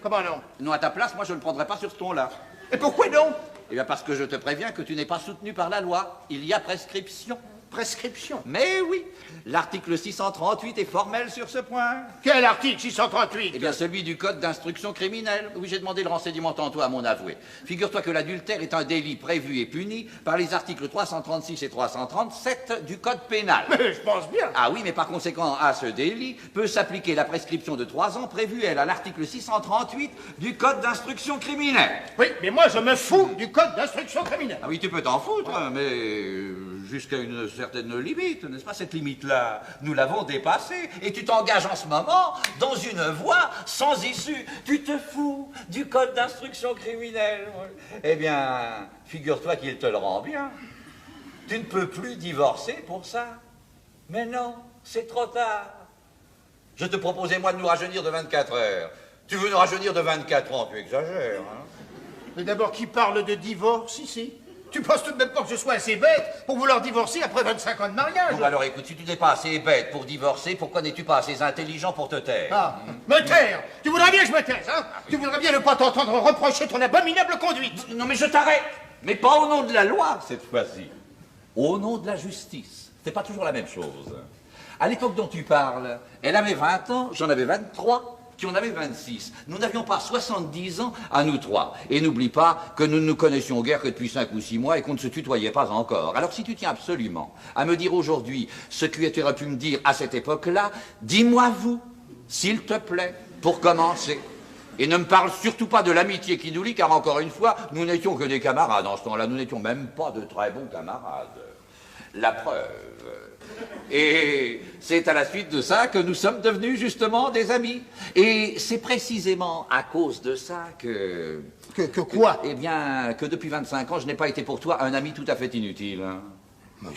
Comment non? Non, à ta place, moi, je ne le prendrai pas sur ce ton-là. Et pourquoi non? Eh bien, parce que je te préviens que tu n'es pas soutenu par la loi. Il y a prescription. Prescription? Mais oui, l'article 638 est formel sur ce point. Quel article 638? Eh bien, celui du code d'instruction criminelle. Oui, j'ai demandé le renseignement tantôt à mon avoué. Figure-toi que l'adultère est un délit prévu et puni par les articles 336 et 337 du code pénal. Mais je pense bien. Ah oui, mais par conséquent, à ce délit peut s'appliquer la prescription de 3 ans prévue, elle, à l'article 638 du code d'instruction criminelle. Oui, mais moi je me fous du code d'instruction criminelle. Ah oui, tu peux t'en foutre, mais jusqu'à une certaine limite, n'est-ce pas? Cette limite-là, nous l'avons dépassée. Et tu t'engages en ce moment dans une voie sans issue. Tu te fous du code d'instruction criminelle. Eh bien, figure-toi qu'il te le rend bien. Tu ne peux plus divorcer pour ça. Mais non, c'est trop tard. Je te proposais, moi, de nous rajeunir de 24 heures. Tu veux nous rajeunir de 24 ans, tu exagères, hein? Mais d'abord, qui parle de divorce ici? Tu penses tout de même pas que je sois assez bête pour vouloir divorcer après 25 ans de mariage? Bon, alors écoute, si tu n'es pas assez bête pour divorcer, pourquoi n'es-tu pas assez intelligent pour te taire? Ah, me taire? Tu voudrais bien que je me taise, hein? Tu voudrais bien ne pas t'entendre reprocher ton abominable conduite. Non, mais je t'arrête. Mais pas au nom de la loi, cette fois-ci. Au nom de la justice. C'est pas toujours la même chose. À l'époque dont tu parles, elle avait 20 ans, j'en avais 23. Tu en avais 26. Nous n'avions pas 70 ans à nous trois. Et n'oublie pas que nous ne nous connaissions guère que depuis 5 ou 6 mois et qu'on ne se tutoyait pas encore. Alors si tu tiens absolument à me dire aujourd'hui ce que tu aurais pu me dire à cette époque-là, dis-moi vous, s'il te plaît, pour commencer. Et ne me parle surtout pas de l'amitié qui nous lie, car encore une fois, nous n'étions que des camarades en ce temps-là. Nous n'étions même pas de très bons camarades. La preuve. Et c'est à la suite de ça que nous sommes devenus justement des amis. Et c'est précisément à cause de ça que... Que quoi? Eh bien, que depuis 25 ans, je n'ai pas été pour toi un ami tout à fait inutile. Hein. Mais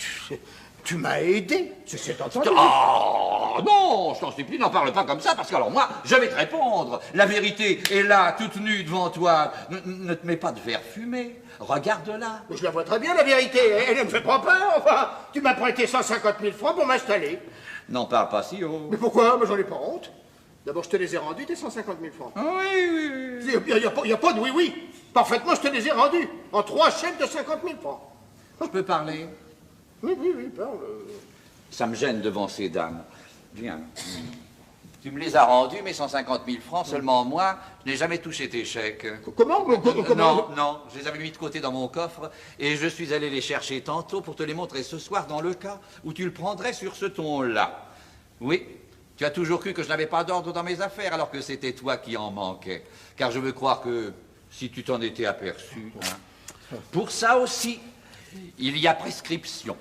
tu m'as aidé, c'est entendu. Oh non, je t'en supplie, n'en parle pas comme ça, parce que alors moi, je vais te répondre. La vérité est là, toute nue devant toi. Ne te mets pas de verre fumé. Regarde-la. Mais je la vois très bien, la vérité. Elle ne me fait pas peur, enfin. Tu m'as prêté 150 000 francs pour m'installer. N'en parle pas si haut. Mais pourquoi? Mais j'en ai pas honte. D'abord, je te les ai rendus, tes 150 000 francs. Oui. Il n'y a pas de oui. Parfaitement, je te les ai rendus. En 3 chèques de 50 000 francs. Je peux parler? Oui, parle. Ça me gêne devant ces dames. Viens. Tu me les as rendus, mes 150 000 francs, seulement moi, je n'ai jamais touché tes chèques. Comment? Non, je les avais mis de côté dans mon coffre et je suis allé les chercher tantôt pour te les montrer ce soir dans le cas où tu le prendrais sur ce ton-là. Oui, tu as toujours cru que je n'avais pas d'ordre dans mes affaires alors que c'était toi qui en manquais. Car je veux croire que si tu t'en étais aperçu... Hein, pour ça aussi, il y a prescription.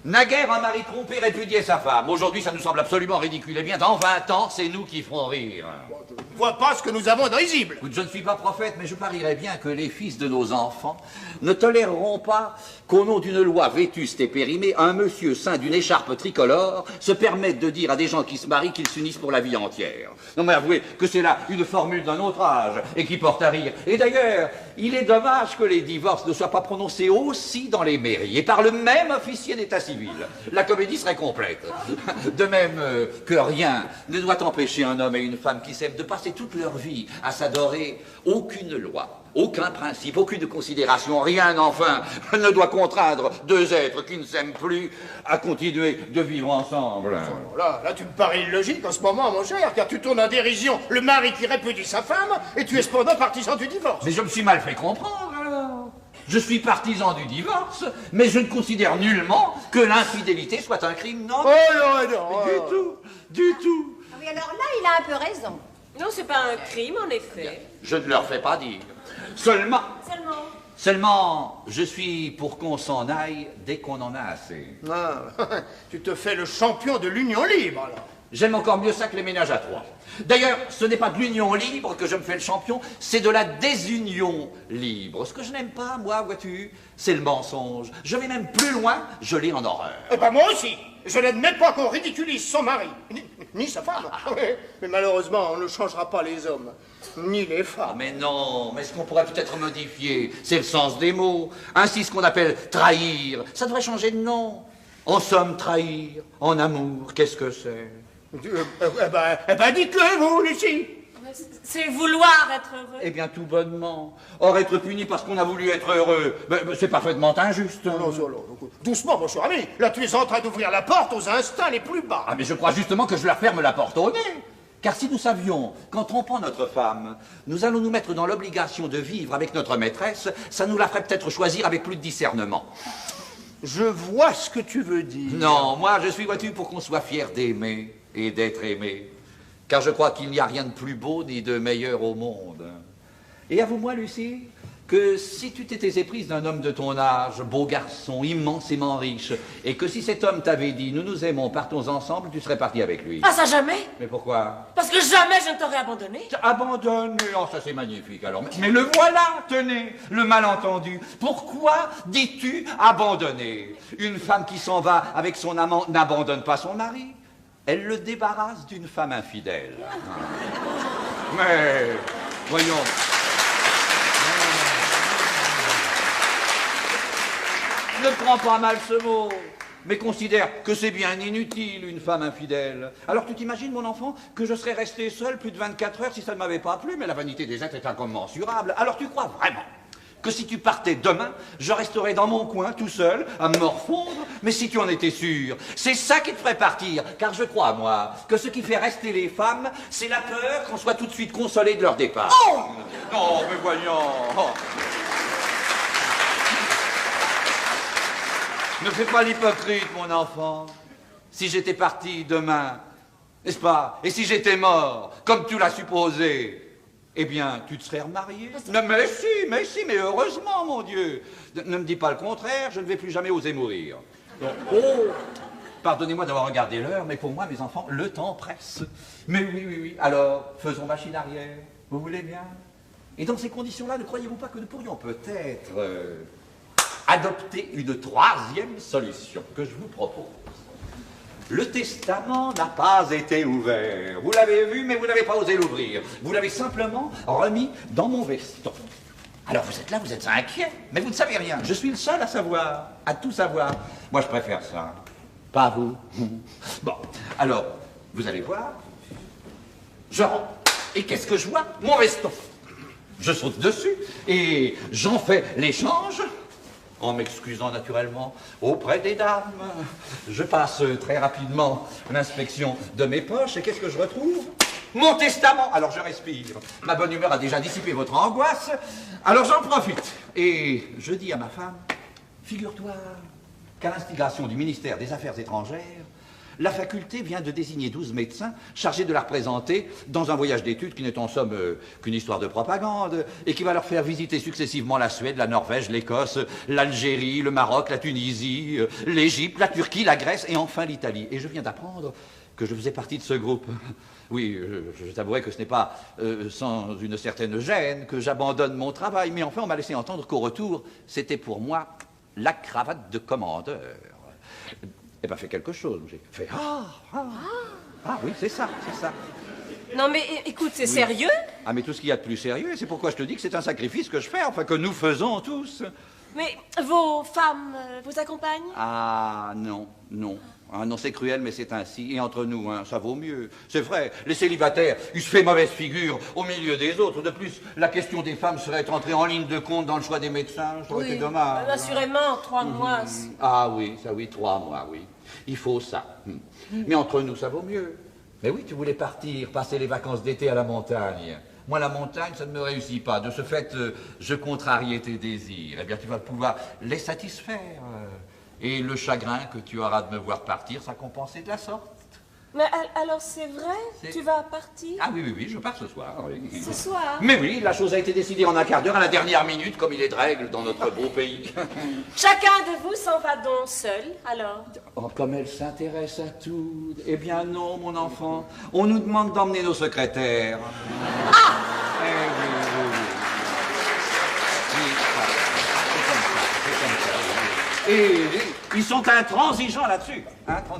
Naguère, un mari trompé répudiait sa femme. Aujourd'hui, ça nous semble absolument ridicule. Eh bien, dans 20 ans, c'est nous qui ferons rire. Je ne vois pas ce que nous avons de risible. Écoute, je ne suis pas prophète, mais je parierais bien que les fils de nos enfants ne toléreront pas qu'au nom d'une loi vétuste et périmée, un monsieur ceint d'une écharpe tricolore se permette de dire à des gens qui se marient qu'ils s'unissent pour la vie entière. Non mais avouez que c'est là une formule d'un autre âge et qui porte à rire. Et d'ailleurs, il est dommage que les divorces ne soient pas prononcés aussi dans les mairies et par le même officier d'état civil. La comédie serait complète. De même que rien ne doit empêcher un homme et une femme qui s'aiment de passer toute leur vie à s'adorer. Aucune loi, aucun principe, aucune considération, rien enfin ne doit contraindre deux êtres qui ne s'aiment plus à continuer de vivre ensemble. Là, tu me parais illogique en ce moment, mon cher, car tu tournes en dérision le mari qui répudie sa femme et tu es cependant partisan du divorce. Mais je me suis mal fait comprendre alors. Je suis partisan du divorce, mais je ne considère nullement que l'infidélité soit un crime. Non, Oh non, non. du tout, du tout. Ah oui, alors là, il a un peu raison. Non, c'est pas un crime, en effet. Je ne leur fais pas dire. Seulement, je suis pour qu'on s'en aille dès qu'on en a assez. Ah, tu te fais le champion de l'union libre, alors. J'aime encore mieux ça que les ménages à trois. D'ailleurs, ce n'est pas de l'union libre que je me fais le champion, c'est de la désunion libre. Ce que je n'aime pas, moi, vois-tu, c'est le mensonge. Je vais même plus loin, je l'ai en horreur. Eh ben moi aussi. Je n'admets pas qu'on ridiculise son mari, ni sa femme. Mais malheureusement, on ne changera pas les hommes, ni les Ah, femmes. mais non, mais ce qu'on pourrait peut-être modifier, c'est le sens des mots. Ainsi, ce qu'on appelle trahir, ça devrait changer de nom. En somme, trahir, en amour, qu'est-ce que c'est? Eh ben, dites-le, vous, Lucie. C'est vouloir être heureux. Eh bien, tout bonnement. Or, être puni parce qu'on a voulu être heureux, c'est parfaitement injuste. Non, doucement, mon cher ami. Là, tu es en train d'ouvrir la porte aux instincts les plus bas. Ah, mais je crois justement que je leur ferme la porte au nez. Car si nous savions qu'en trompant notre femme, nous allons nous mettre dans l'obligation de vivre avec notre maîtresse, ça nous la ferait peut-être choisir avec plus de discernement. Je vois ce que tu veux dire. Non, moi, je suis, vois-tu, pour qu'on soit fier d'aimer et d'être aimé. Car je crois qu'il n'y a rien de plus beau ni de meilleur au monde. Et avoue-moi, Lucie, que si tu t'étais éprise d'un homme de ton âge, beau garçon, immensément riche, et que si cet homme t'avait dit « nous nous aimons, partons ensemble », tu serais parti avec lui. Ah, ça jamais? Mais pourquoi? Parce que jamais je ne t'aurais abandonné. Abandonné, oh ça c'est magnifique alors. Mais le voilà, tenez, le malentendu. Pourquoi dis-tu abandonner? Une femme qui s'en va avec son amant n'abandonne pas son mari. Elle le débarrasse d'une femme infidèle. Mais, voyons. Ne prends pas mal ce mot, mais considère que c'est bien inutile, une femme infidèle. Alors tu t'imagines, mon enfant, que je serais resté seul plus de 24 heures si ça ne m'avait pas plu, mais la vanité des êtres est incommensurable. Alors tu crois vraiment que si tu partais demain, je resterais dans mon coin, tout seul, à me morfondre? Mais si tu en étais sûr, c'est ça qui te ferait partir. Car je crois, moi, que ce qui fait rester les femmes, c'est la peur qu'on soit tout de suite consolé de leur départ. Oh! Non, mais voyons. Oh. Ne fais pas l'hypocrite, mon enfant. Si j'étais parti demain, n'est-ce pas? Et si j'étais mort, comme tu l'as supposé, eh bien, tu te serais remarié? Non, mais si, mais heureusement, mon Dieu. Ne me dis pas le contraire, je ne vais plus jamais oser mourir. Donc, oh, pardonnez-moi d'avoir regardé l'heure, mais pour moi, mes enfants, le temps presse. Mais oui. Alors, faisons machine arrière. Vous voulez bien? Et dans ces conditions-là, ne croyez-vous pas que nous pourrions peut-être adopter une troisième solution que je vous propose? Le testament n'a pas été ouvert. Vous l'avez vu, mais vous n'avez pas osé l'ouvrir. Vous l'avez simplement remis dans mon veston. Alors vous êtes là, vous êtes inquiet, mais vous ne savez rien. Je suis le seul à savoir, à tout savoir. Moi, je préfère ça. Pas vous. Bon, alors, vous allez voir. Je rentre. Et qu'est-ce que je vois? Mon veston. Je saute dessus et j'en fais l'échange. En m'excusant naturellement auprès des dames. Je passe très rapidement l'inspection de mes poches et qu'est-ce que je retrouve? Mon testament. Alors je respire. Ma bonne humeur a déjà dissipé votre angoisse. Alors j'en profite. Et je dis à ma femme, figure-toi qu'à l'instigation du ministère des Affaires étrangères, la faculté vient de désigner 12 médecins chargés de la représenter dans un voyage d'études qui n'est en somme qu'une histoire de propagande et qui va leur faire visiter successivement la Suède, la Norvège, l'Écosse, l'Algérie, le Maroc, la Tunisie, l'Égypte, la Turquie, la Grèce et enfin l'Italie. Et je viens d'apprendre que je faisais partie de ce groupe. Oui, je t'avouerai que ce n'est pas sans une certaine gêne que j'abandonne mon travail, mais enfin on m'a laissé entendre qu'au retour, c'était pour moi la cravate de commandeur. Eh bien, fais quelque chose. J'ai fait ah oui, c'est ça. Non, mais écoute, c'est sérieux? Ah, mais tout ce qu'il y a de plus sérieux, et c'est pourquoi je te dis que c'est un sacrifice que je fais, enfin que nous faisons tous. Mais vos femmes vous accompagnent? Ah, non, non. Ah non, c'est cruel, mais c'est ainsi. Et entre nous, hein, ça vaut mieux. C'est vrai, les célibataires, ils se font mauvaise figure au milieu des autres. De plus, la question des femmes serait entrée en ligne de compte dans le choix des médecins. Ça aurait été dommage. Assurément, 3 mois. Ah oui, ça oui, 3 mois, oui. Il faut ça. Mais entre nous, ça vaut mieux. Mais oui, tu voulais partir, passer les vacances d'été à la montagne. Moi, la montagne, ça ne me réussit pas. De ce fait, je contrariais tes désirs. Eh bien, tu vas pouvoir les satisfaire. Et le chagrin que tu auras de me voir partir, ça compensait de la sorte. Mais alors, c'est vrai? Tu vas partir? Ah oui, oui, oui, je pars ce soir. Oui. Ce soir? Mais oui, la chose a été décidée en un quart d'heure, à la dernière minute, comme il est de règle dans notre beau pays. Chacun de vous s'en va donc seul, alors? Oh, comme elle s'intéresse à tout. Eh bien non, mon enfant. On nous demande d'emmener nos secrétaires. Ah! Eh oui, oui, oui. Oui, c'est comme ça, c'est comme ça. Et ils sont intransigeants là-dessus.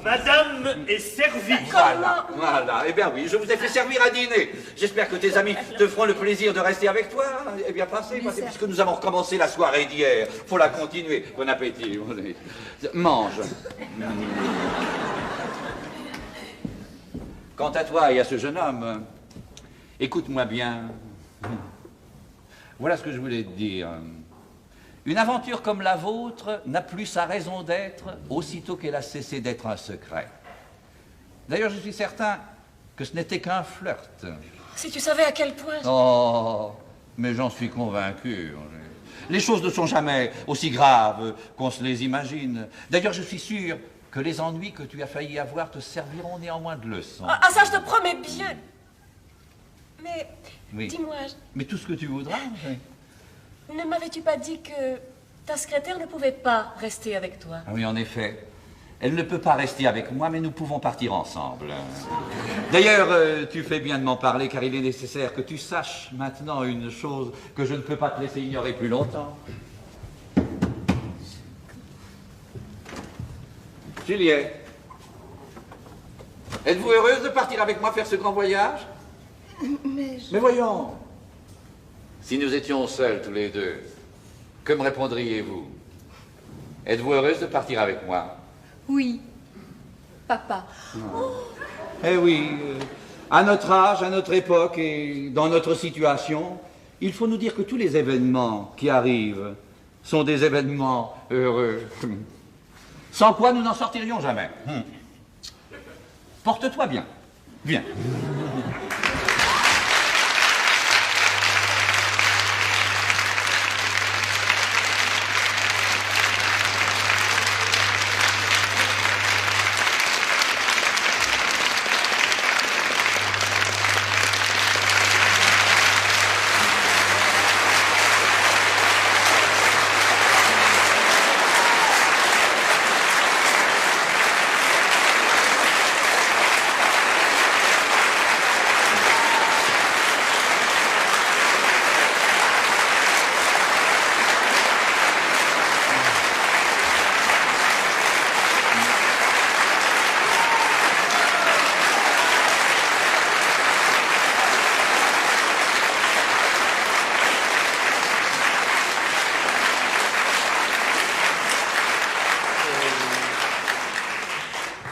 Madame est servie. Voilà, voilà. Eh bien oui, je vous ai fait servir à dîner. J'espère que tes amis te feront le plaisir de rester avec toi. Eh bien, passez, puisque nous avons recommencé la soirée d'hier. Faut la continuer. Bon appétit. Mange. Quant à toi et à ce jeune homme, écoute-moi bien. Voilà ce que je voulais te dire. Une aventure comme la vôtre n'a plus sa raison d'être aussitôt qu'elle a cessé d'être un secret. D'ailleurs, je suis certain que ce n'était qu'un flirt. Si tu savais à quel point... Oh, mais j'en suis convaincu. Les choses ne sont jamais aussi graves qu'on se les imagine. D'ailleurs, je suis sûr que les ennuis que tu as failli avoir te serviront néanmoins de leçon. Ah, ça, je te promets bien. Mais, Oui. dis-moi, Mais tout ce que tu voudras. Oui. ne m'avais-tu pas dit que ta secrétaire ne pouvait pas rester avec toi? Ah oui, en effet. Elle ne peut pas rester avec moi, mais nous pouvons partir ensemble. D'ailleurs, tu fais bien de m'en parler, car il est nécessaire que tu saches maintenant une chose que je ne peux pas te laisser ignorer plus longtemps. Juliette, êtes-vous heureuse de partir avec moi faire ce grand voyage? Mais voyons, si nous étions seuls tous les deux, que me répondriez-vous? Êtes-vous heureuse de partir avec moi? Oui, papa. Eh oui, à notre âge, à notre époque et dans notre situation, il faut nous dire que tous les événements qui arrivent sont des événements heureux. Sans quoi nous n'en sortirions jamais. Porte-toi bien. Viens.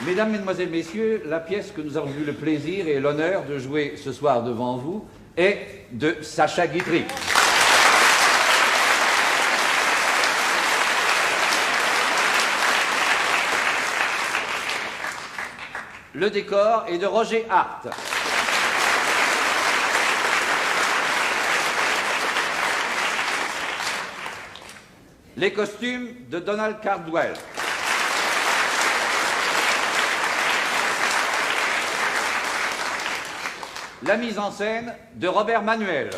Mesdames, Mesdemoiselles, Messieurs, la pièce que nous avons eu le plaisir et l'honneur de jouer ce soir devant vous est de Sacha Guitry. Le décor est de Roger Hart. Les costumes de Donald Cardwell. La mise en scène de Robert Manuel.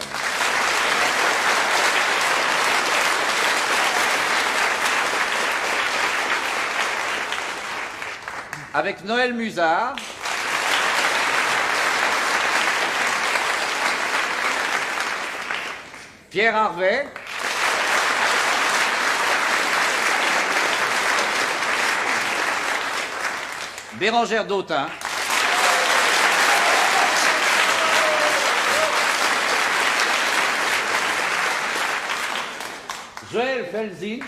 Avec Noël Musard. Pierre Harvey. Bérangère Dautin. Joël Felzin.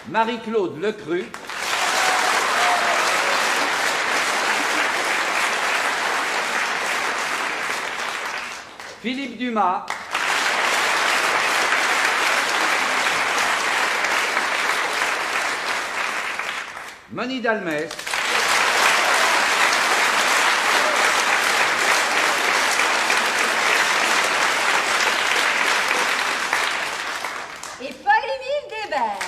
Marie-Claude Lecru. Philippe Dumas. Moni Dalmès. Et Paul-Émile Débert.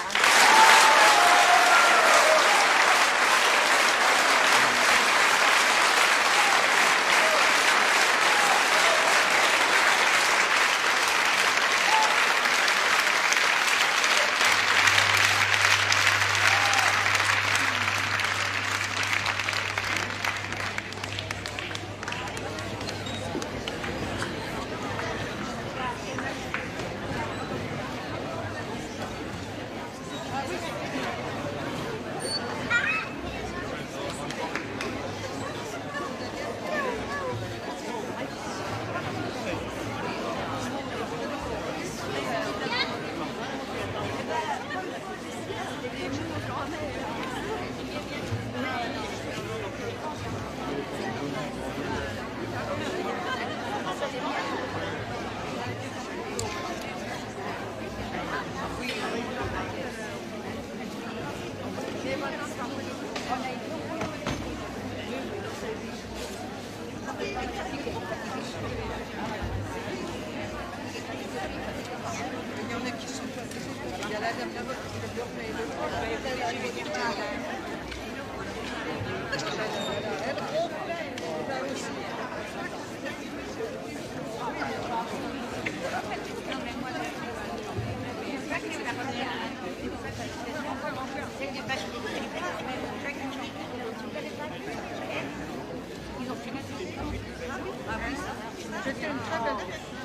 C'était une très belle fête.